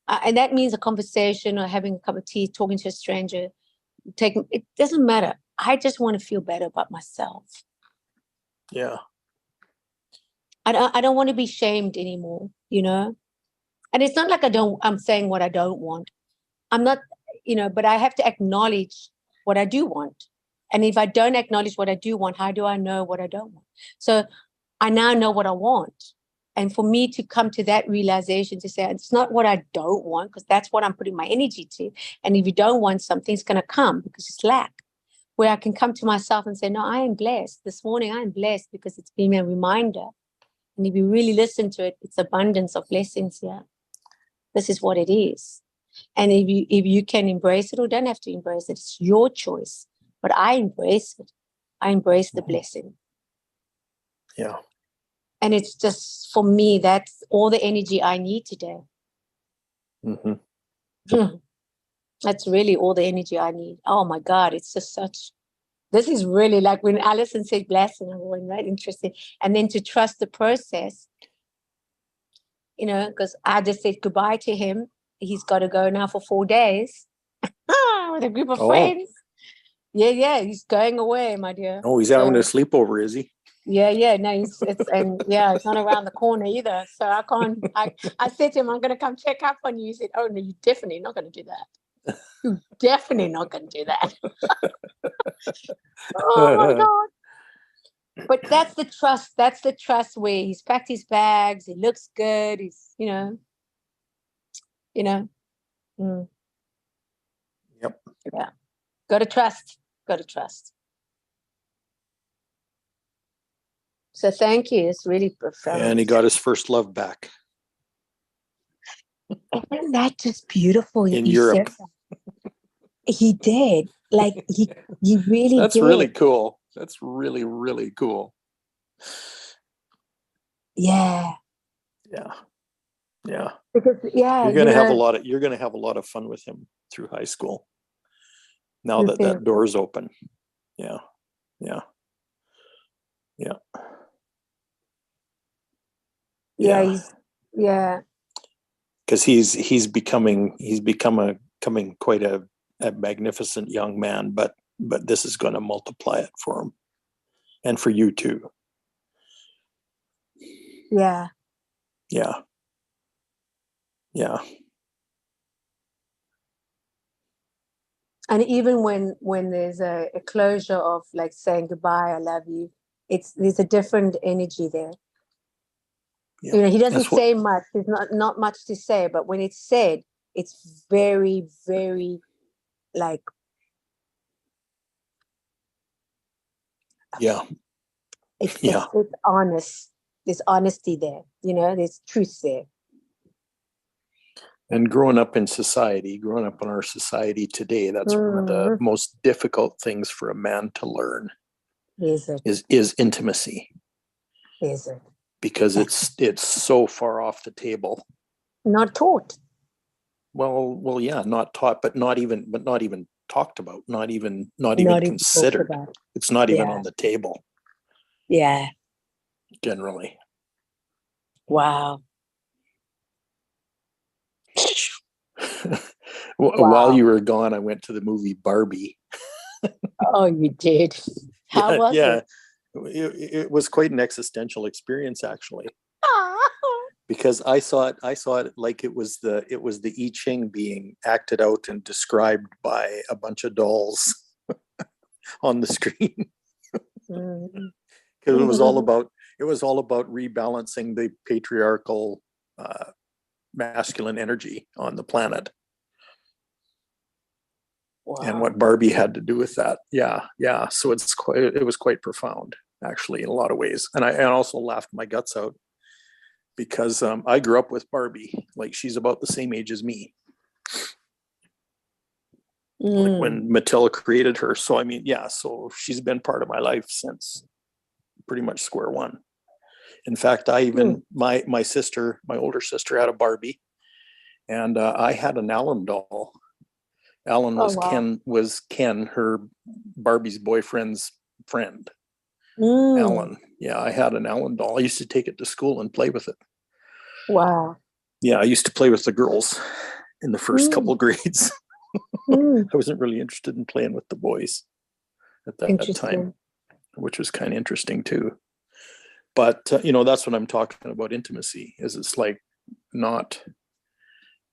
And that means a conversation or having a cup of tea, talking to a stranger, it doesn't matter. I just want to feel better about myself. Yeah. I don't want to be shamed anymore, you know? And it's not like I'm saying what I don't want. I'm not, but I have to acknowledge what I do want. And if I don't acknowledge what I do want, how do I know what I don't want? So I now know what I want. And for me to come to that realization to say, it's not what I don't want, because that's what I'm putting my energy to. And if you don't want something, it's going to come because it's lack. Where I can come to myself and say, no, I am blessed. This morning I am blessed because it's been a reminder. And if you really listen to it, it's abundance of blessings here. This is what it is. And if you can embrace it or don't have to embrace it, it's your choice. But I embrace it. I embrace the blessing. Yeah. And it's just, for me, that's all the energy I need today. Mm-hmm. That's really all the energy I need. Oh my God, it's just this is really like when Allison said blessing, I'm going, right, interesting. And then to trust the process, because I just said goodbye to him. He's got to go now for 4 days with a group of friends. Yeah, he's going away, my dear. Oh, he's having a sleepover, is he? Yeah, no, it's not around the corner either. So I can't, I said to him, I'm going to come check up on you. He said, oh no, you're definitely not going to do that. You're definitely not going to do that. Oh my God. But that's the trust. That's the trust where he's packed his bags. He looks good. He's, you know. Mm, Yep. yeah. Got to trust. Got to trust. So thank you. It's really profound. And he got his first love back Isn't that just beautiful? in You Europe. said that. He did. Like he really That's did. really cool. That's really, really cool. Yeah. Yeah. Yeah. Because You're gonna have a lot of fun with him through high school. Now that that door's open. Yeah. Yeah. Yeah. Yeah. Because he's becoming quite a magnificent young man, but this is going to multiply it for him and for you too. Yeah. Yeah. Yeah. And even when there's a closure of like saying goodbye, I love you, there's a different energy there. Yeah. He doesn't say much. There's not much to say, but when it's said, it's very, very like. Yeah. It's honest. There's honesty there. There's truth there. And growing up in our society today, that's one of the most difficult things for a man to learn. Is it? Is intimacy. Is it? Because it's so far off the table. Not taught. Well, yeah, not taught, but not even talked about, not even considered. It's not even on the table. Yeah. Generally. Wow. While you were gone, I went to the movie Barbie. Oh, you did? How was it? It was quite an existential experience, actually. Because I saw it like it was the I Ching being acted out and described by a bunch of dolls on the screen. Because it was all about rebalancing the patriarchal masculine energy on the planet. Wow. And what Barbie had to do with that. Yeah. So it was quite profound, actually, in a lot of ways. And I also laughed my guts out because I grew up with Barbie. Like, she's about the same age as me. Like when Mattel created her. So I mean, yeah, so she's been part of my life since pretty much square one. In fact, I even my older sister had a Barbie, and I had an Alan doll. Alan was Ken, her Barbie's boyfriend's friend. Alan. Yeah, I had an Alan doll. I used to take it to school and play with it. Wow. Yeah, I used to play with the girls in the first couple of grades. I wasn't really interested in playing with the boys at that time, which was kind of interesting too. But that's what I'm talking about. Intimacy it's like not.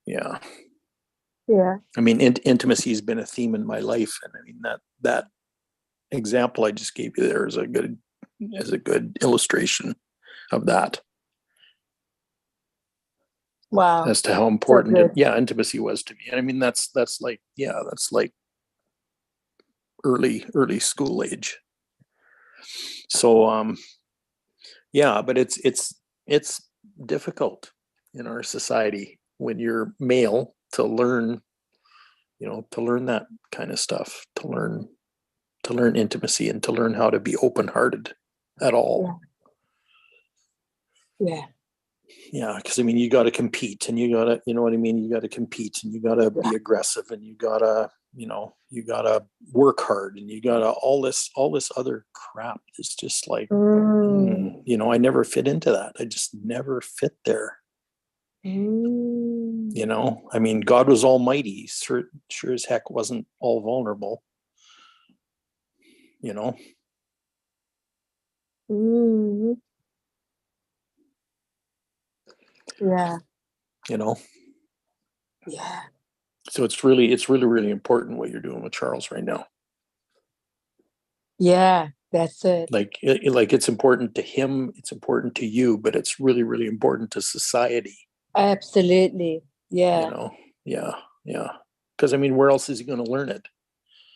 Yeah. I mean, intimacy has been a theme in my life, and I mean that example I just gave you there is a good illustration of that. Wow. As to how important intimacy was to me. And I mean that's like early school age. So but it's difficult in our society when you're male to learn that kind of stuff, to learn intimacy and to learn how to be open-hearted at all. Yeah, because I mean, you got to compete, and you got to, you know what I mean? You got to compete, and you got to be aggressive, and you got to work hard, and you got to all this other crap. It's just like, I never fit into that. I just never fit there. I mean, God was almighty. Sure as heck wasn't all vulnerable. Yeah. Yeah. So it's really, really important what you're doing with Charles right now. Yeah. That's it. Like it's important to him, it's important to you, but it's really, really important to society. Absolutely. Yeah. You know, yeah. Because I mean, where else is he going to learn it?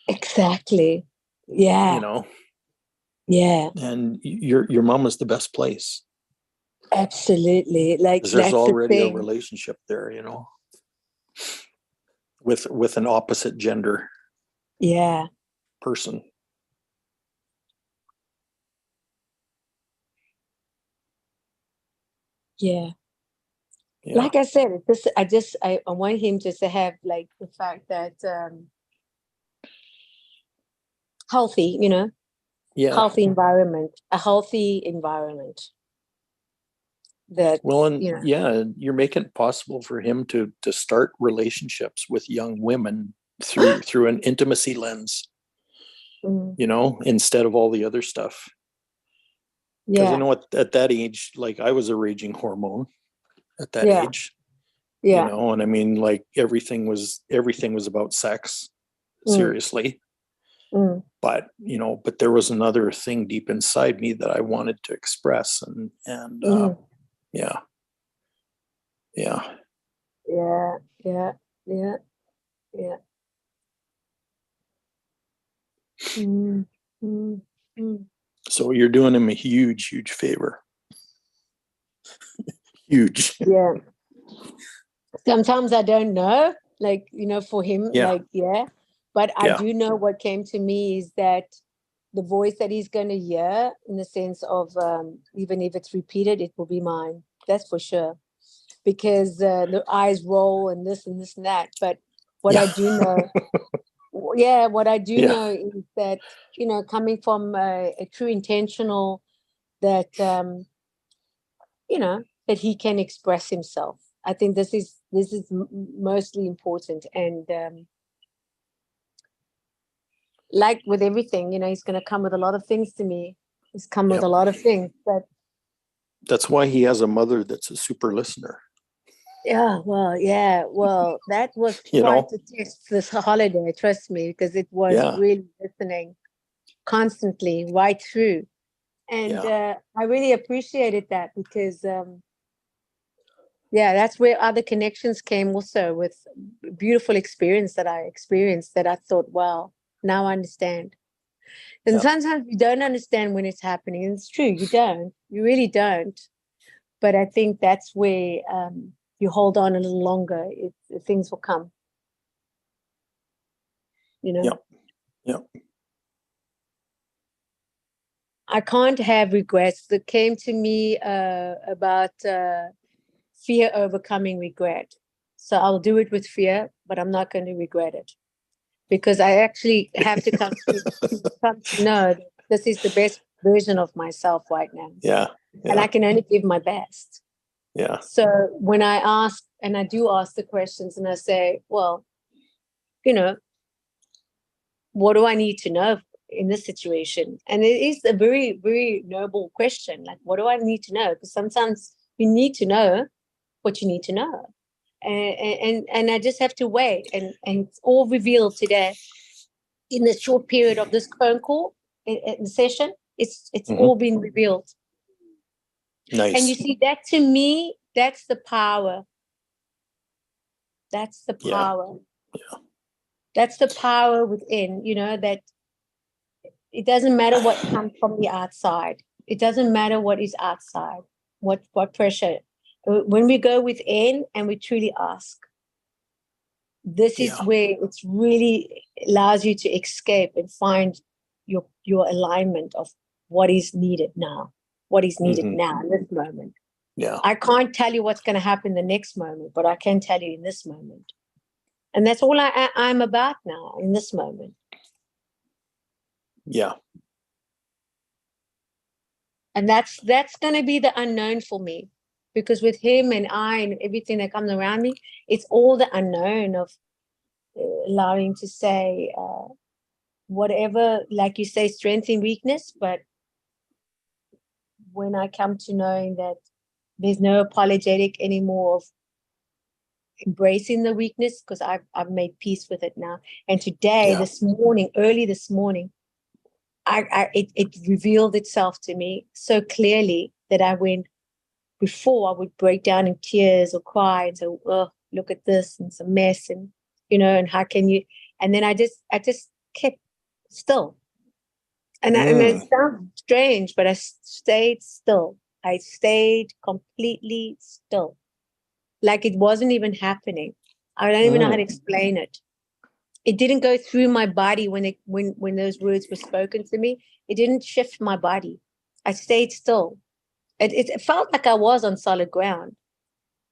Exactly. Yeah. You know, Yeah. and your mom is the best place. Absolutely. Like 'Cause there's that's the already a thing. relationship there, you know, with an opposite gender Yeah. person. Yeah. Yeah. Like I said, I want him just to have like the fact that healthy, you know, Yeah. healthy environment, a healthy environment. That Well, and you know. yeah, you're making it possible for him to start relationships with young women through an intimacy lens, Mm, you know, instead of all the other stuff. Because yeah. you know what, at that age, like I was a raging hormone at that Yeah. age, you Yeah. know, and I mean, like everything was about sex, Mm, seriously. mm, But you know, but there was another thing deep inside me that I wanted to express, and yeah, yeah. yeah. Yeah. Yeah. Yeah. Mm, mm, mm. So you're doing him a huge, huge favor. Huge. Yeah. Sometimes I don't know, like, you know, for him, Yeah. like, yeah. But I Yeah. do know what came to me is that the voice that he's going to hear, in the sense of even if it's repeated, it will be mine. That's for sure. Because the eyes roll and this and this and that. But what Yeah. I do know, yeah, what I do Yeah. know is that, you know, coming from a true intentional, that, you know, that he can express himself. I think this is mostly important. And like with everything, you know, he's going to come with a lot of things to me. He's come with Yep. a lot of things. But That's why he has a mother that's a super listener. yeah, well, that was You quite know? a test this holiday, trust me, because it was Yeah. really listening constantly right through. And I really appreciated that because, yeah, that's where other connections came also, with beautiful experience that I experienced, that I thought, wow, now I understand. And Yep. sometimes you don't understand when it's happening. And it's true, you really don't. But I think that's where you hold on a little longer. Things will come, you know. Yep. Yep. I can't have regrets. That came to me about fear overcoming regret. So I'll do it with fear, but I'm not going to regret it, because I actually have to come to know that this is the best version of myself right now. Yeah. And I Yeah. can only give my best. Yeah. So when I ask, and I do ask the questions, and I say, well, you know, what do I need to know in this situation? And it is a very, very noble question. Like, what do I need to know? Because sometimes you need to know what you need to know. And I just have to wait. And it's all revealed today in the short period of this phone call in session. It's all been revealed. Nice. And you see, that to me, that's the power. That's the Yeah. power. Yeah. That's the power within, you know, that it doesn't matter what comes from the outside. It doesn't matter what is outside, what pressure. When we go within and we truly ask, this is Yeah. where it's really allows you to escape and find your alignment of what is needed now, what is needed now in this moment. Yeah. I can't tell you what's going to happen the next moment, but I can tell you in this moment. And that's all I'm about now, in this moment. Yeah. And that's going to be the unknown for me, because with him and I and everything that comes around me, it's all the unknown of allowing to say whatever, like you say, strength and weakness. But when I come to knowing that there's no apologetic anymore of embracing the weakness, because I've made peace with it now. And today, Yeah. early this morning, it revealed itself to me so clearly that I went, before I would break down in tears or cry and say, oh, look at this, and it's a mess, and and how can you, and then I just kept still. And it sounds strange, but I stayed still. I stayed completely still. Like it wasn't even happening. I don't even know how to explain it. It didn't go through my body when those words were spoken to me. It didn't shift my body. I stayed still. It felt like I was on solid ground.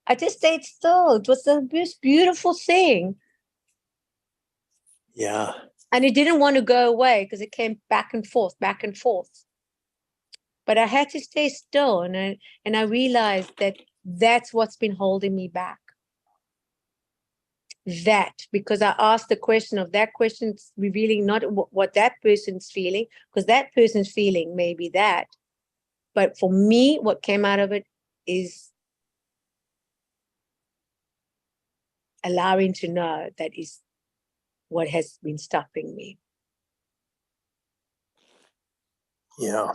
I just stayed still. It was the most beautiful thing. Yeah. And it didn't want to go away because it came back and forth, back and forth. But I had to stay still, and I realized that that's what's been holding me back. That, because I asked the question of that question, revealing not what that person's feeling, because that person's feeling may be that. But for me, what came out of it is allowing to know that is what has been stopping me. Yeah.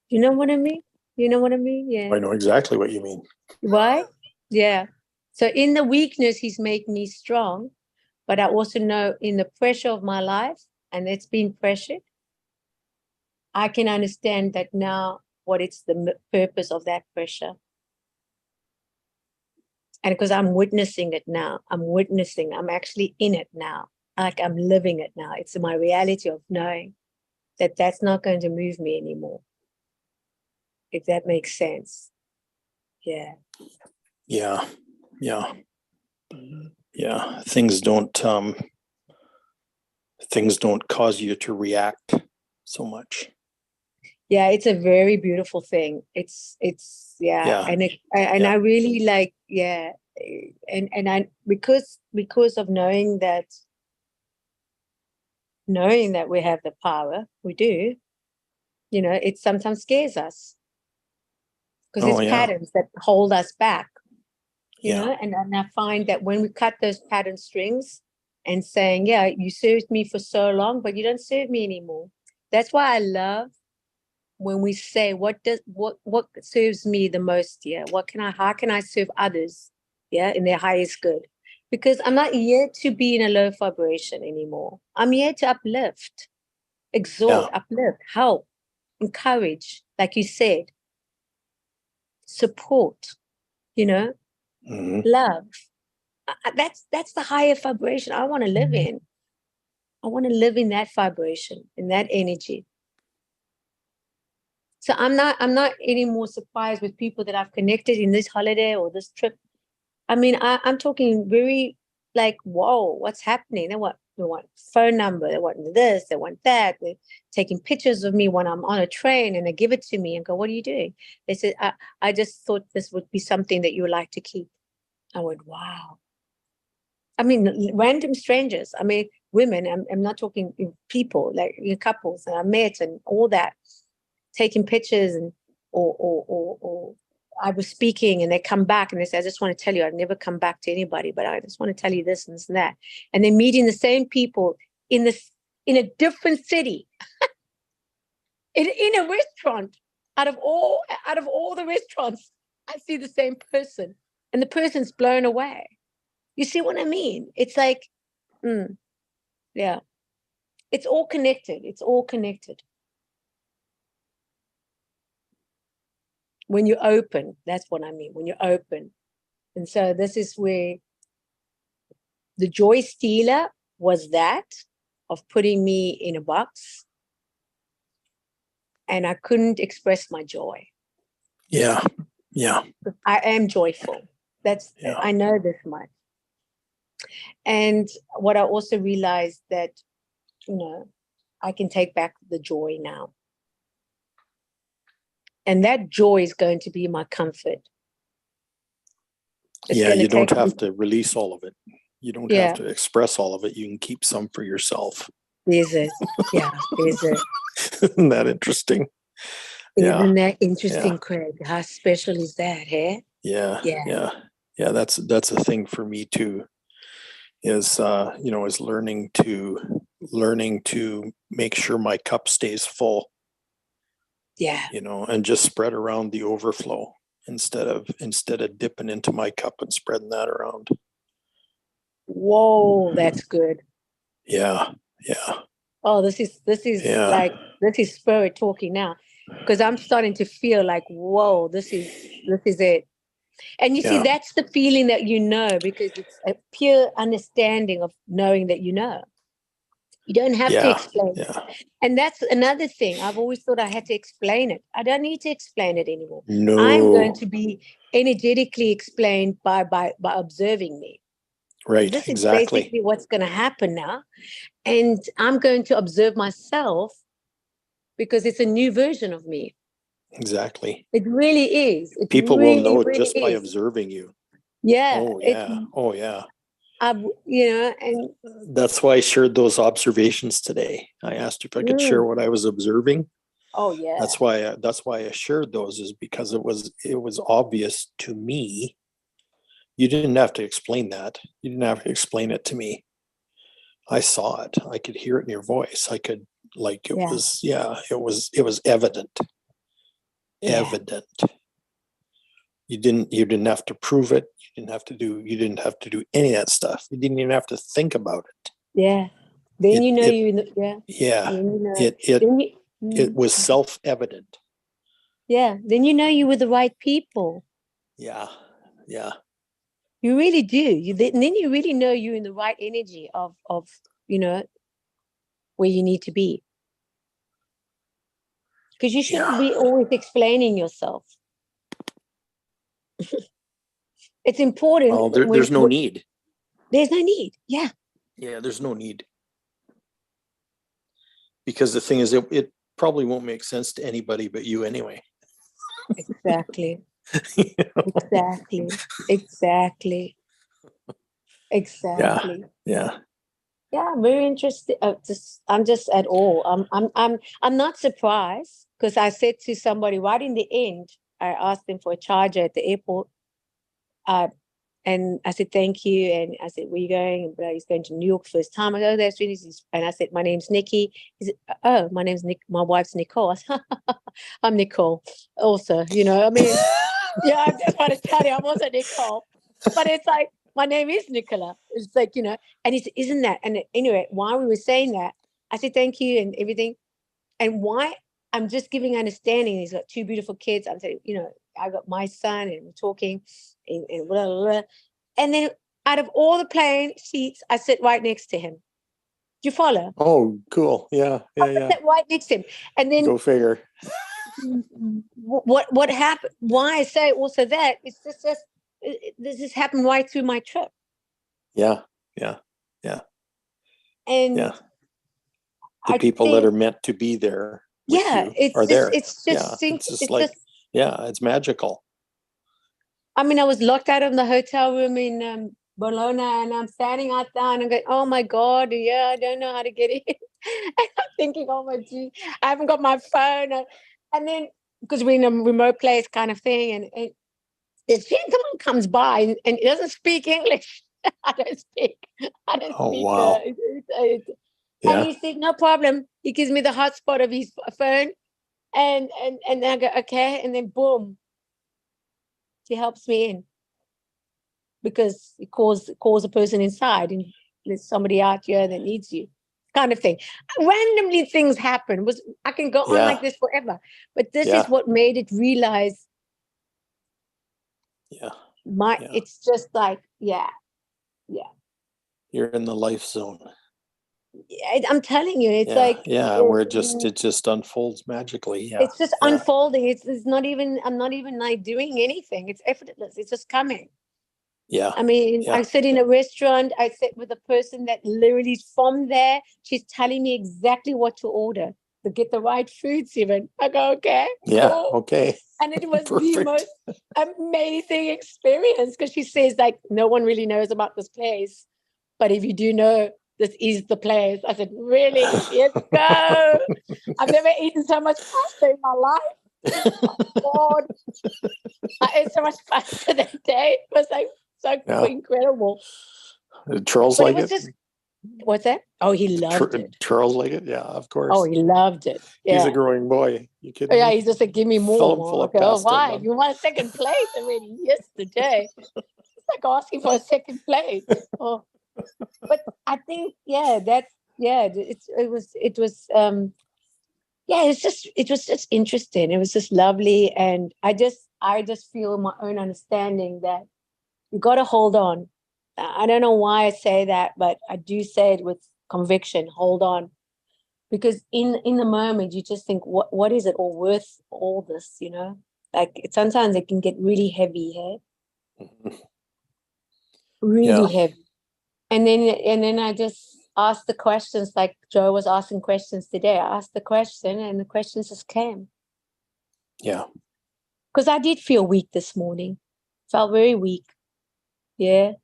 You know what I mean? You know what I mean? Yeah. I know exactly what you mean. Right? Yeah. So in the weakness, he's made me strong. But I also know in the pressure of my life, and it's been pressured, I can understand that now what it's the purpose of that pressure. And because I'm witnessing it now, I'm actually in it now. Like I'm living it now. It's my reality of knowing that that's not going to move me anymore. If that makes sense. Yeah. Yeah. Yeah. Yeah. Things don't cause you to react so much. Yeah, it's a very beautiful thing. It's Yeah. And I really like, yeah. And I because of knowing that we have the power, we do, it sometimes scares us. Because it's patterns that hold us back. You know, and I find that when we cut those pattern strings and saying, yeah, you served me for so long, but you don't serve me anymore. That's why I love when we say, what serves me the most? Yeah. How can I serve others? Yeah. In their highest good, because I'm not here to be in a low vibration anymore. I'm here to uplift, exhort, uplift, help, encourage, like you said, support, love. That's the higher vibration I want to live in. I want to live in that vibration, in that energy. So I'm not any more surprised with people that I've connected in this holiday or this trip. I mean, I'm talking very like, whoa, what's happening? They want phone number, they want this, they want that. They're taking pictures of me when I'm on a train, and they give it to me and go, what are you doing? They said, I just thought this would be something that you would like to keep. I went, wow. I mean, random strangers. I mean, women. I'm not talking people, like couples that I met and all that, taking pictures, and or I was speaking and they come back and they say, I just want to tell you, I'd never come back to anybody, but I just want to tell you this and this and that. And they're meeting the same people in a different city, in a restaurant. Out of all the restaurants, I see the same person, and the person's blown away. You see what I mean? It's like, yeah, it's all connected. It's all connected. When you're open, that's what I mean. When you're open. And so this is where the joy stealer was, that of putting me in a box, and I couldn't express my joy. Yeah. Yeah. I am joyful. I know this much. And what I also realized that, I can take back the joy now. And that joy is going to be my comfort. You don't have to release all of it. You don't have to express all of it. You can keep some for yourself. Is it? Yeah, is it? Isn't that interesting? Isn't that interesting, Craig? How special is that, hey? Yeah. That's a thing for me too, is is learning to learning to make sure my cup stays full, Yeah. you know, and just spread around the overflow instead of dipping into my cup and spreading that around. Whoa, that's good. Yeah. Yeah. Oh, this is Yeah. like, this is spirit talking now, because I'm starting to feel like, whoa, this is it. And you see, Yeah. that's the feeling that you know, because it's a pure understanding of knowing that you know. You don't have to Yeah. explain it. And that's another thing. I've always thought I had to explain it. I don't need to explain it anymore. No. I'm going to be energetically explained by observing me. Right. This is Exactly. basically what's going to happen now. And I'm going to observe myself because it's a new version of me. Exactly. It really is. It People really, will know really just by is. observing you. Yeah. Oh yeah. Oh yeah. You know, and That's why I shared those observations today. I asked if I could share what I was observing. oh yeah. That's why I shared those, is because it was obvious to me. You didn't have to explain that. You didn't have to explain it to me. I saw it. I could hear it in your voice. I could, like, it was evident. Yeah. Evident. You didn't have to prove it. You didn't have to do any of that stuff. You didn't even have to think about it. Yeah. Then you know It- you in the, yeah. Yeah. Then you know. It Then was self-evident. yeah. Then you know you were the right people. Yeah. Yeah. You really do. Then you really know you're in the right energy of you know, where you need to be. Because you shouldn't be always explaining yourself. It's important. Well, there's no need. There's no need. Yeah. Yeah, there's no need. Because the thing is, it probably won't make sense to anybody but you anyway. Exactly. You know? Exactly. Exactly. Exactly. Yeah. Yeah, I'm very interested. I'm just at all. I'm not surprised, because I said to somebody right in the end, I asked them for a charger at the airport. And I said, thank you. And I said, where are you going? And he's going to New York first time. I go, that's really easy. And I said, my name's Nikki. He said, oh, my name's Nick. My wife's Nicole. I said, I'm Nicole also, you know, I mean, yeah, I just want to tell you, I'm also Nicole. But it's like, my name is Nicola. It's like, you know, and he said, isn't that? And anyway, while we were saying that, I said, thank you and everything. And why I'm just giving understanding. He's got two beautiful kids. I'm saying, you know, I got my son and we're talking and blah, blah, blah. And then out of all the plane seats, I sit right next to him. Do you follow? Oh, cool. Yeah. I sit right next to him. And then Go figure. what happened? Why I say also that it's just this has happened right through my trip. Yeah. And Yeah. The people that are meant to be there with you are there. It's just it's magical. I mean, I was locked out of the hotel room in Bologna, and I'm standing out there and I'm going, oh my God, yeah, I don't know how to get in. And I'm thinking, oh my gee, I haven't got my phone. And then, because we're in a remote place kind of thing, and this gentleman comes by and he doesn't speak English. I don't speak. Wow. And he said, no problem. He gives me the hotspot of his phone. And I go, okay. And then boom, he helps me in, because it calls a person inside, and there's somebody out here that needs you, kind of thing. Randomly things happen. I can go on like this forever, but this is what made it realize. It's just like, yeah. You're in the life zone. I'm telling you, it's like where it just unfolds magically. Yeah, it's just unfolding. It's not even. I'm not even like doing anything. It's effortless. It's just coming. Yeah. I mean, I sit in a restaurant. I sit with a person that literally is from there. She's telling me exactly what to order to get the right foods. Even I go, okay. Yeah. Cool. Okay. And it was the most amazing experience, because she says, like, no one really knows about this place, but if you do know, this is the place. I said, really? Let's go. I've never eaten so much pasta in my life. Oh, God. I ate so much pasta that day. It was like so incredible. Did Charles But like it was it? just, What's that? Oh, he loved it. Charles like it? Yeah, of course. Oh, he loved it. He's Yeah. a growing boy. You kidding Yeah, me? he just said, give me Fill more. him full of Okay, oh, pasta, why? Mom. You want second place already yesterday. It's like asking for a second place. Oh, but I think, yeah, it was yeah, it was just interesting. It was just lovely. And I just feel my own understanding that you got to hold on. I don't know why I say that, but I do say it with conviction. Hold on, because in the moment you just think, what is it all worth? All this, like sometimes it can get really heavy, hey? Really heavy. And then I just asked the questions, like Joe was asking questions today. I asked the question, and the questions just came. Yeah. Because I did feel weak this morning. Felt very weak. Yeah.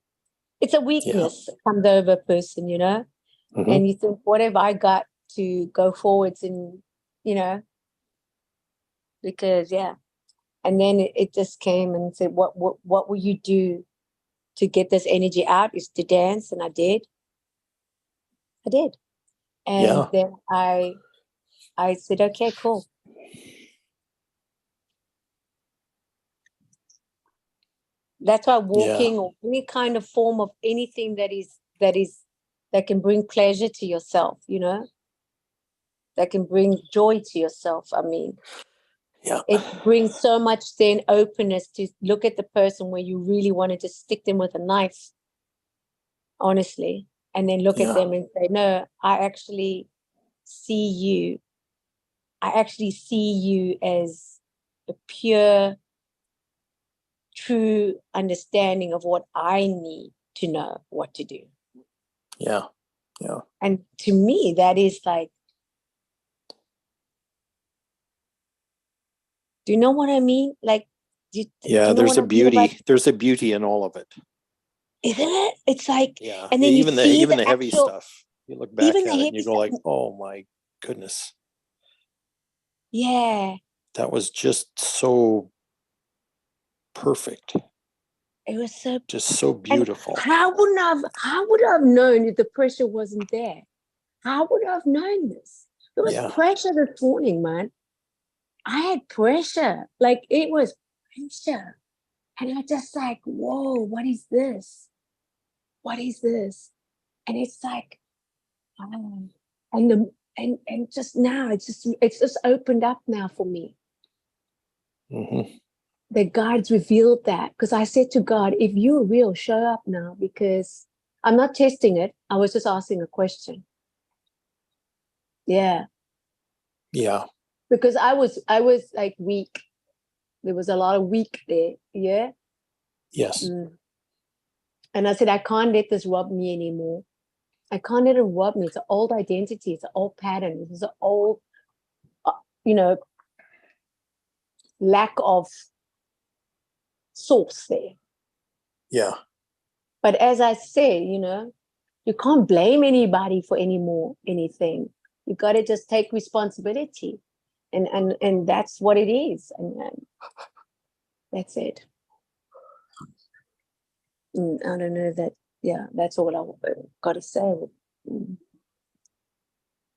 It's a weakness that comes over a person, and you think, what have I got to go forwards and, because, yeah. And then it just came and said, what will you do to get this energy out? Is to dance. And I did. And then I said, okay, cool. That's why walking or any kind of form of anything that can bring pleasure to yourself, that can bring joy to yourself. I mean, it brings so much then openness to look at the person where you really want to just stick them with a knife, honestly, and then look at them and say, no, I actually see you. I actually see you as a pure, true understanding of what I need to know what to do. Yeah. Yeah. And to me, that is like, do you know what I mean? Like, do you know there's what a I mean beauty. about- There's a beauty in all of it. Isn't it? It's like, Yeah. and then even you see the heavy actual, stuff. You look back even at the it and you heavy go like, stuff. oh my goodness. Yeah. That was just so perfect. It was so Just so beautiful. How would I have known if the pressure wasn't there? How would I have known this? There was pressure this morning, man. I had pressure. Like it was pressure. And I just like, whoa, what is this? What is this? And it's like, and just now it's just opened up now for me. That God's revealed that, because I said to God, if you're real, show up now, because I'm not testing it. I was just asking a question. Yeah. Yeah. Because I was like weak. There was a lot of weak there. Yeah. Yes. And I said, I can't let this rob me anymore. I can't let it rob me. It's an old identity. It's an old pattern. It's an old, lack of source there. Yeah. But as I say, you can't blame anybody for anything. You got to just take responsibility, and that's what it is, and that's it. I don't know that. Yeah, that's all I got to say.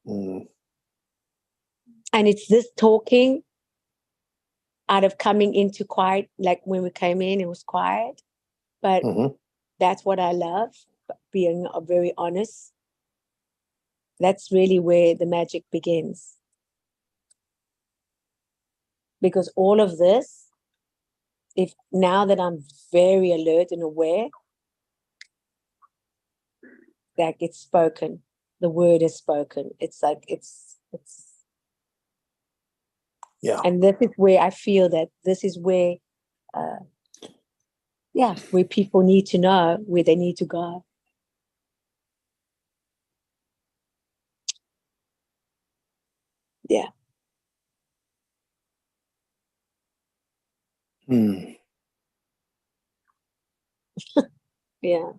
And it's this talking out of coming into quiet, like when we came in, it was quiet, but that's what I love, being very honest. That's really where the magic begins. Because all of this, if now that I'm very alert and aware, that gets spoken, the word is spoken. It's like, it's, and this is where I feel that this is where, where people need to know where they need to go. Yeah. Yeah.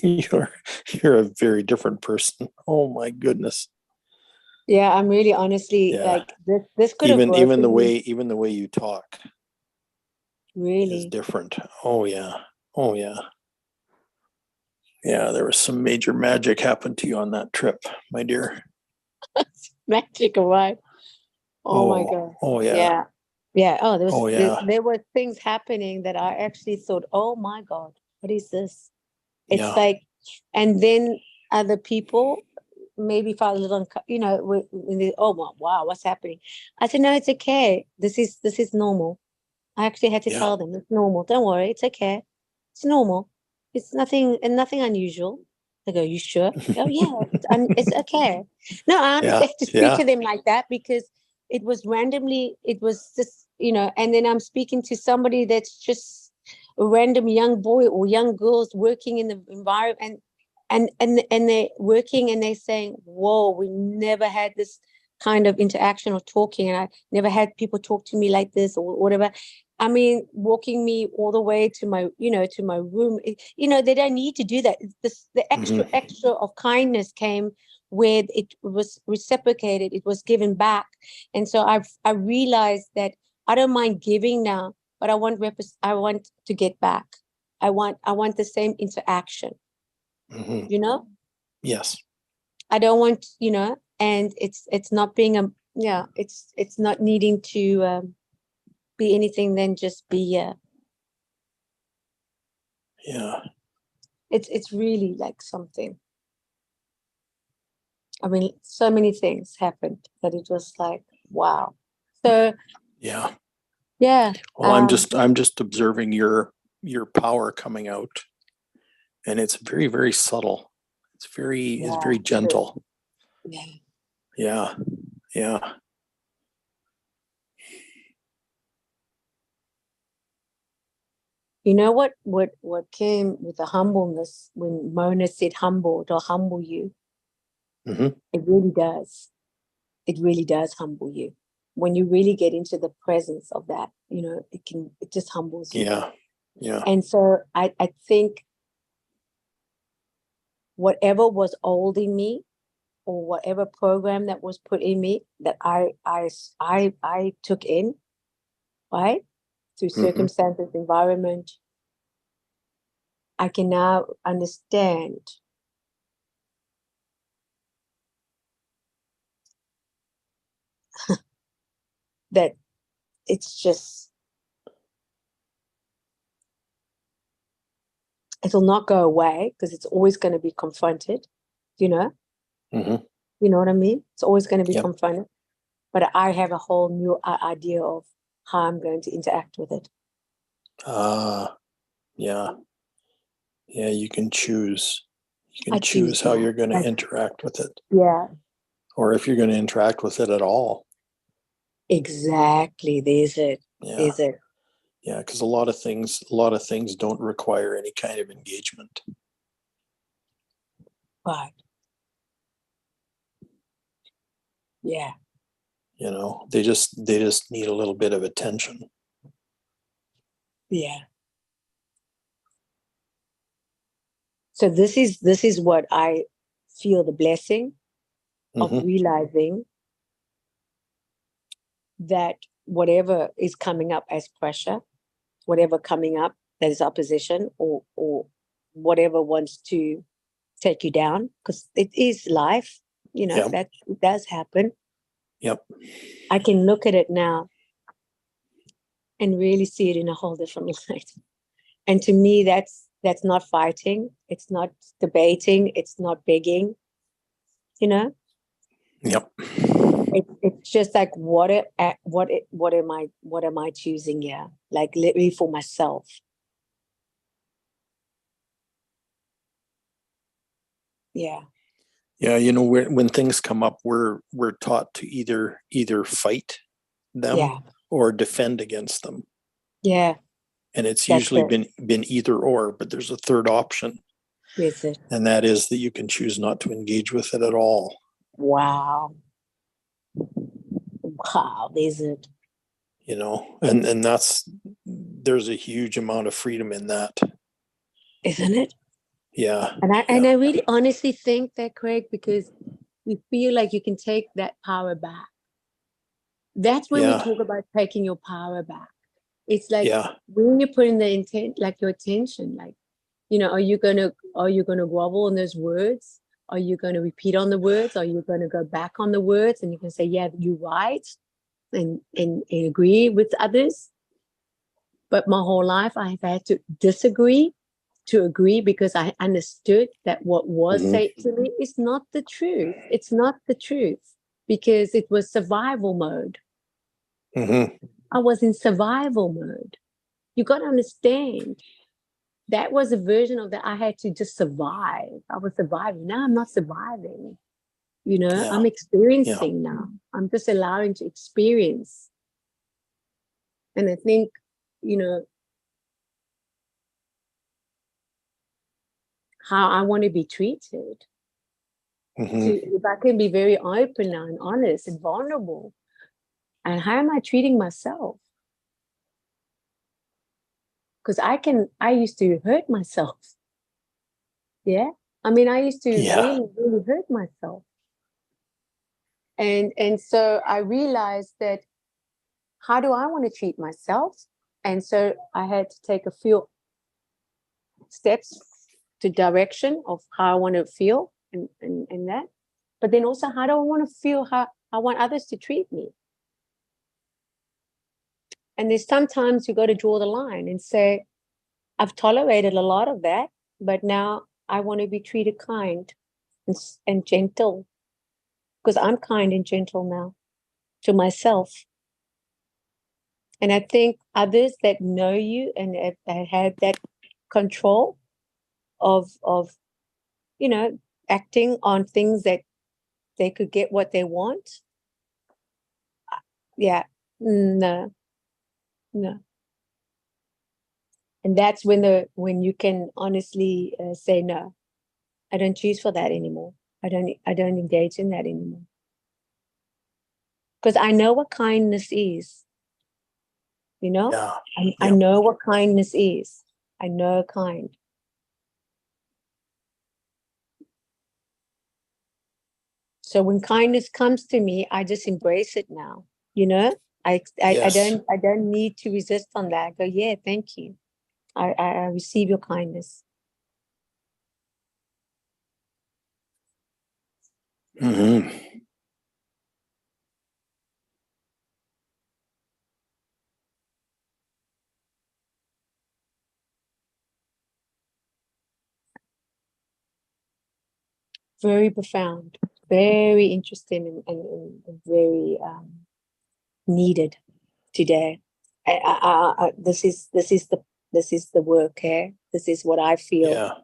You're a very different person. Oh my goodness. Yeah, I'm really honestly like this could have even the way you talk is really different. Oh yeah. Oh yeah. Yeah, there was some major magic happened to you on that trip, my dear. Magic, right? Oh my God. Oh yeah. Yeah. Yeah. Oh, Oh yeah. there were things happening that I actually thought, oh my God, what is this? It's Yeah. like, and then other people maybe felt a little, when they, oh wow, what's happening? I said, no, it's okay. This is normal. I actually had to Yeah. tell them it's normal. Don't worry, it's okay. It's normal. It's nothing unusual. They go, you sure? Oh yeah, it's okay. No, I Yeah. had to speak Yeah. to them like that because it was randomly, it was just, and then I'm speaking to somebody that's just a random young boy or young girls working in the environment and they're working and they're saying, whoa, we never had this kind of interaction or talking, and I never had people talk to me like this or whatever. I mean, walking me all the way to my, to my room. They don't need to do that. The extra of kindness came where it was reciprocated. It was given back, and so I realized that I don't mind giving now, but I want to get back. I want the same interaction. Mhm. Yes. I don't want, and it's not being it's not needing to be anything than just be Yeah. it's really like something. I mean, so many things happened that it was like, wow. So Yeah. yeah. Well, I'm just observing your power coming out, and it's very, very subtle. It's very gentle. Yeah. Yeah. Yeah. You know what came with the humbleness when Mona said humble, it'll humble you. Mhm. It really does. It really does humble you. When you really get into the presence of that, it just humbles you. Yeah. Yeah. And so I think whatever was old in me or whatever program that was put in me that I took in, right? Through circumstances, environment, I can now understand that it's just, it'll not go away because it's always going to be confronted, Mhm. you know what I mean? It's always going to be Yep. confronted, but I have a whole new idea of how I'm going to interact with it. Yeah. Yeah, you can choose. You I can choose how now. you're going to interact with it, Yeah, or if you're going to interact with it at all. exactly. There's it. Yeah. There's it. Yeah, because a lot of things don't require any kind of engagement. Right. Yeah. They just need a little bit of attention. Yeah. So this is what I feel the blessing of Mhm. realizing that whatever is coming up as pressure, whatever coming up that is opposition or whatever wants to take you down, because it is life, Yeah. that does happen. Yep. I can look at it now and really see it in a whole different light. And to me, that's not fighting. It's not debating. It's not begging. Yep. It's just like what am I choosing here? Like literally for myself. Yeah. Yeah, when things come up, we're taught to either fight them Yeah. or defend against them. Yeah. And it's That's usually it. been either or, but there's a third option, Is it? and that is that you can choose not to engage with it at all. Wow. Wow. Is it? And there's a huge amount of freedom in that. Isn't it? Yeah. And I really honestly think that, Craig, because you feel like you can take that power back. That's when we Yeah. talk about taking your power back. It's like Yeah. when you put in the intent, like your attention, like You know, are you gonna grovel in those words? Are you going to repeat on the words? Are you going to go back on the words and you can say, yeah, you're right, and agree with others? But my whole life I've had to disagree to agree, because I understood that what was said to me is not the truth. It's not the truth, because it was survival mode. I was in survival mode. You got to understand. That was a version of that. I had to just survive. I was surviving. Now I'm not surviving. You know, Yeah. I'm experiencing now. I'm just allowing to experience. And I think, you know, how I want to be treated. If I can be very open now and honest and vulnerable, and how am I treating myself? Because I used to hurt myself. Yeah. I mean, I used to really, really hurt myself. And so I realized that, how do I want to treat myself? And so I had to take a few steps to direction of how I want to feel and that. But then also, how do I want to feel, how I want others to treat me? And there's sometimes you got to draw the line and say, I've tolerated a lot of that, but now I want to be treated kind and gentle, because I'm kind and gentle now to myself. And I think others that know you and have had that control of you know, acting on things that they could get what they want. Yeah, no. And that's when you can honestly say, no, I don't choose for that anymore. I don't engage in that anymore. Because I know what kindness is. You know, I know what kindness is. I know kind. So when kindness comes to me, I just embrace it now. You know, I don't need to resist on that. I go, yeah, thank you. I receive your kindness. Very profound, very interesting, and very needed today. This is the work. This is what I feel.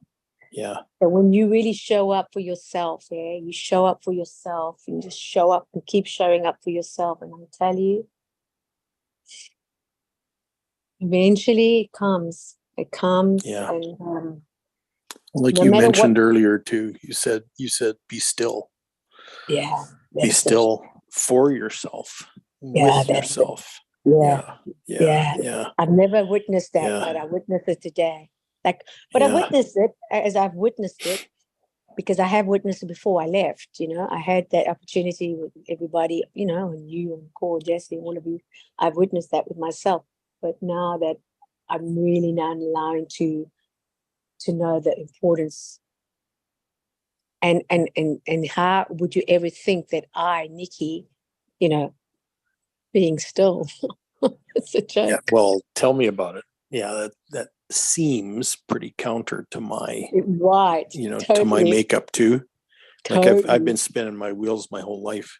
Yeah. But when you really show up for yourself, you show up for yourself, and just show up and keep showing up for yourself. And I'll tell you, eventually it comes. It comes. Yeah. And like no you matter mentioned what, earlier too, you said be still. yeah, Be still for yourself, Yeah, with that's it. yourself. Yeah. I've never witnessed that, Yeah. but I witnessed it today. But I witnessed it as I've witnessed it, because I have witnessed it before I left. You know, I had that opportunity with everybody, you know, and you and Cole, Jesse, all of you. I've witnessed that with myself. But now that I'm really now allowing to know the importance, and how would you ever think that I, Nikki, you know, being still, it's a joke. Yeah. Well, tell me about it. Yeah, that seems pretty counter to my, Right. you know, Totally. to my makeup too. Like Totally. I've been spinning my wheels my whole life,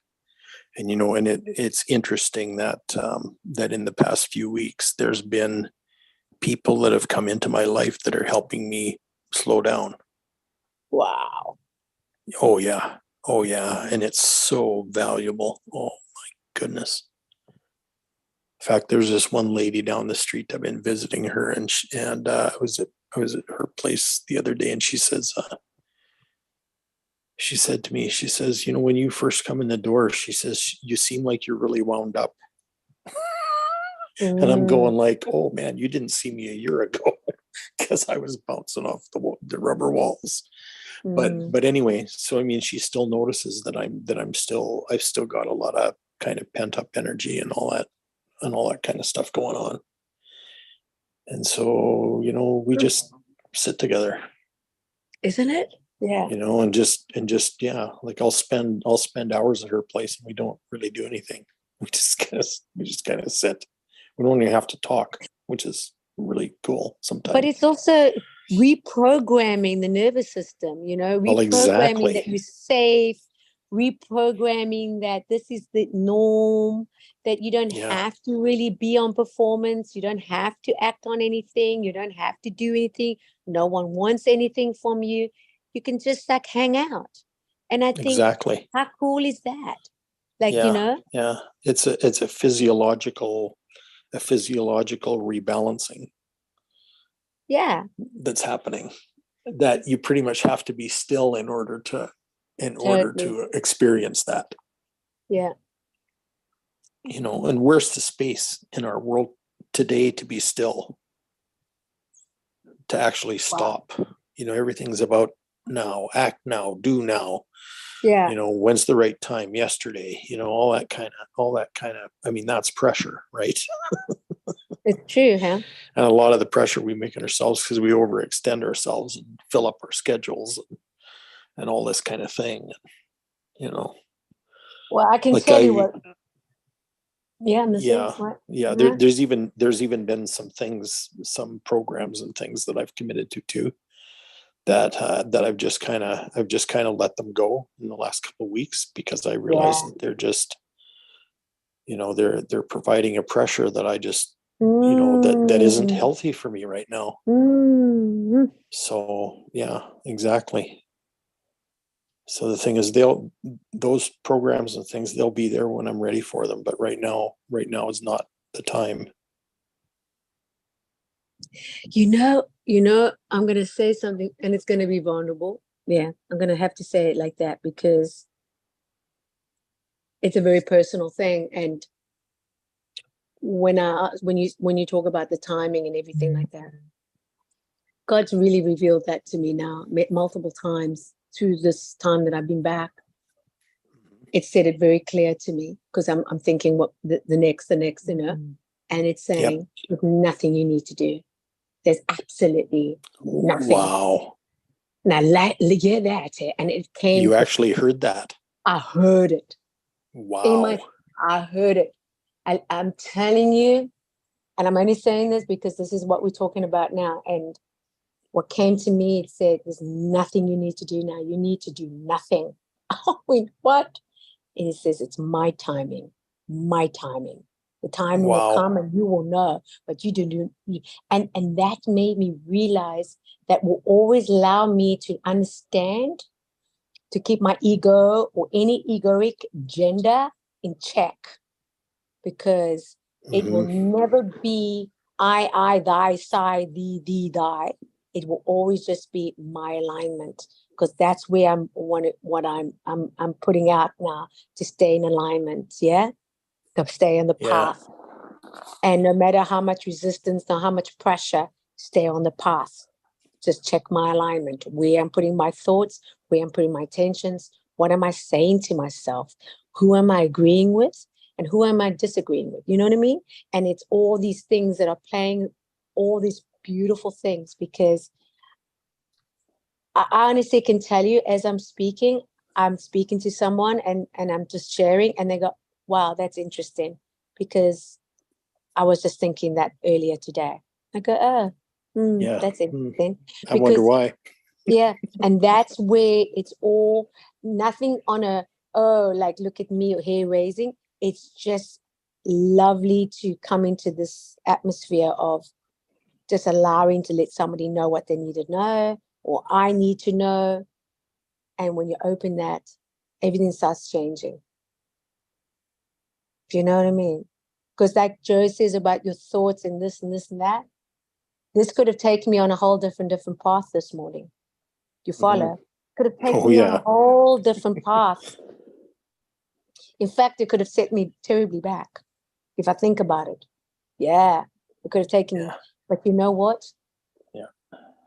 and you know, and it's interesting that that in the past few weeks there's been people that have come into my life that are helping me slow down. Wow. Oh yeah, and it's so valuable. Oh my goodness. In fact, there's this one lady down the street. I've been visiting her, and I was at her place the other day, and she says, she said to me, she says, you know, when you first come in the door, she says, you seem like you're really wound up. And I'm going like, oh man, you didn't see me a year ago, because I was bouncing off the rubber walls. But anyway, so I mean, she still notices that I've still got a lot of kind of pent up energy and all that kind of stuff going on. And so, you know, we just sit together, Isn't it? Yeah. you know, and just yeah, like I'll spend hours at her place and we don't really do anything. We just kind of sit. We don't even have to talk, which is really cool sometimes. But it's also reprogramming the nervous system, you know, Well, reprogramming that exactly. you're safe, reprogramming that this is the norm, that you don't Yeah. have to really be on performance, you don't have to act on anything, you don't have to do anything, no one wants anything from you. You can just like hang out. And I think, Exactly. how cool is that? Like, you Yeah. know, Yeah. It's a physiological rebalancing yeah, that's happening, that you pretty much have to be still in order totally. to experience that, Yeah. you know. And where's the space in our world today to be still, to actually stop? You know, everything's about now, act now, do now, Yeah. you know, when's the right time, yesterday, you know, all that kind of, I mean, that's pressure, right? It's true, huh? And a lot of the pressure we make on ourselves because we overextend ourselves and fill up our schedules and all this kind of thing, you know. Well, I can Like tell you what. Yeah, I'm listening. yeah, What? yeah. Yeah. There's even been some programs and things that I've committed to that I've just kind of let them go in the last couple of weeks, because I realized Yeah. that they're just, you know, they're providing a pressure that I just, you know, that isn't healthy for me right now. Mm. So yeah, exactly. So the thing is, those programs and things, they'll be there when I'm ready for them. But right now is not the time. You know, I'm going to say something and it's going to be vulnerable. Yeah, I'm going to have to say it like that because it's a very personal thing. And when you talk about the timing and everything like that, God's really revealed that to me now multiple times through this time that I've been back. It said it very clear to me because I'm thinking what the next, you know, and it's saying there's nothing you need to do. There's absolutely nothing. Wow. Now, yeah, that's it. And it came. You actually heard that? I heard it. Wow. I heard it. I'm telling you, and I'm only saying this because this is what we're talking about now. And what came to me, it said, there's nothing you need to do now. You need to do nothing. Oh, wait, what? And it says, it's my timing. The time will come and you will know, but you do. And that made me realize that will always allow me to understand, to keep my ego or any egoic agenda in check, because it will never be I, thy, side, thee, thy. It will always just be my alignment, because that's where I'm putting out now, to stay in alignment, yeah, to stay on the path. And no matter how much resistance, no how much pressure, stay on the path. Just check my alignment, where I'm putting my thoughts, where I'm putting my intentions, what am I saying to myself, who am I agreeing with, and who am I disagreeing with? You know what I mean? And it's all these things that are playing, all these beautiful things, because I honestly can tell you, as I'm speaking to someone and I'm just sharing, and they go, wow, that's interesting, because I was just thinking that earlier today. I go, that's interesting. I wonder why. Yeah, and that's where it's all, nothing on a, like, look at me, or hair raising. It's just lovely to come into this atmosphere of just allowing to let somebody know what they need to know, or I need to know. And when you open that, everything starts changing. Do you know what I mean? Because like Joe says about your thoughts and this and this and that, this could have taken me on a whole different path this morning. You follow? Could have taken me on a whole different path. In fact, it could have set me terribly back, if I think about it. Yeah, it could have taken me. But you know what? Yeah.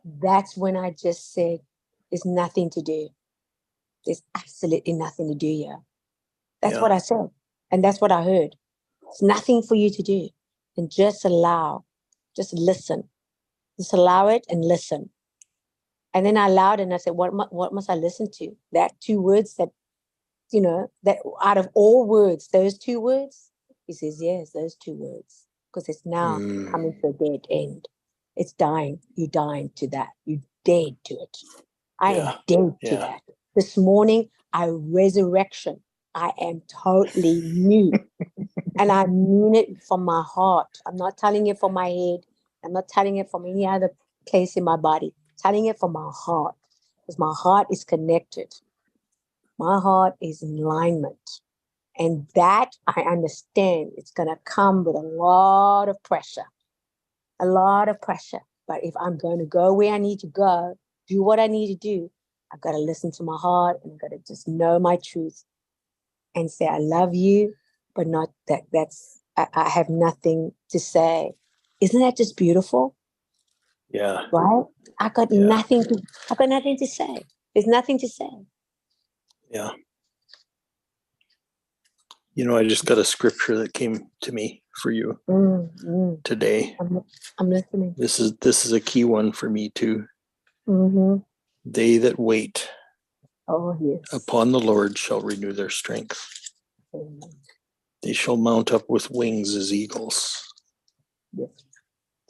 That's when I just said, there's nothing to do. There's absolutely nothing to do here. That's what I said. And that's what I heard. It's nothing for you to do. And just allow, just listen. Just allow it and listen. And then I allowed it and I said, what must I listen to? That 2 words that, that out of all words, those 2 words? He says, yes, those 2 words. Because it's now coming to a dead end. It's dying. You're dying to that. You're dead to it. I am dead to that. This morning, resurrection. I am totally new. And I mean it from my heart. I'm not telling it from my head. I'm not telling it from any other place in my body. I'm telling it from my heart. Because my heart is connected. My heart is in alignment. And that I understand it's going to come with a lot of pressure. A lot of pressure. But if I'm going to go where I need to go, do what I need to do, I've got to listen to my heart and I've got to just know my truth and say, I love you, but not that I have nothing to say. Isn't that just beautiful? Yeah. Right? I got nothing to say. There's nothing to say. Yeah. I just got a scripture that came to me for you today. I'm listening. This is a key one for me too. Mm-hmm. They that wait yes. upon the Lord shall renew their strength. Amen. They shall mount up with wings as eagles. Yes.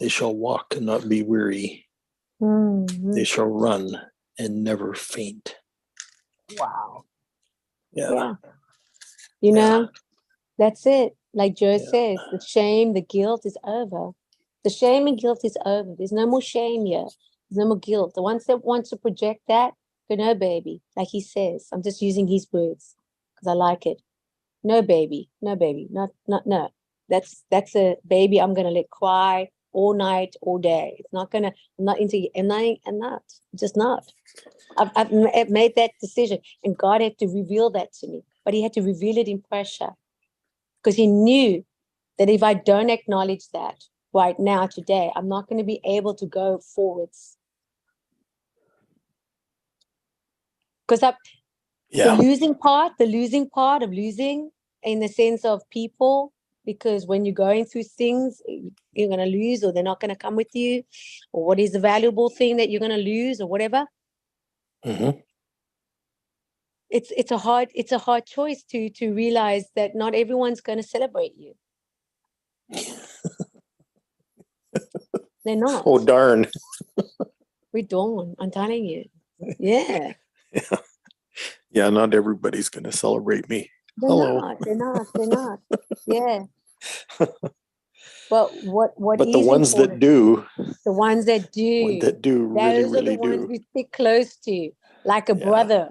They shall walk and not be weary. Mm-hmm. They shall run and never faint. Wow. Yeah. That's it. Like Joe says, the shame, the guilt is over. The shame and guilt is over. There's no more shame here. There's no more guilt. The ones that want to project that, go, no, baby. Like he says, I'm just using his words because I like it. No, baby. No, baby. Not, no. That's a baby I'm going to let cry all night, all day. It's not going to, I'm not into, I'm not. Just not. I've made that decision, and God had to reveal that to me, but he had to reveal it in pressure because he knew that if I don't acknowledge that right now, today, I'm not going to be able to go forwards. Because the losing part of losing in the sense of people, because when you're going through things, you're going to lose, or they're not going to come with you, or what is the valuable thing that you're going to lose, or whatever. Mm-hmm. It's a hard choice to realize that not everyone's going to celebrate you. They're not. Oh, darn. We don't. I'm telling you. Yeah. Yeah, not everybody's going to celebrate me. They're not. Yeah. But what But is the ones important, that do, the ones that really, those are the really ones do. we stick close to, like a brother.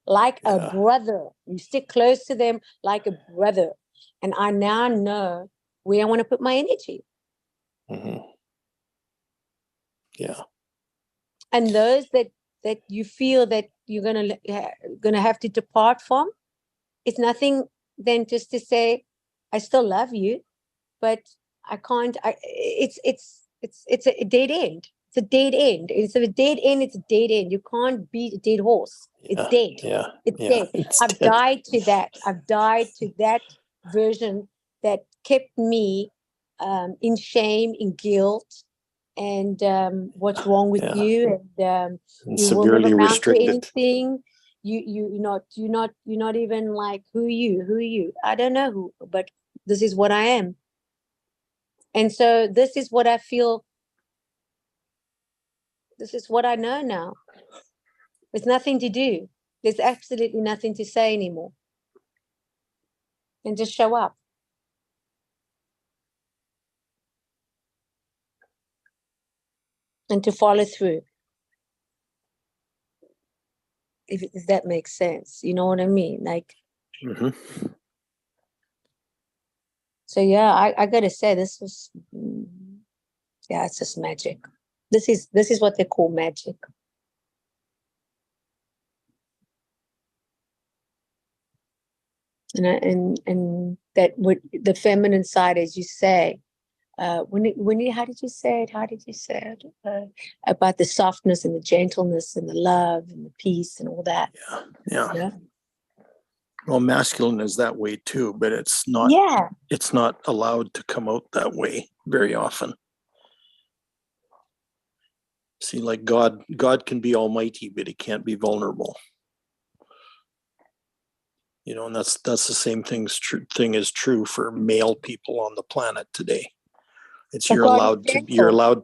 A brother. You stick close to them like a brother. And I now know where I want to put my energy. Mm-hmm. Yeah. And those that you feel that you're gonna have to depart from, it's nothing than just to say, I still love you, but I can't. It's a dead end. It's a dead end. It's a dead end. It's a dead end. You can't beat a dead horse. It's dead. Yeah. It's dead. I've died to that. I've died to that version that kept me in shame, in guilt, and what's wrong with you, and you will never amount to anything. You're not even like, who are you? I don't know who, but this is what I am. And so this is what I feel. This is what I know now. There's nothing to do. There's absolutely nothing to say anymore. And just show up. And to follow through. If that makes sense. You know what I mean? Like, So yeah, I gotta say, this was, it's just magic. This is what they call magic. And that with the feminine side, as you say, how did you say it? About the softness and the gentleness and the love and the peace and all that. Yeah. Well, masculine is that way too, but it's not. Yeah. It's not allowed to come out that way very often. See, like God can be almighty, but he can't be vulnerable. You know, and that's the same thing is true for male people on the planet today. It's But you're God is allowed to gentle. you're allowed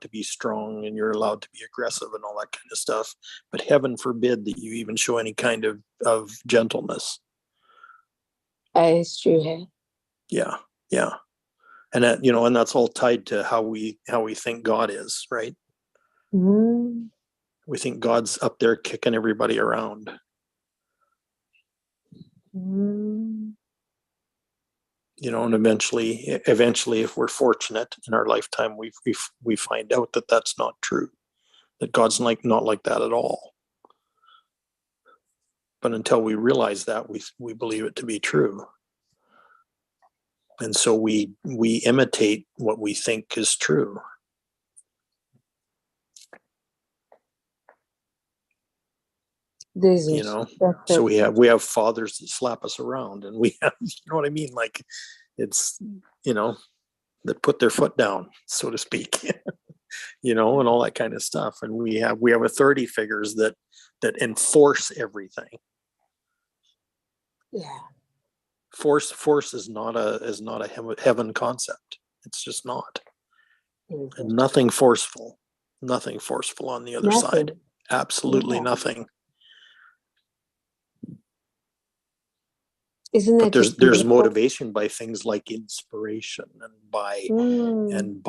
to be strong and you're allowed to be aggressive and all that kind of stuff. But heaven forbid that you even show any kind of gentleness. It's true, hey? Yeah, yeah. And that, you know, and that's all tied to how we think God is, right? Mm. We think God's up there kicking everybody around. Mm. You know, and eventually, if we're fortunate in our lifetime, we find out that that's not true. That God's not like that at all. But until we realize that, we believe it to be true. And so we imitate what we think is true. This You is know, that's so it. we have fathers that slap us around, and we have, you know what I mean? Like, it's, you know, that put their foot down, so to speak. You know, and all that kind of stuff. And we have authority figures that enforce everything. Yeah. Force is not a heaven concept. It's just not. Mhm. Nothing forceful on the other side. Nothing. Absolutely Yeah. nothing. Isn't But that just there's beautiful? motivation by things like inspiration and by Mm.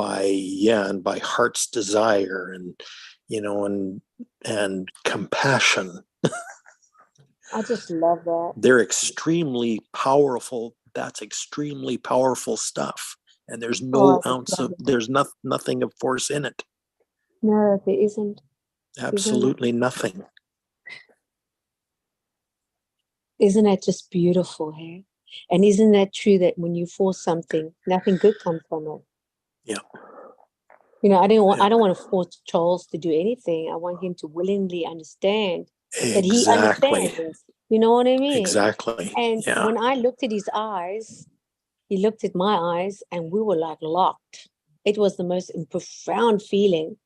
by heart's desire, and you know, and compassion. I just love that. They're extremely powerful. That's extremely powerful stuff. And there's Oh, no I just ounce love of, it. there's nothing of force in it. No, there isn't. Absolutely nothing. Isn't that just beautiful, hey? And isn't that true that when you force something, nothing good comes from it? Yeah. You know, I Yeah. don't want to force Charles to do anything. I want him to willingly understand that he Exactly. understands. You know what I mean? Exactly. And Yeah. when I looked at his eyes, he looked at my eyes, and we were like locked. It was the most profound feeling.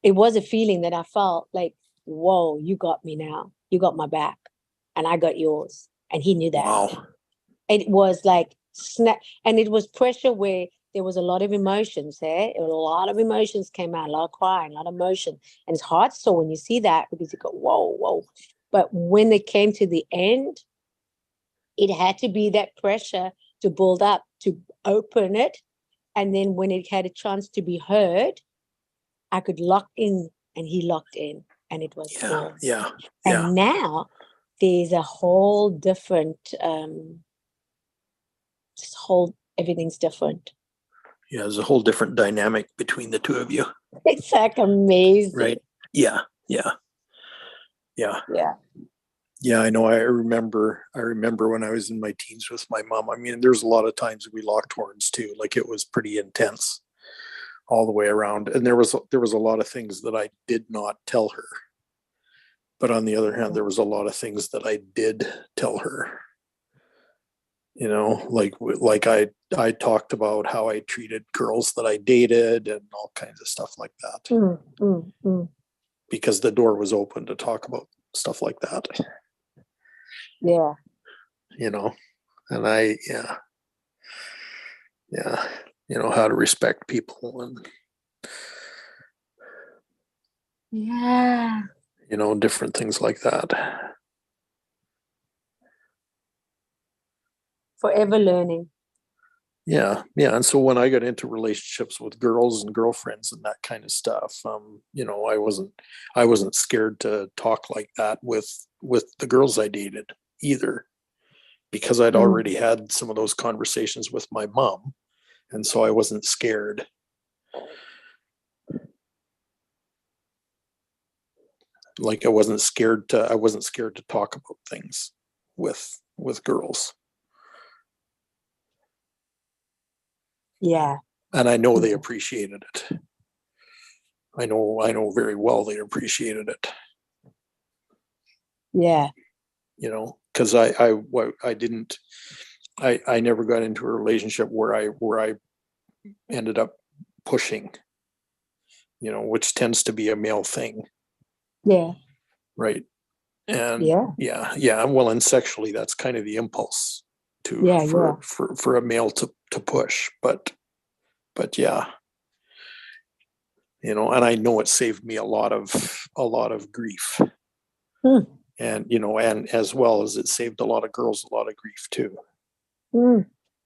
It was a feeling that I felt like, whoa, you got me now. You got my back, and I got yours. And he knew that. Wow. It was like snap, and it was pressure where there was a lot of emotions there. A lot of emotions came out, a lot of crying, a lot of emotion. And it's hard so when you see that because you go, whoa, whoa. But when it came to the end, it had to be that pressure to build up, to open it. And then when it had a chance to be heard, I could lock in, and he locked in, and it was Yeah. all. Yeah. And Yeah. now there's a whole different, everything's different. Yeah. There's a whole different dynamic between the two of you. It's like amazing. Right. Yeah. Yeah. Yeah. Yeah. Yeah, I know. I remember when I was in my teens with my mom. I mean, there's a lot of times we locked horns too. Like, it was pretty intense all the way around. And there was a lot of things that I did not tell her. But on the other hand, there was a lot of things that I did tell her. You know, like I talked about how I treated girls that I dated and all kinds of stuff like that. Because the door was open to talk about stuff like that. Yeah. You know, and yeah, you know, how to respect people, and Yeah. you know, different things like that. Forever learning. Yeah. And so when I got into relationships with girls and girlfriends and that kind of stuff, you know, I wasn't scared to talk like that with the girls I dated either, because I'd already had some of those conversations with my mom, and so I wasn't scared. Like, I wasn't scared to talk about things with girls. Yeah. And I know they appreciated it. I know very well they appreciated it. Yeah. You know, because I never got into a relationship where I ended up pushing you know, which tends to be a male thing, Yeah. right? And Yeah. yeah. Well, and sexually, that's kind of the impulse to Yeah, for a male to push, but yeah, you know, and I know it saved me a lot of grief. Hmm. And, you know, and as well as it saved a lot of girls a lot of grief too. Hmm.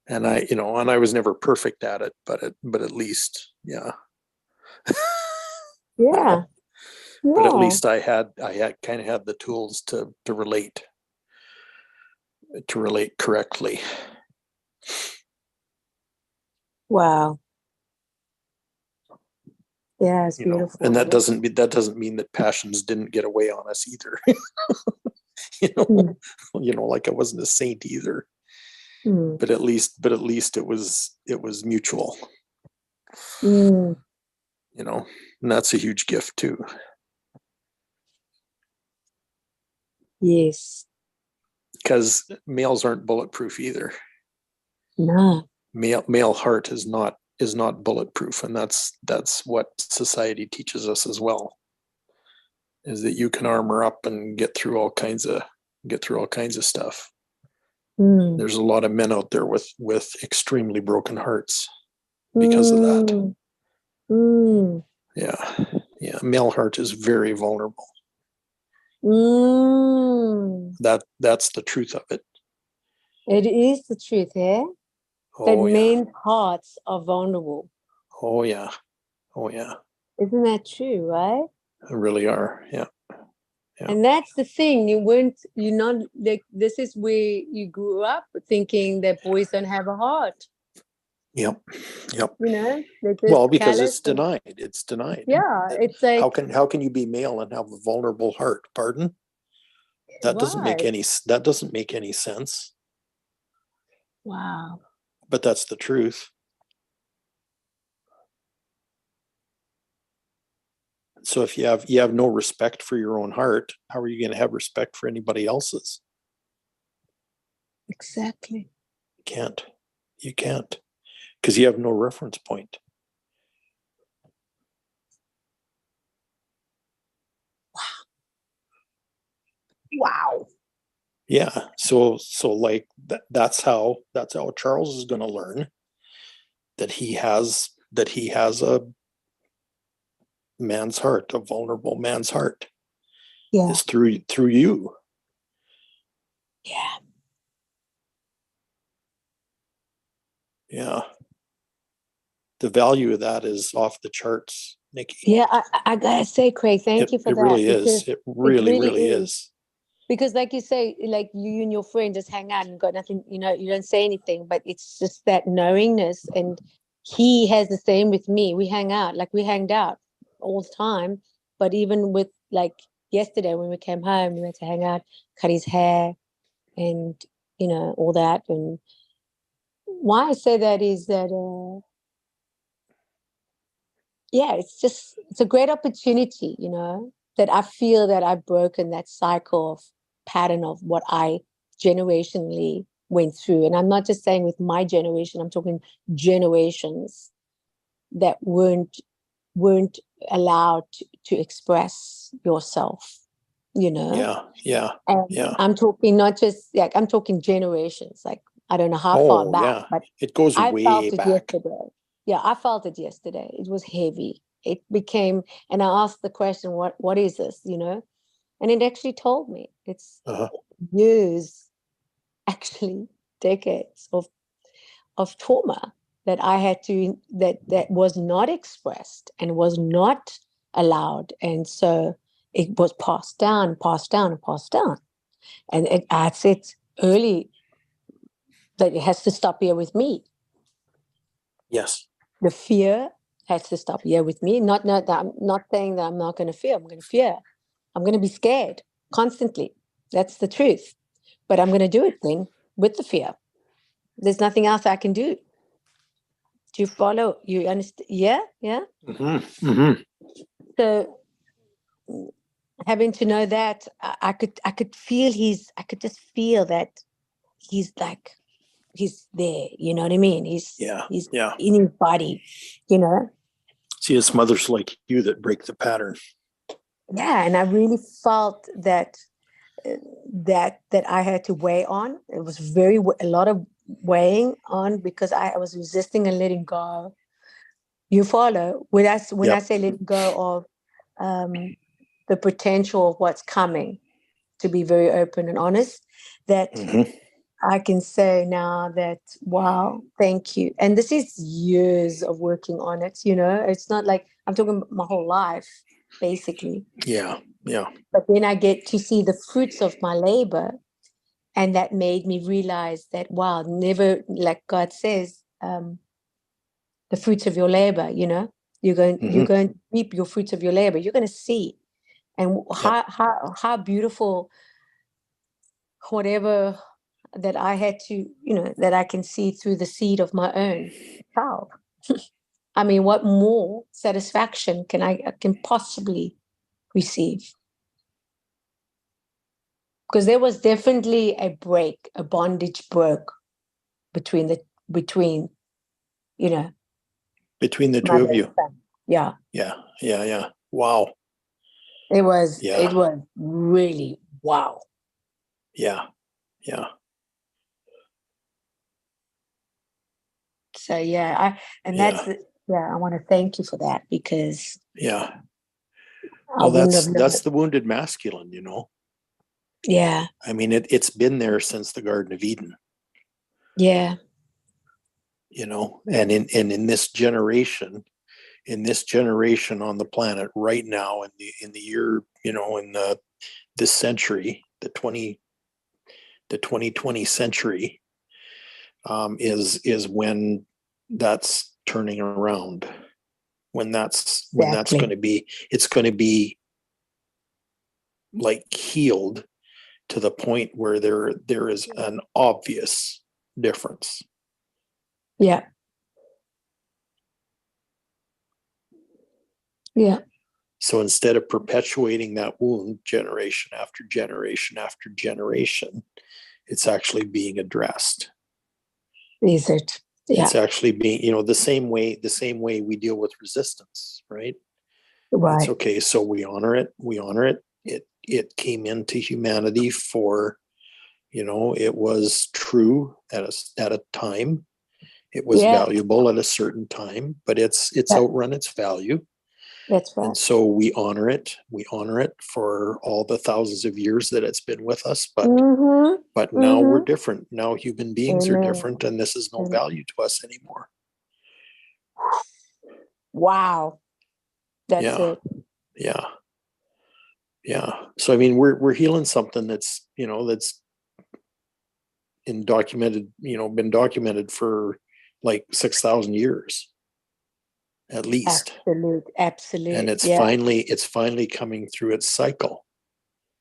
And I, you know, and I was never perfect at it, but at least, yeah. Yeah. But at Yeah. least I had kind of had the tools to relate correctly. Wow. Yeah, it's You know, beautiful. and that Yeah. doesn't mean that passions didn't get away on us either. You know, Hmm. like I wasn't a saint either, Hmm. but at least it was mutual, Hmm. you know, and that's a huge gift too. Yes. Because males aren't bulletproof either. No. Male heart is not bulletproof, and that's what society teaches us as well, is that you can armor up and get through all kinds of stuff. Hmm. There's a lot of men out there with extremely broken hearts because of that. Mm. Yeah, male heart is very vulnerable. Mm. That's the truth of it. It is the truth, eh? That Oh yeah. men's hearts are vulnerable. Oh yeah. Isn't that true, right? They really are. Yeah. And that's the thing. You're not like, this is where you grew up thinking that boys don't have a heart. Yep. You know, they're just Well, because callous it's and- denied. It's denied. Yeah, it's like, How can you be male and have a vulnerable heart? Pardon? That doesn't make right. any sense. Wow. But that's the truth. So if you have no respect for your own heart, how are you going to have respect for anybody else's? Exactly. You can't, because you have no reference point. Wow. Yeah. So like that's how Charles is going to learn that he has a man's heart, a vulnerable man's heart. Yeah. Is through you. Yeah. Yeah. The value of that is off the charts, Nikki. Yeah, I gotta say, Craig, thank you for It that. really is. Because It really is. is. Because like you say, like you and your friend just hang out and got nothing, you know, you don't say anything, but it's just that knowingness. And he has the same with me. We hang out, like we hanged out all the time. But even with like yesterday when we came home, we went to hang out, cut his hair and, you know, all that. And why I say that is that, yeah, it's a great opportunity, you know, that I feel that I've broken that cycle of pattern of what I generationally went through. And I'm not just saying with my generation, I'm talking generations that weren't allowed to express yourself, you know. Yeah. And I'm talking not just like, I'm talking generations, like I don't know how far Oh back, yeah. but It goes I way felt it back. yesterday. Yeah, I felt it yesterday. It was heavy. It became, and I asked the question, what is this, you know? And it actually told me it's Uh-huh. years, actually decades of trauma that I had to, that was not expressed and was not allowed. And so it was passed down, and passed down, and passed down. And I said early that it has to stop here with me. Yes. The fear has to stop here with me. Not that I'm not saying that I'm not going to fear. I'm going to fear. I'm going to be scared constantly. That's the truth. But I'm going to do it then with the fear. There's nothing else I can do. Do you follow? You understand? Yeah, yeah. Mm-hmm. Mm-hmm. So having to know that, I could feel I could just feel that he's like, he's there. You know what I mean? He's Yeah. in his body. You know. See, it's mothers like you that break the pattern. Yeah, and I really felt that that I had to weigh on. It was a lot of weighing on because I was resisting and letting go. You follow when I Yep. say letting go of the potential of what's coming. To be very open and honest, that Mhm. I can say now that wow, thank you. And this is years of working on it. You know, it's not like I'm talking my whole life, basically. Yeah. Yeah. But then I get to see the fruits of my labor. And that made me realize that, wow, never, like God says, the fruits of your labor, you know, you're Mhm. going to reap your fruits of your labor. You're going to see. And Yep. how beautiful, whatever that I had to, you know, that I can see through the seed of my own child. I mean, what more satisfaction can possibly receive? Because there was definitely a bondage broke between, you know, Between the two mother of and you. son. Yeah, Yeah. Yeah. Yeah. Wow. it was Yeah. really wow. Yeah. Yeah. So yeah, I want to thank you for that because Yeah. I Well, wouldn't have known. that's the wounded masculine, you know. Yeah, I mean, it's been there since the Garden of Eden, yeah, you know, and in this generation on the planet right now, in the year, you know, in this century, the 2020 century, is when that's turning around. When that's exactly. going to be, it's going to be like healed to the point where there is an obvious difference. Yeah, yeah, So instead of perpetuating that wound generation after generation after generation, it's actually being addressed. is it? Yeah, It's actually being, you know, the same way we deal with resistance, right? It's right. okay. So we honor it. It came into humanity for, you know, it was true at a time. It was Yeah, valuable at a certain time, but it's that, outrun its value. that's right. And so we honor it. We honor it for all the thousands of years that it's been with us. Mm-hmm. But now we're different. Now human beings are Amen. different, and this is no Amen. value to us anymore. Wow, that's Yeah, it. yeah, yeah. So I mean, we're healing something that's, you know, that's been documented for like 6,000 years at least, Absolute. and Yeah, it's finally coming through its cycle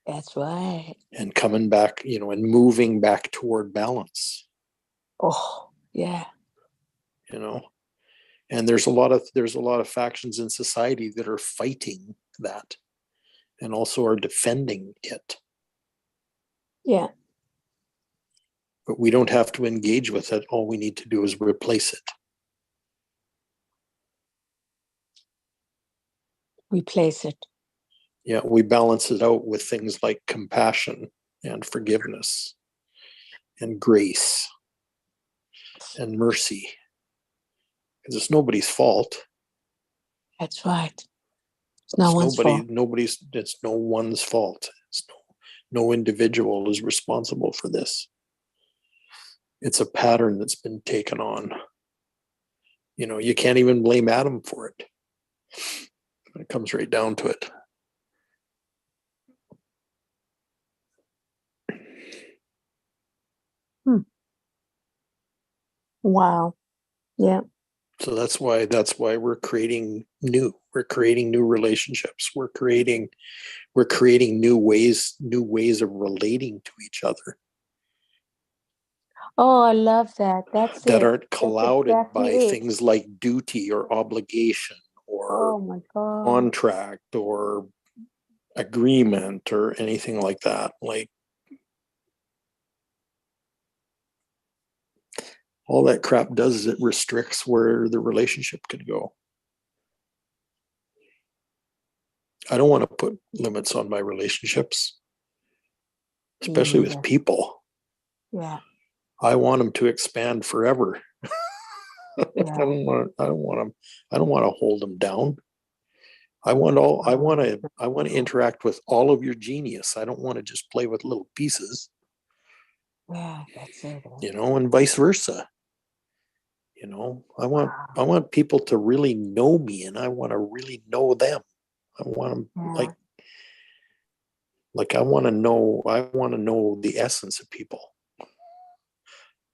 that's right. and coming back, you know, and moving back toward balance, Oh, yeah, you know. And there's a lot of factions in society that are fighting that and also are defending it, yeah. but we don't have to engage with it. All we need to do is replace it. Replace it. Yeah, we balance it out with things like compassion and forgiveness and grace and mercy, because it's nobody's fault. That's right. It's no one's fault. It's no one's fault. It's no individual is responsible for this. It's a pattern that's been taken on. You know, you can't even blame Adam for it. It comes right down to it. Wow. Yeah. So that's why we're creating new relationships. We're creating new ways of relating to each other Oh, I love that. That's that it. aren't That's clouded exactly by it. things like duty or obligation or Oh my God. contract or agreement or anything like that. Like all that crap does is it restricts where the relationship can go. I don't want to put limits on my relationships, especially with neither. people. Yeah, I want them to expand forever. I yeah. don't want to hold them down. I want to interact with all of your genius. I don't want to just play with little pieces, Yeah, that's it. and vice versa. I want people to really know me, and I want to really know them. I want them Yeah. like I want to know the essence of people.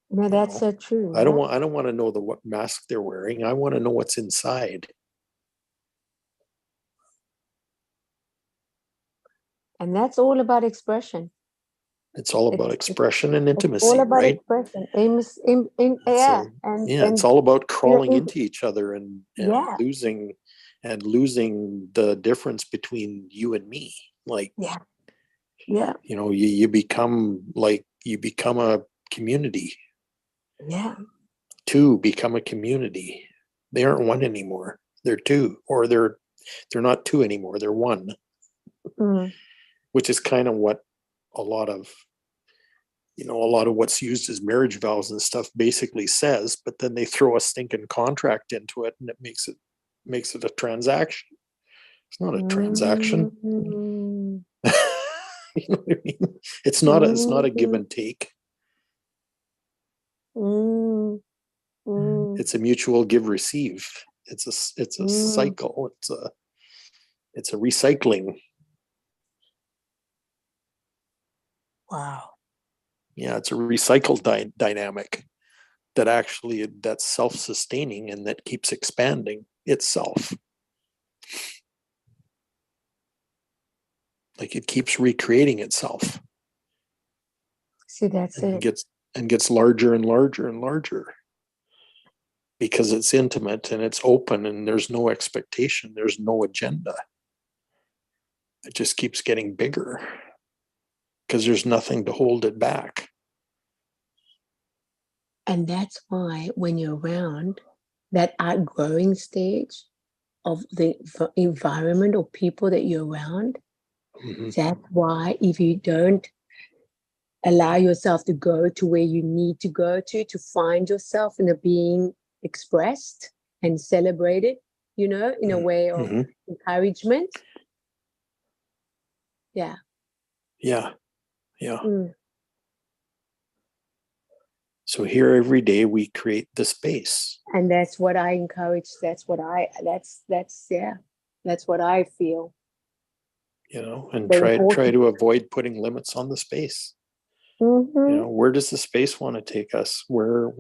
No, that's so true. I don't want to know what mask they're wearing. I want to know what's inside. And that's all about expression. It's all about expression and It's all intimacy, about right? expression. Yeah, it's all about crawling in- into each other and Yeah. losing the difference between you and me. Like, Yeah. Yeah. you become a community. Yeah. Two become a community. They aren't one anymore. They're two, or they're not two anymore. They're one, Mm. which is kind of what a lot of what's used as marriage vows and stuff basically says, but then they throw a stinking contract into it and it makes it a transaction. It's not a transaction. Mm. You know what I mean? It's not a give and take. Mm. It's a mutual give receive. It's a cycle. It's a recycling. Wow. Yeah, it's a recycled dynamic that's self-sustaining and that keeps expanding itself. Like it keeps recreating itself. See, that's and it. gets larger and larger and larger because it's intimate and it's open and there's no expectation. There's no agenda. It just keeps getting bigger because there's nothing to hold it back. And that's why when you're around that outgrowing stage of the environment or people that you're around, that's why if you don't allow yourself to go to where you need to go to find yourself in a being expressed and celebrated, in a way of encouragement. Yeah. Yeah. Yeah. Mm. So here every day we create the space. And that's what I encourage. That's what I feel. And Very try important. to avoid putting limits on the space. Mhm. Where does the space want to take us? Where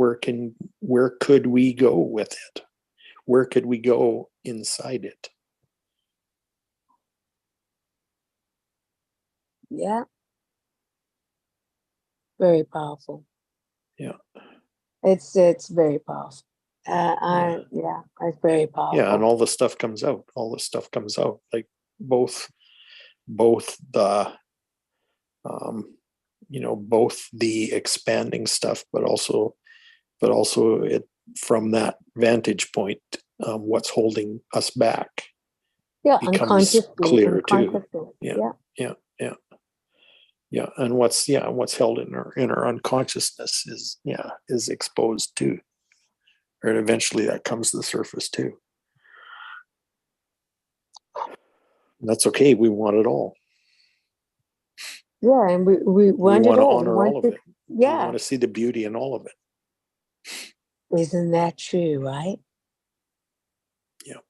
could we go with it? Where could we go inside it? Yeah. Very powerful. Yeah. It's very powerful. It's very powerful. Yeah, and all the stuff comes out. Like both the both the expanding stuff, but also it from that vantage point, what's holding us back becomes unconsciously, clear too. Yeah, and what's held in our unconsciousness is exposed too, and eventually that comes to the surface too. And that's okay. We want it all. Yeah, and we want it to all. honor all of it. Yeah. We want to see the beauty in all of it. Isn't that true, right? Yeah.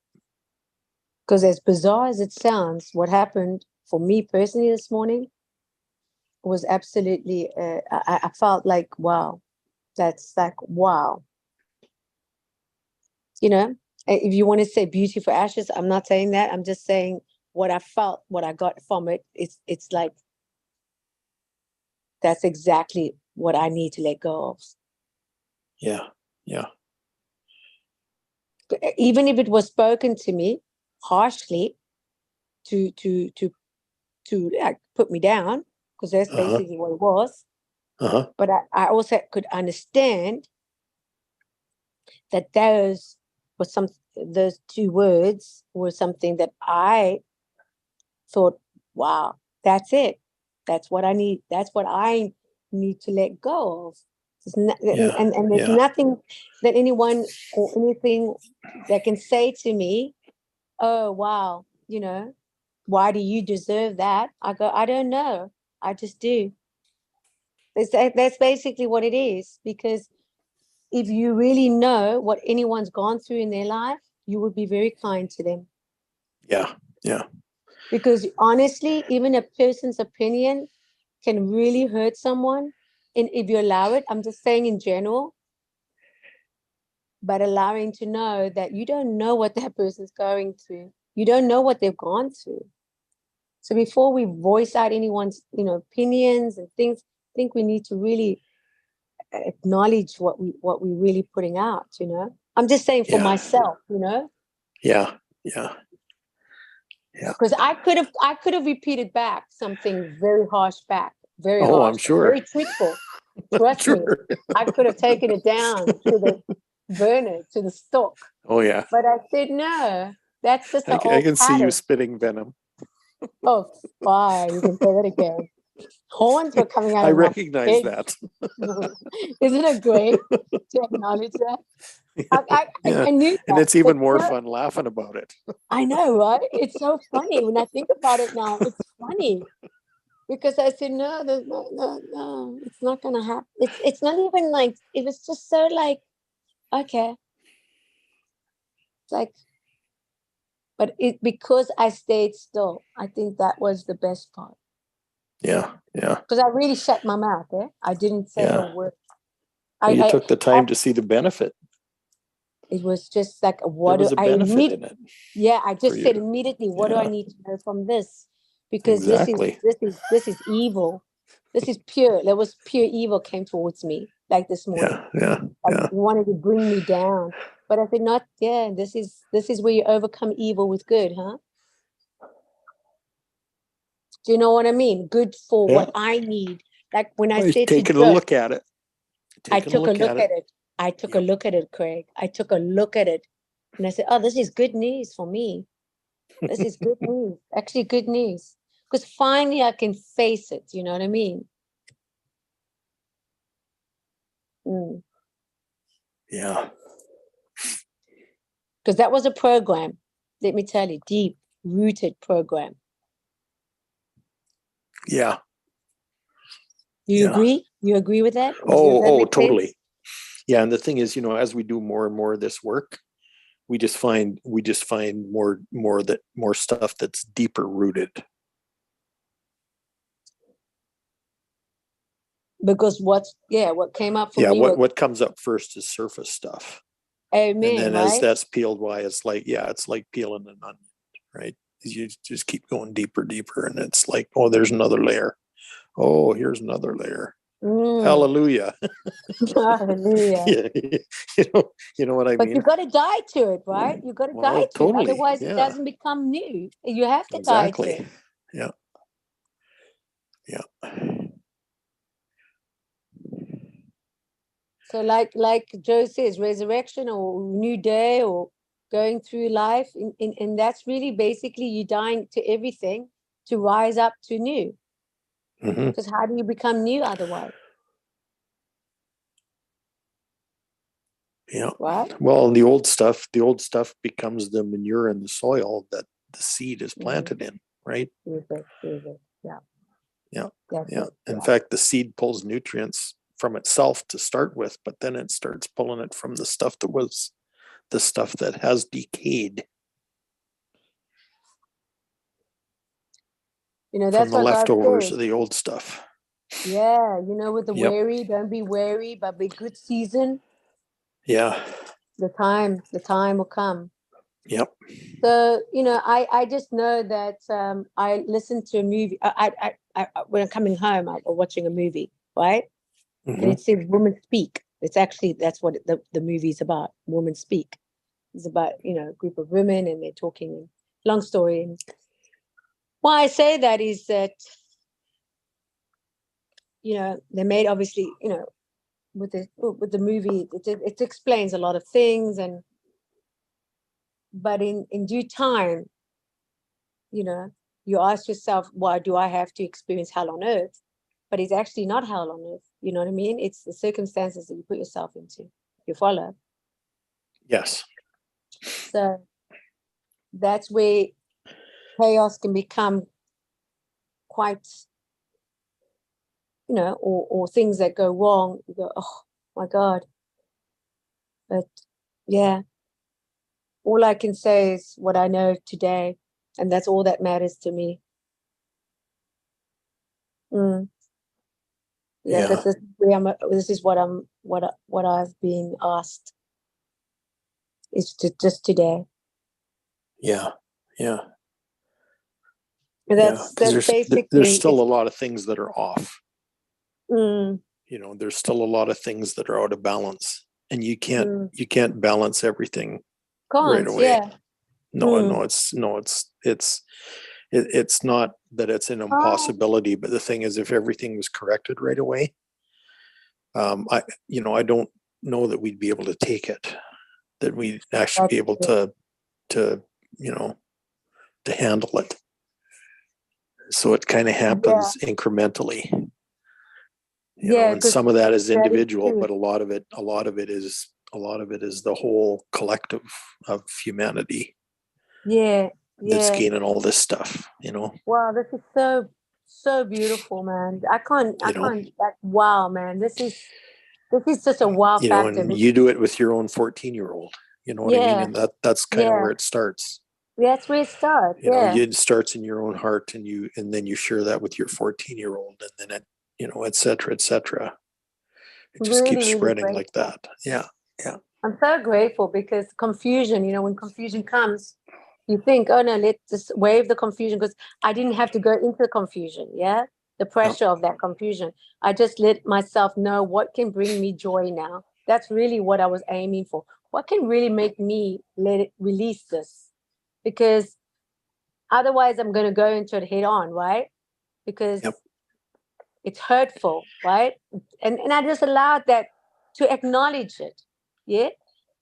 Because as bizarre as it sounds, what happened for me personally this morning was absolutely, I felt like, wow, that's like, wow. If you want to say beauty for ashes, I'm not saying that. I'm just saying what I felt, what I got from it. It's like, that's exactly what I need to let go of. Yeah. Yeah. Even if it was spoken to me harshly to like put me down, because that's basically what it was. But I also could understand that those two words were something that I thought, wow, that's it. That's what I need. That's what I need to let go of. And there's nothing that anyone or anything that can say to me, oh, wow, you know, why do you deserve that? I go, I don't know. I just do. That's basically what it is. Because if you really know what anyone's gone through in their life, you would be very kind to them. Yeah. Yeah. Because honestly, even a person's opinion can really hurt someone. And if you allow it, I'm just saying in general, but allowing to know that you don't know what that person's going through. You don't know what they've gone through. So before we voice out anyone's, opinions and things, I think we need to really acknowledge what we really putting out, I'm just saying for myself, Yeah. Yeah. Yeah. Because I could have repeated back something very harsh back, very harsh, I'm sure. very truthful. Trust me, I could have taken it down to the burner, to the stalk. Oh yeah. But I said no. That's just the I old can see you pattern. spitting venom. Oh, fine. You can say that again. Horns were coming out. I of my recognize head. that. Isn't it great to acknowledge that? I knew that. And it's even but more fun laughing about it. I know, right? It's so funny when I think about it now. It's funny because I said no, it's not gonna happen. It's not even like it was just so like okay, it's like, but because I stayed still. I think that was the best part. Yeah, yeah. Because I really shut my mouth. I didn't say a word. You took the time to see the benefit. It was just like There was a benefit in it. Yeah, I just said you. immediately, what do I need to know from this? Because Exactly. this is evil. This is pure. There was pure evil came towards me like this morning. Yeah. Wanted to bring me down. But I said, not, this is where you overcome evil with good, huh? Do you know what I mean? Good for what I need. Like when I said taking a look at it. I took a look at it. I took a look at it, Craig. I took a look at it. And I said, oh, this is good news for me. This is good news. Actually, good news. Because finally I can face it. You know what I mean? Yeah. Because that was a program. Let me tell you, deep-rooted program. Yeah. You agree? You agree with that? Totally. Sense? Yeah, and the thing is, as we do more and more of this work, we just find more stuff that's deeper rooted. Because what came up for me. What comes up first is surface stuff. Amen. And then right? as that's peeled away, it's like peeling an onion, right? You just keep going deeper, and it's like, oh, there's another layer. Oh, here's another layer. Hallelujah. Hallelujah. You know what I mean? But you got to die to it, right? You got to die to it. Otherwise, it doesn't become new. You have to die to it. Yeah. So like Joe says, resurrection or new day or going through life. And that's really basically you dying to everything to rise up to new. Because how do you become new otherwise? Yeah. Right? Well, the old stuff becomes the manure in the soil that the seed is planted in, right? Yeah. Yeah. In fact, the seed pulls nutrients from itself to start with, but then it starts pulling it from the stuff that has decayed. That's from the leftovers of the old stuff. Yeah, with the wary, don't be wary, but be good season. Yeah. The time will come. Yep. So, I just know that I listened to a movie. I when I'm coming home, I'm watching a movie, right? And it says Women Speak. It's actually, that's what the movie is about. Women Speak. It's about, a group of women and they're talking. Long story. And why I say that is that, they made obviously, with the movie, it explains a lot of things, but in due time, you ask yourself, why do I have to experience hell on earth? But it's actually not hell on earth. You know what I mean? It's the circumstances that you put yourself into. You follow? Yes. So that's where chaos can become quite, or things that go wrong. You go, oh my God. But yeah, all I can say is what I know today, and that's all that matters to me. Yeah, Yeah. because this is where this is what I've been asked. Is to just today. Yeah. Yeah. That's Because basically there's still a lot of things that are off. Mm, There's still a lot of things that are out of balance, and you can't balance everything right can't, away. yeah. No, it's not that it's an impossibility, but the thing is, if everything was corrected right away, I don't know that we'd be able to take it, that we'd actually be able to handle it. So it kind of happens incrementally. And some of that is individual, but a lot of it is the whole collective of humanity. Yeah. That's gaining all this stuff, Wow, this is so beautiful, man. I can't wow, man. This is just a wow factor. And you do it with your own 14-year-old, you know what I mean? And that's kind of where it starts. That's where it starts. It starts in your own heart, and then you share that with your 14-year-old, and then it, et cetera, et cetera. It just Really, keeps really spreading grateful. like that. Yeah. Yeah. I'm so grateful because confusion, when confusion comes, you think, oh no, let's just waive the confusion, because I didn't have to go into the confusion. Yeah. The pressure of that confusion. I just let myself know what can bring me joy now. That's really what I was aiming for. What can really make me release this? Because otherwise I'm going to go into it head on, right? Because it's hurtful, right? And I just allowed that to acknowledge it. Yeah.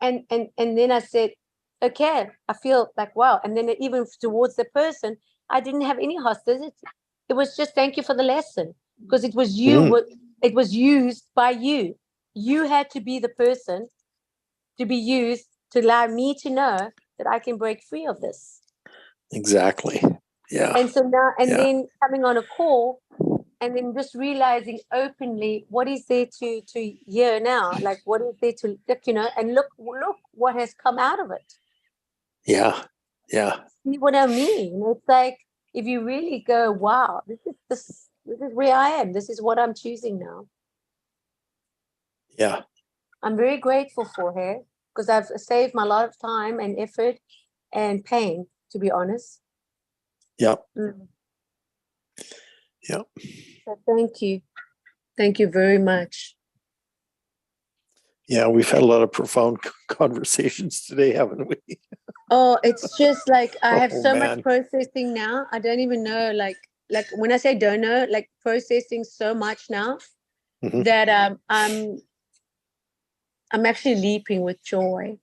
And then I said, okay, I feel like, wow. And then even towards the person, I didn't have any hostility. It was just thank you for the lesson, because it was it was used by you. You had to be the person to be used to allow me to know that I can break free of this. Exactly. Yeah. And so now, then coming on a call, and then just realizing openly what is there to hear now, like what is there to look, and look what has come out of it. Yeah. Yeah. See what I mean? It's like, if you really go, wow, this is where I am. This is what I'm choosing now. Yeah. I'm very grateful for her, because I've saved my lot of time and effort and pain, to be honest. Yeah. Yeah. So thank you. Thank you very much. Yeah, we've had a lot of profound conversations today, haven't we? Oh, it's just like I have so man. much processing now. I don't even know, like when I say don't know, like processing so much now that I'm actually leaping with joy.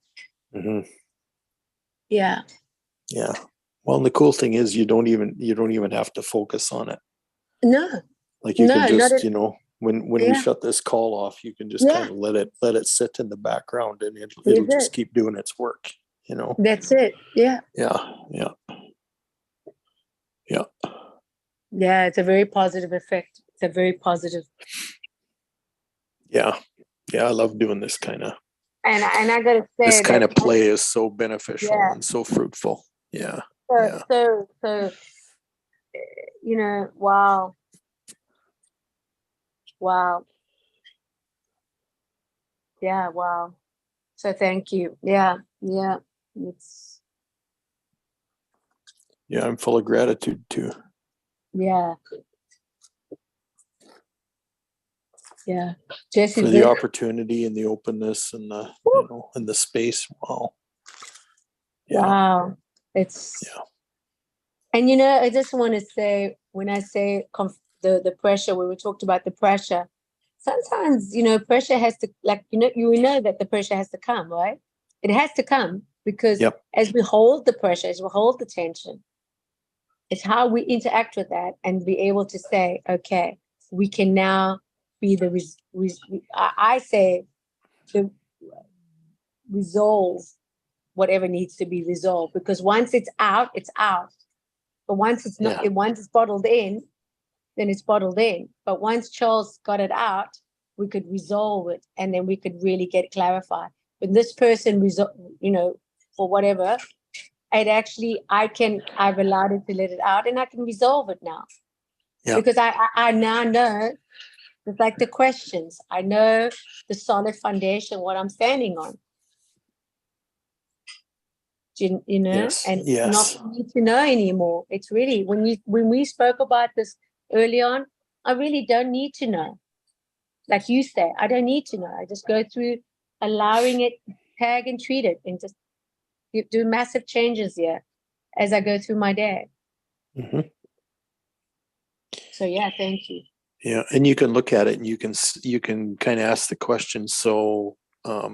Yeah. Yeah. Well, and the cool thing is you don't even have to focus on it. No. Like you can just, when we shut this call off, you can just kind of let it sit in the background, and it'll just keep doing its work, That's it. Yeah. Yeah. Yeah. Yeah. Yeah, it's a very positive effect. It's a very positive. Yeah. Yeah, I love doing this kind of. And I gotta say, this kind of play is so beneficial and so fruitful. Yeah. So wow. Wow. Yeah, wow. So thank you. Yeah. Yeah. I'm full of gratitude too. Yeah. Yeah. Jesse, for the opportunity and the openness and the and the space. Wow. Yeah. Wow. It's and I just want to say, when I say the pressure, when we talked about the pressure, sometimes pressure has to, like, you know that the pressure has to come, right? It has to come, because as we hold the pressure, as we hold the tension, It's how we interact with that and be able to say, okay, we can now be the, I say, the resolve whatever needs to be resolved, because once it's out, it's out. But once it's not, Yeah. once it's bottled in, then it's bottled in. But once Charles got it out, we could resolve it, and then we could really get clarified. When this person for whatever, I've allowed it to let it out, and I can resolve it now. Yeah. Because I now know, it's like the questions. I know the solid foundation, what I'm standing on. You know, Yes, and yes. not need to know anymore. It's really, when we spoke about this early on, I really don't need to know. Like you say, I don't need to know. I just go through allowing it, tag and treat it, and just do massive changes here as I go through my day. Mhm. So yeah, thank you. Yeah, and you can look at it and you can kind of ask the question, so how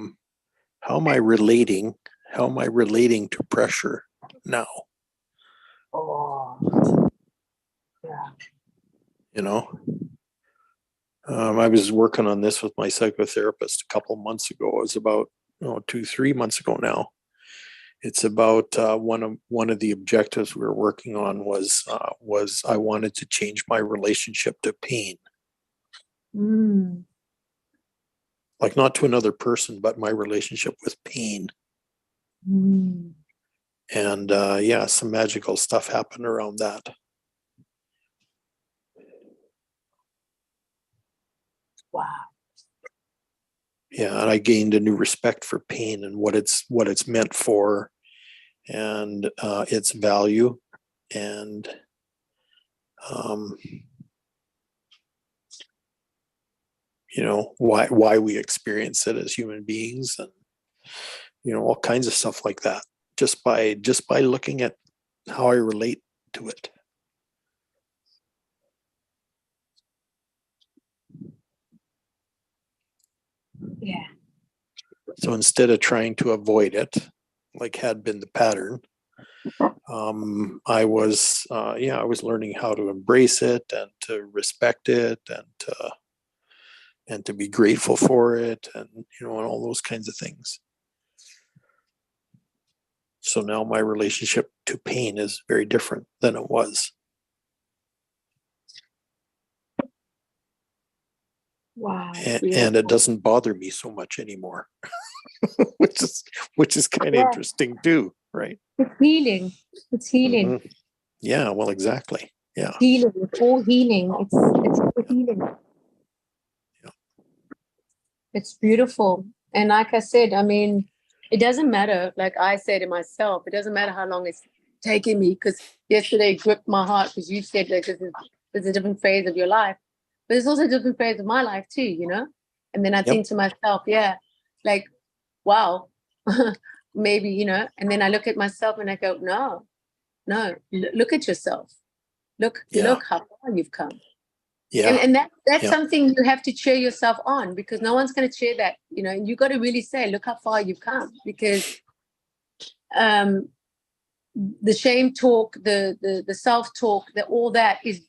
am I relating to pressure now? Oh, yeah. You know, I was working on this with my psychotherapist a couple months ago. It was about 2-3 months ago now. It's about one of the objectives we were working on was I wanted to change my relationship to pain. Mm. Like not to another person, but my relationship with pain. Mm. And some magical stuff happened around that. Wow. Yeah, and I gained a new respect for pain and what it's meant for, and its value, and why we experience it as human beings, and all kinds of stuff like that, just by looking at how I relate to it. Yeah. So instead of trying to avoid it, like had been the pattern, I was learning how to embrace it and to respect it and to be grateful for it, and and all those kinds of things. So now my relationship to pain is very different than it was. Wow. And it doesn't bother me so much anymore, which is kind of interesting too, right? It's healing. It's healing. Mhm. Yeah, well, exactly. Yeah. Healing. It's all healing. It's all healing. Yeah. It's beautiful. And like I said, I mean, it doesn't matter. Like I said to myself, it doesn't matter how long it's taken me, because yesterday gripped my heart because you said like this is a different phase of your life. But it's also a different phase of my life too, And then I think to myself, like, wow, maybe, and then I look at myself and I go, no, look at yourself. Look how far you've come. Yeah. And that's something you have to cheer yourself on, because no one's going to cheer that, and you got to really say, look how far you've come, because the shame talk, the self-talk, all that is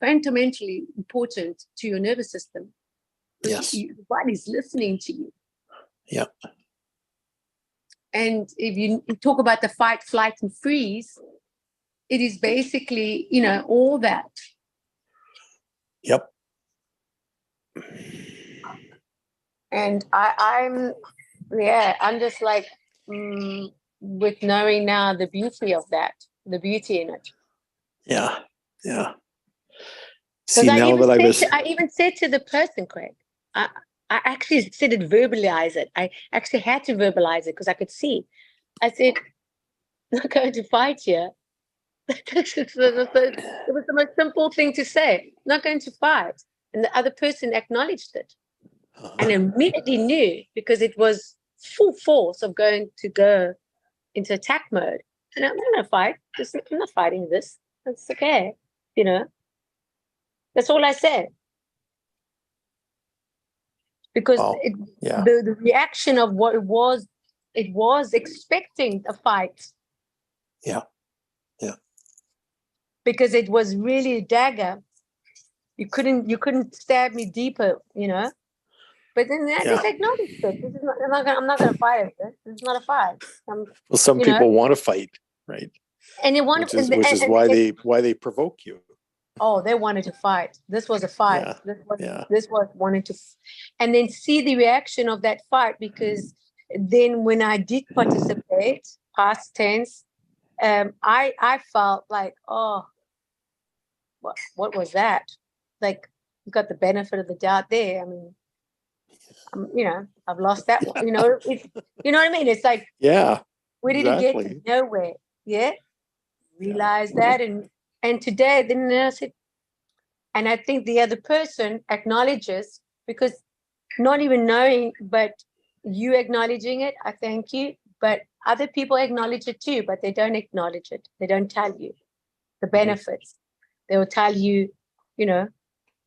fundamentally important to your nervous system. Yes. The body's listening to you. Yeah. And if you talk about the fight, flight, and freeze, it is basically, all that. Yep. And I'm just like, with knowing now the beauty of that, the beauty in it. Yeah. Yeah. Because I even said to the person, Craig, I actually said it, verbalize it. I actually had to verbalize it because I could see. I said, I'm not going to fight here. It was the most simple thing to say, not going to fight. And the other person acknowledged it and immediately knew, because it was full force of going to go into attack mode. And I'm not going to fight. I'm not fighting this. It's okay. That's all I said. Because the reaction of what it was expecting a fight. Yeah. Yeah. because it was really a dagger. You couldn't stab me deeper, you know. But then I just acknowledged it. This is not, I'm not gonna fight it. This is not a fight. Well, some you know, people want to fight, right? and you want Which is why they provoke you. oh, they wanted to fight. This was a fight. This was wanted to, and then see the reaction of that fight, because then when I did participate, past tense, I felt like, oh, what was that? Like, you got the benefit of the doubt there. I mean, you know, I've lost that one. You know, you know what I mean? It's like, yeah, where did exactly. it get to? Nowhere. Yeah, realize that, and today, then I said, and I think the other person acknowledges, because not even knowing, but you acknowledging it, I thank you. But other people acknowledge it too, but they don't acknowledge it. They don't tell you the benefits. They will tell you, you know,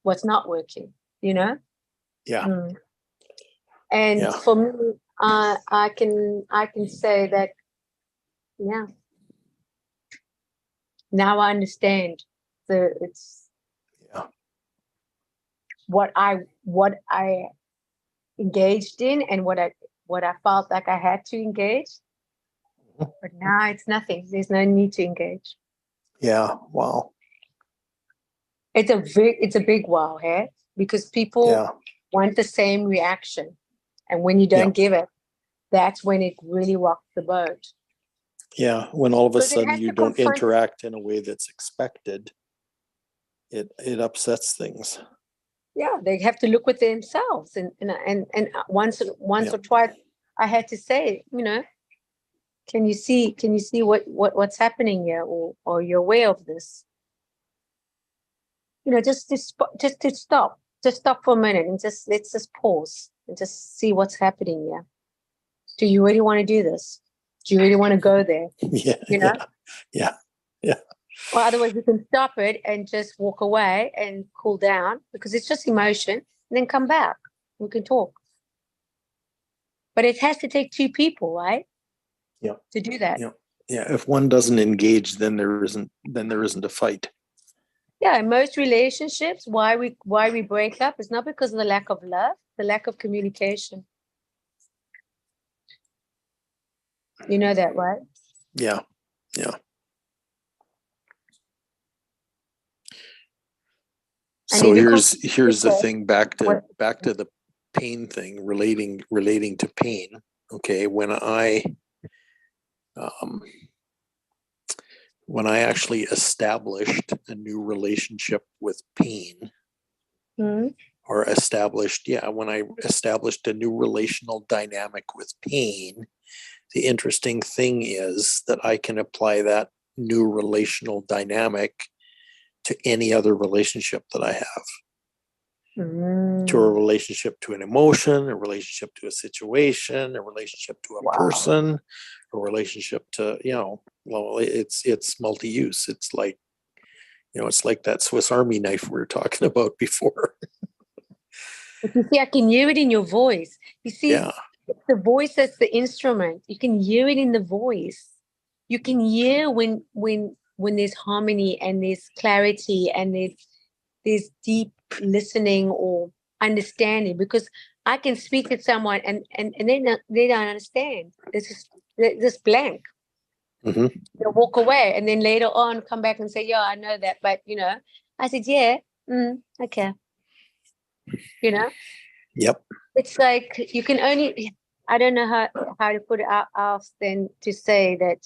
what's not working, you know? Yeah. And for me, I can say that, yeah. Now I understand it's what I engaged in and what I felt like I had to engage. But now it's nothing. There's no need to engage. Yeah. Wow. It's a big wow, hey? Because people want the same reaction. And when you don't give it, that's when it really rocks the boat. Yeah. When all of a So they sudden have you to don't confront- interact in a way that's expected, it upsets things. Yeah, they have to look with themselves. And once or twice I had to say, you know, can you see what's happening here, or you're aware of this? You know, just to stop for a minute and let's just pause and just see what's happening here. Do you really want to do this? Do you really want to go there? Yeah. You know? Yeah. Or otherwise you can stop it and just walk away and cool down, because it's just emotion, and then come back. We can talk. But it has to take two people, right? Yeah. To do that. Yeah. If one doesn't engage, then there isn't a fight. Yeah, in most relationships, why we break up is not because of the lack of love, the lack of communication. You know that, right? Yeah. And So in the here's the thing, back to what- the pain thing, relating to pain. Okay, when I actually established a new relationship with pain, Hmm? or when I established a new relational dynamic with pain, the interesting thing is that I can apply that new relational dynamic to any other relationship that I have. To a relationship, to an emotion, a relationship to a situation, a relationship to a person, a relationship to, it's multi-use. It's like, it's like that Swiss Army knife we were talking about before. But you see, I can hear it in your voice. You see, Yeah. the voice that's the instrument. You can hear it in the voice. You can hear when there's harmony and there's clarity and there's deep listening or understanding, because I can speak to someone and they don't understand. It's just blank. Mm-hmm. They'll walk away and then later on come back and say, yeah, I know that, but I said, yeah, okay. Yep. It's like you can only, I don't know how to put it out else than to say that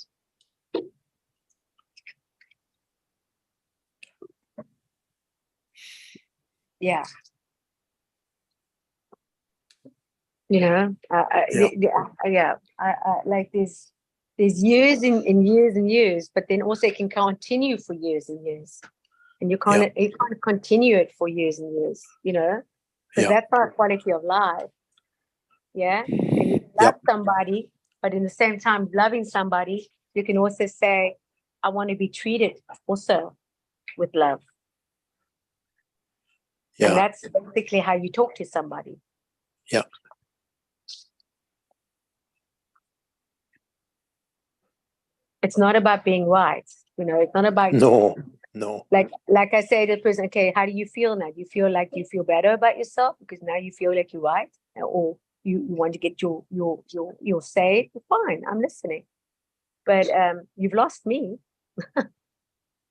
yeah. I like there's years and years and years, but then also it can continue for years and years, and you can't continue it for years and years, because that's our quality of life. Yeah, and you can love somebody, but in the same time loving somebody, you can also say, I want to be treated also with love. And that's basically how you talk to somebody. Yeah. It's not about being right. It's not about No. No. Like I say to the person, okay, how do you feel now? Do you feel like you feel better about yourself because now you feel like you're right, or you want to get your say? Fine, I'm listening, but you've lost me.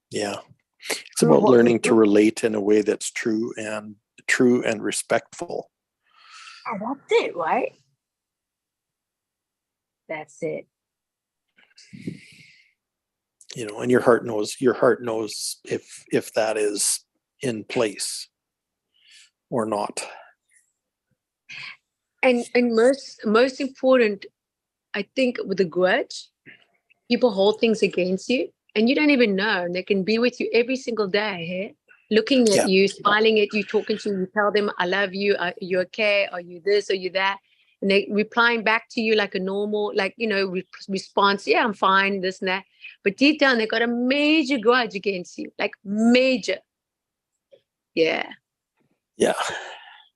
Yeah. It's True about what learning was to relate in a way that's true and respectful. Oh, that's it, right? That's it. You know, and your heart knows if that is in place or not. And most important, I think, with a grudge, people hold things against you, and you don't even know. And they can be with you every single day, hey? Looking at Yeah. you, smiling at you, talking to you. You tell them, "I love you. Are you okay? Are you this? Are you that?" And they replying back to you like a normal, like, response. Yeah, I'm fine. This and that. But deep down, they got a major grudge against you, like major. Yeah. Yeah.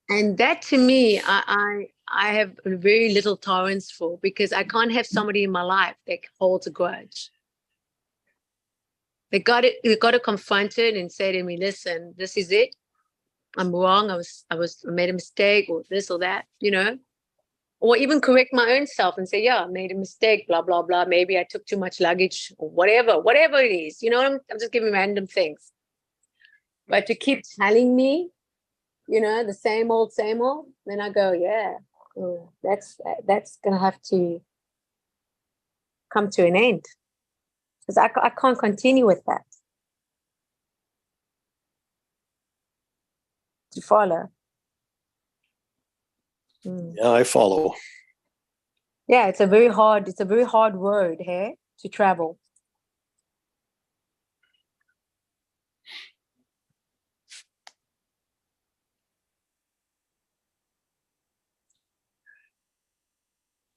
And that, to me, I have very little tolerance for, because I can't have somebody in my life that holds a grudge. They got to confront it and say to me, "Listen, this is it. I'm wrong. I made a mistake, or this or that, or even correct my own self and say, yeah, I made a mistake, blah, blah, blah. Maybe I took too much luggage, or whatever it is, I'm just giving random things. But to keep telling me, the same old, then I go, yeah, that's going to have to come to an end, because I can't continue with that. Do you follow? Yeah, I follow. Yeah, it's a very hard road, hey, to travel.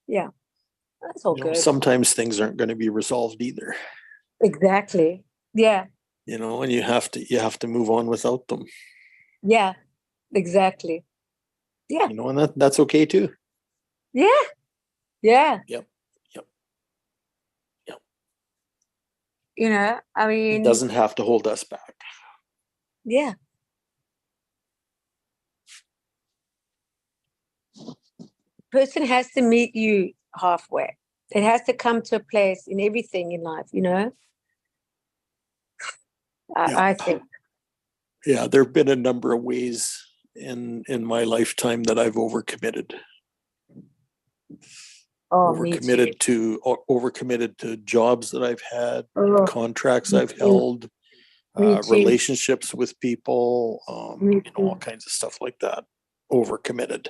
Yeah, that's all good. Sometimes things aren't going to be resolved either. Exactly. Yeah. And you have to move on without them. Yeah, exactly. Yeah. And that's okay too. Yeah. Yeah. Yep. I mean, It doesn't have to hold us back. Yeah. Person has to meet you halfway. It has to come to a place in everything in life, I think. Yeah, there have been a number of ways in my lifetime that I've overcommitted. Overcommitted to jobs that I've had, contracts I've held, relationships with people, all kinds of stuff like that. Overcommitted.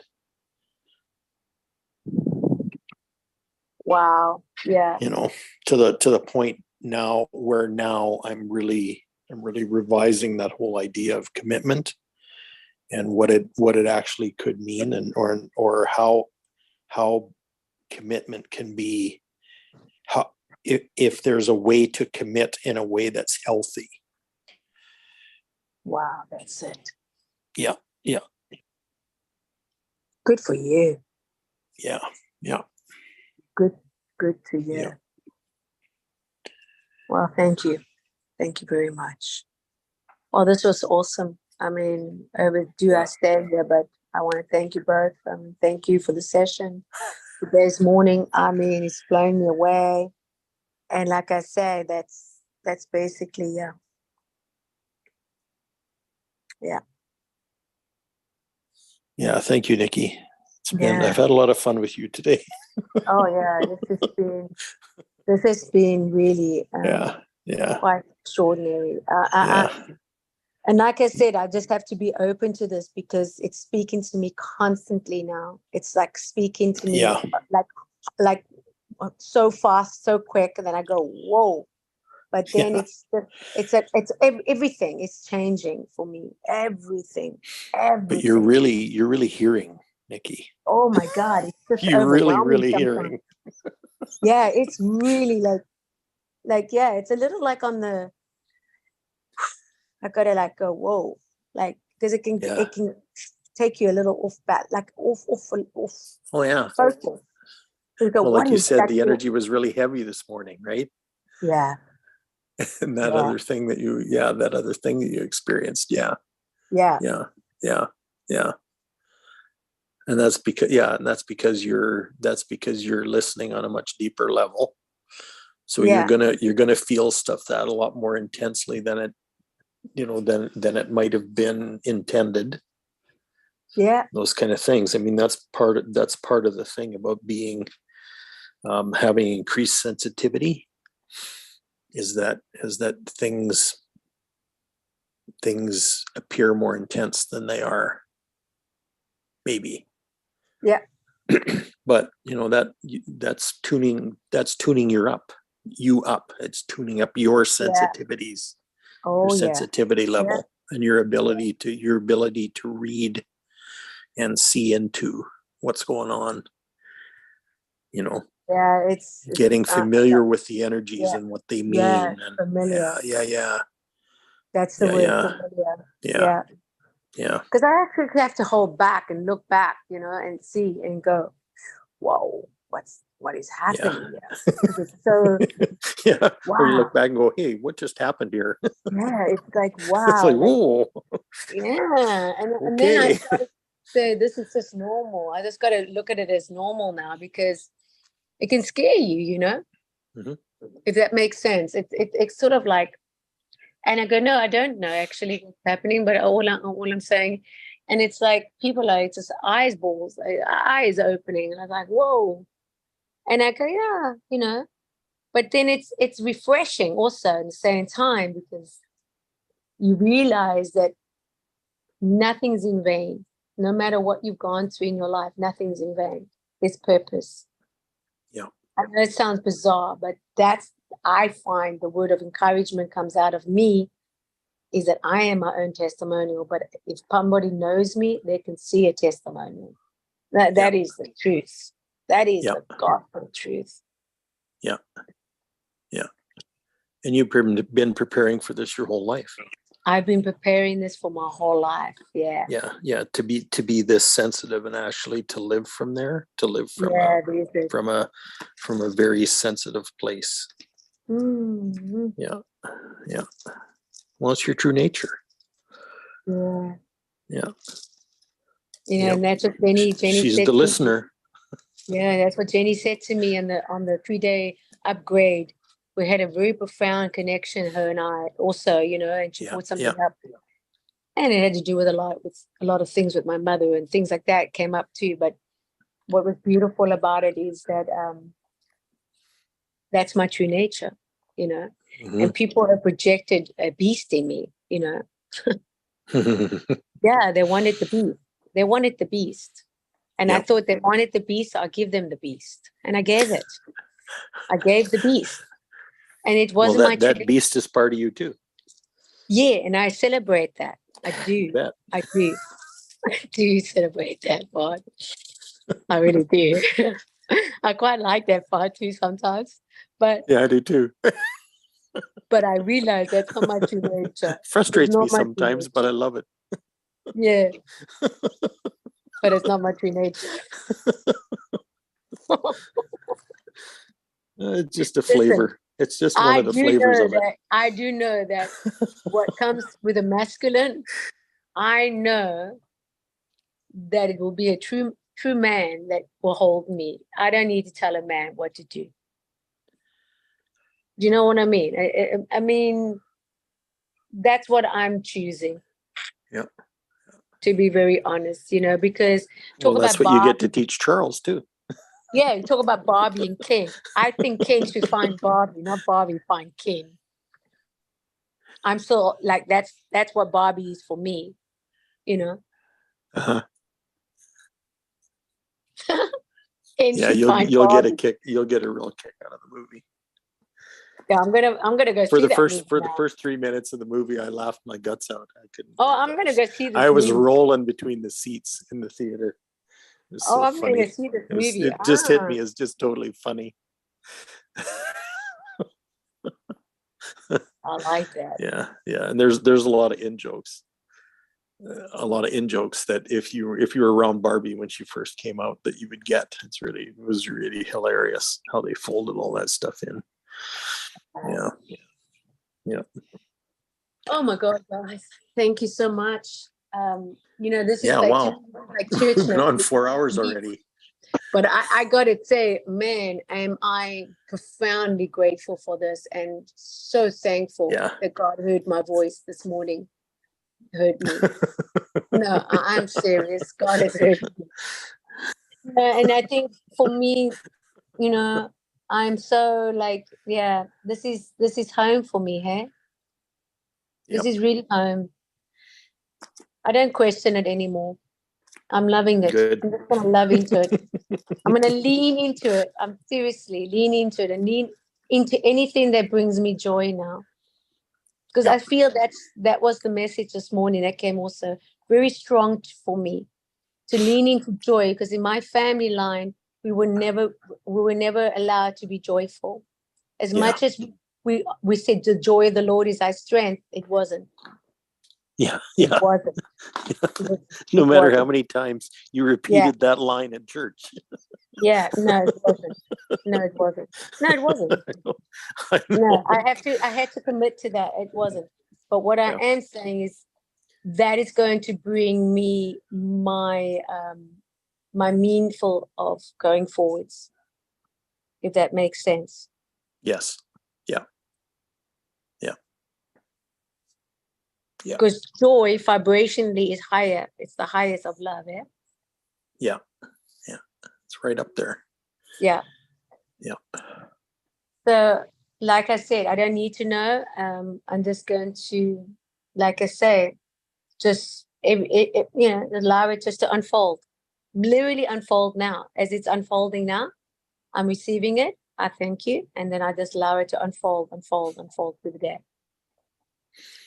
Wow. Yeah. To the point now where I'm really revising that whole idea of commitment and what it actually could mean, and or how commitment can be, how if there's a way to commit in a way that's healthy. Wow, that's it. Yeah. Good for you. Yeah. Good to hear. Yeah. Well, thank you. Thank you very much. Oh, this was awesome. I mean, I stay here, but I want to thank you both. Thank you for the session. Today's morning, I mean, it's blowing me away. And like I say, that's basically, yeah. Yeah, thank you, Nikki. I've had a lot of fun with you today. Oh yeah, this has been really quite extraordinary. And like I said, I just have to be open to this, because it's speaking to me constantly now. It's like speaking to me like so fast, so quick, and then I go, whoa. But then it's everything is changing for me. Everything. But you're really hearing, Nikki. Oh my God. It's just you're really hearing. Yeah, it's really like, yeah, it's a little like on the, I gotta like go, whoa, like, because it can take you a little off. Oh yeah. Focus. So go, well, like you said, the energy was really heavy this morning, right? Yeah. and that Yeah. other thing that that other thing that you experienced. Yeah. Yeah. Yeah. And that's because you're listening on a much deeper level. So Yeah. you're gonna feel stuff that a lot more intensely than it, than it might have been intended. Yeah. Those kind of things. I mean, that's part of the thing about being, having increased sensitivity, is that things appear more intense than they are, maybe. Yeah. But that's tuning you up. It's tuning up your sensitivities, Oh, your yeah. sensitivity level, and your ability to read and see into what's going on. Yeah. It's Getting familiar with the energies yeah. and what they Yeah. mean. And Familiar. yeah. That's the Yeah, word. yeah. Familiar. Yeah. Yeah. Because I actually have to hold back and look back, and see and go, whoa, what is happening here? 'Cause it's so, Yeah. Or you wow. look back and go, hey, what just happened here? Yeah. It's like, It's wow. like, whoa. Yeah. And then I Okay. started to say, this is just normal. I just got to look at it as normal now, because it can scare you, Mhm. if that makes sense. It's sort of like, and I go, no, I don't know actually what's happening, but all I'm saying, and it's like people are just eyes opening, and I'm like, whoa, and I go, yeah, but then it's refreshing also at the same time, because you realize that nothing's in vain. No matter what you've gone through in your life, nothing's in vain. There's purpose. Yeah. I know it sounds bizarre, but I find the word of encouragement comes out of me, is that I am my own testimonial. But if somebody knows me, they can see a testimonial. That is the truth. That is the gospel truth. Yeah. And you've been preparing for this your whole life. I've been preparing this for my whole life. Yeah. Yeah. To be this sensitive, and actually to live from there, to live from from a very sensitive place. Mm-hmm. Yeah. Well, it's your true nature. Yeah. Yeah. And that's what Jenny She's said the to listener. me. Yeah, that's what Jenny said to me on the 3-day upgrade. We had a very profound connection, her and I also, and she brought something up. And it had to do with a lot of things with my mother and things like that came up too. But what was beautiful about it is that that's my true nature, Mhm. and people have projected a beast in me, Yeah, they wanted the beast. They wanted the beast. And I thought they wanted the beast, I'll give them the beast. And I gave it. I gave the beast. And it wasn't my true that beast is part of you too. Yeah, and I celebrate that. I do. Bet. I do. I do celebrate that part. I really do. I quite like that part too sometimes. But Yeah, I do too. but I realize that's not my true nature. Frustrates It's me not my true sometimes, but I nature. love it. Yeah. But it's not my true nature. It's just a Listen, flavor. It's just one of the flavors of it. I do know that what comes with a masculine, I know that it will be a true man that will hold me. I don't need to tell a man what to do. Do you know what I mean? I mean, that's what I'm choosing. Yeah. To be very honest, because Well, that's what you get to teach Charles too. Yeah, you talk about Barbie and Ken. I think Ken should find Barbie, not Barbie find Ken. I'm still like that's what Barbie is for me, Uh-huh. Ken Yeah, should find you'll get a Barbie. kick. You'll get a real kick out of the movie. Yeah, I'm gonna go For see the that movie the now. first 3 minutes of the movie, I laughed my guts out. I couldn't. Oh, I'm gonna go see this I was movie. rolling between the seats in the theater. It was so I'm gonna funny. go see this movie. It just hit me as just totally funny. I like that. Yeah, and there's a lot of in jokes. That if you were around Barbie when she first came out, that you would get. It was really hilarious how they folded all that stuff in. Yeah. Oh my God, guys. Thank you so much. This is Yeah, like, wow. like church We've been now. on 4 hours already. But I gotta say, man, am I profoundly grateful for this and so thankful Yeah. that God heard my voice this morning. Heard me. No, I'm serious. God has heard me. And I think for me, I'm so like, yeah, this is home for me, hey? This Yep. is really home. I don't question it anymore. I'm loving it. Good. I'm just gonna love into it. I'm gonna lean into it. I'm seriously lean into it and lean into anything that brings me joy now. Because I feel that was the message this morning that came also very strong for me to lean into joy. Because in my family line, we were never allowed to be joyful. As much as we said the joy of the Lord is our strength, it wasn't. Yeah. It Yeah. wasn't. No It matter how wasn't. many times you repeated that line at church. Yeah, no, it wasn't. No, it wasn't. No, it wasn't. I know. No, I had to commit to that. It wasn't. But what I am saying is that is going to bring me my my meaningful of going forwards, if that makes sense. Yes. Yeah. Yeah. Yeah. Because joy vibrationally is higher. It's the highest of love, yeah? Yeah. Yeah. It's right up there. Yeah. Yeah. So, like I said, I don't need to know. I'm just going to, like I say, just allow it just to unfold, literally unfold now. As it's unfolding now, I'm receiving it. I thank you, and then I just allow it to unfold through the day.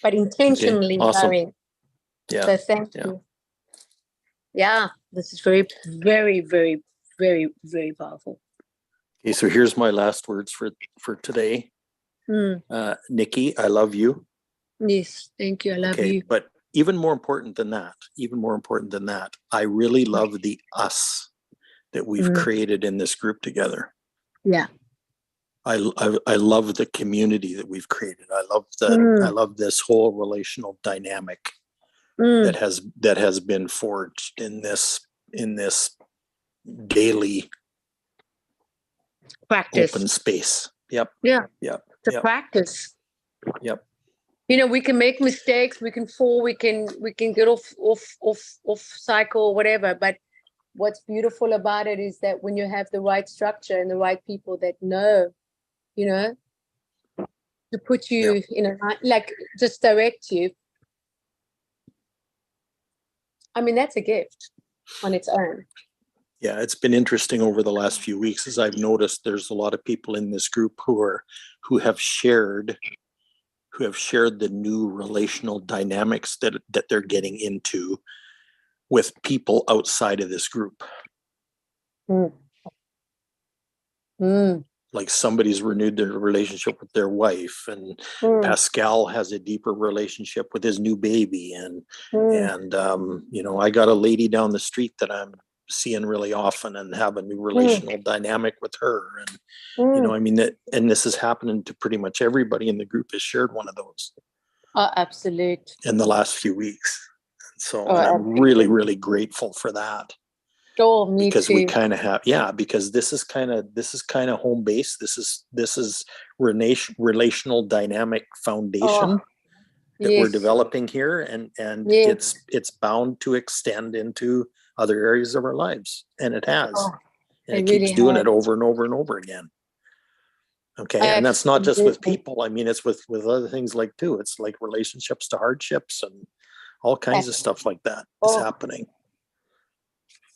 But intentionally Awesome. allowing. Yeah. So thank you. Yeah, this is very, very, very, very, very powerful. Okay, so here's my last words for today. Nikki, I love you. Yes, thank you. I love you. But even more important than that, I really love the us that we've created in this group together. Yeah. I love the community that we've created. I love this whole relational dynamic that has been forged in this daily practice, open space. Yep. Yeah. Yep. To practice. Yep. We can make mistakes, we can fall, we can get off cycle, whatever. But what's beautiful about it is that when you have the right structure and the right people that know, to put you like just direct you. I mean, that's a gift on its own. Yeah, it's been interesting over the last few weeks as I've noticed there's a lot of people in this group who have shared the new relational dynamics that they're getting into with people outside of this group. Like somebody's renewed their relationship with their wife, and Pascal has a deeper relationship with his new baby, and I got a lady down the street that I'm seeing really often and have a new relational dynamic with her, and and this is happening to pretty much everybody in the group has shared one of those. Oh, absolute. In the last few weeks. So and I'm really, really grateful for that. Oh, me because too. we kind of have, because this is kind of home base. This is relational dynamic foundation that we're developing here, and it's bound to extend into other areas of our lives, and it has, and it keeps doing it over and over and over again. Okay, and that's not just with people. I mean, it's with other things like too. It's like relationships to hardships and all kinds of stuff like that is happening.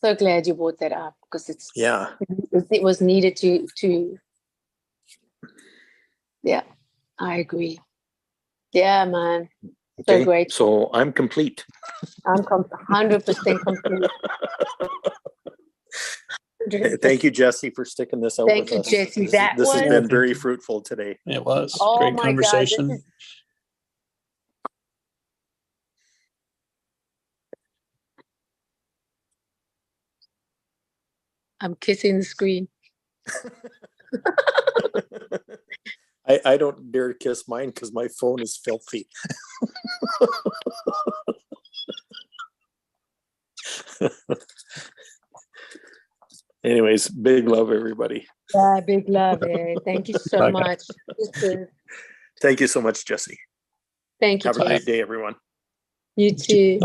So glad you brought that up, because it was needed to I agree. Yeah, man. So great. So I'm complete. I'm 100% complete. Thank you, Jesse, for sticking this out with us. Thank you, Jesse. This has been very fruitful today. It was. Oh Great my conversation. God, I'm kissing the screen. I don't dare kiss mine because my phone is filthy. Anyways, big love, everybody. Yeah, big love. Thank you so Bye. much. You too. Thank you so much, Jesse. Thank you, Have a great Jason. day, everyone. You too.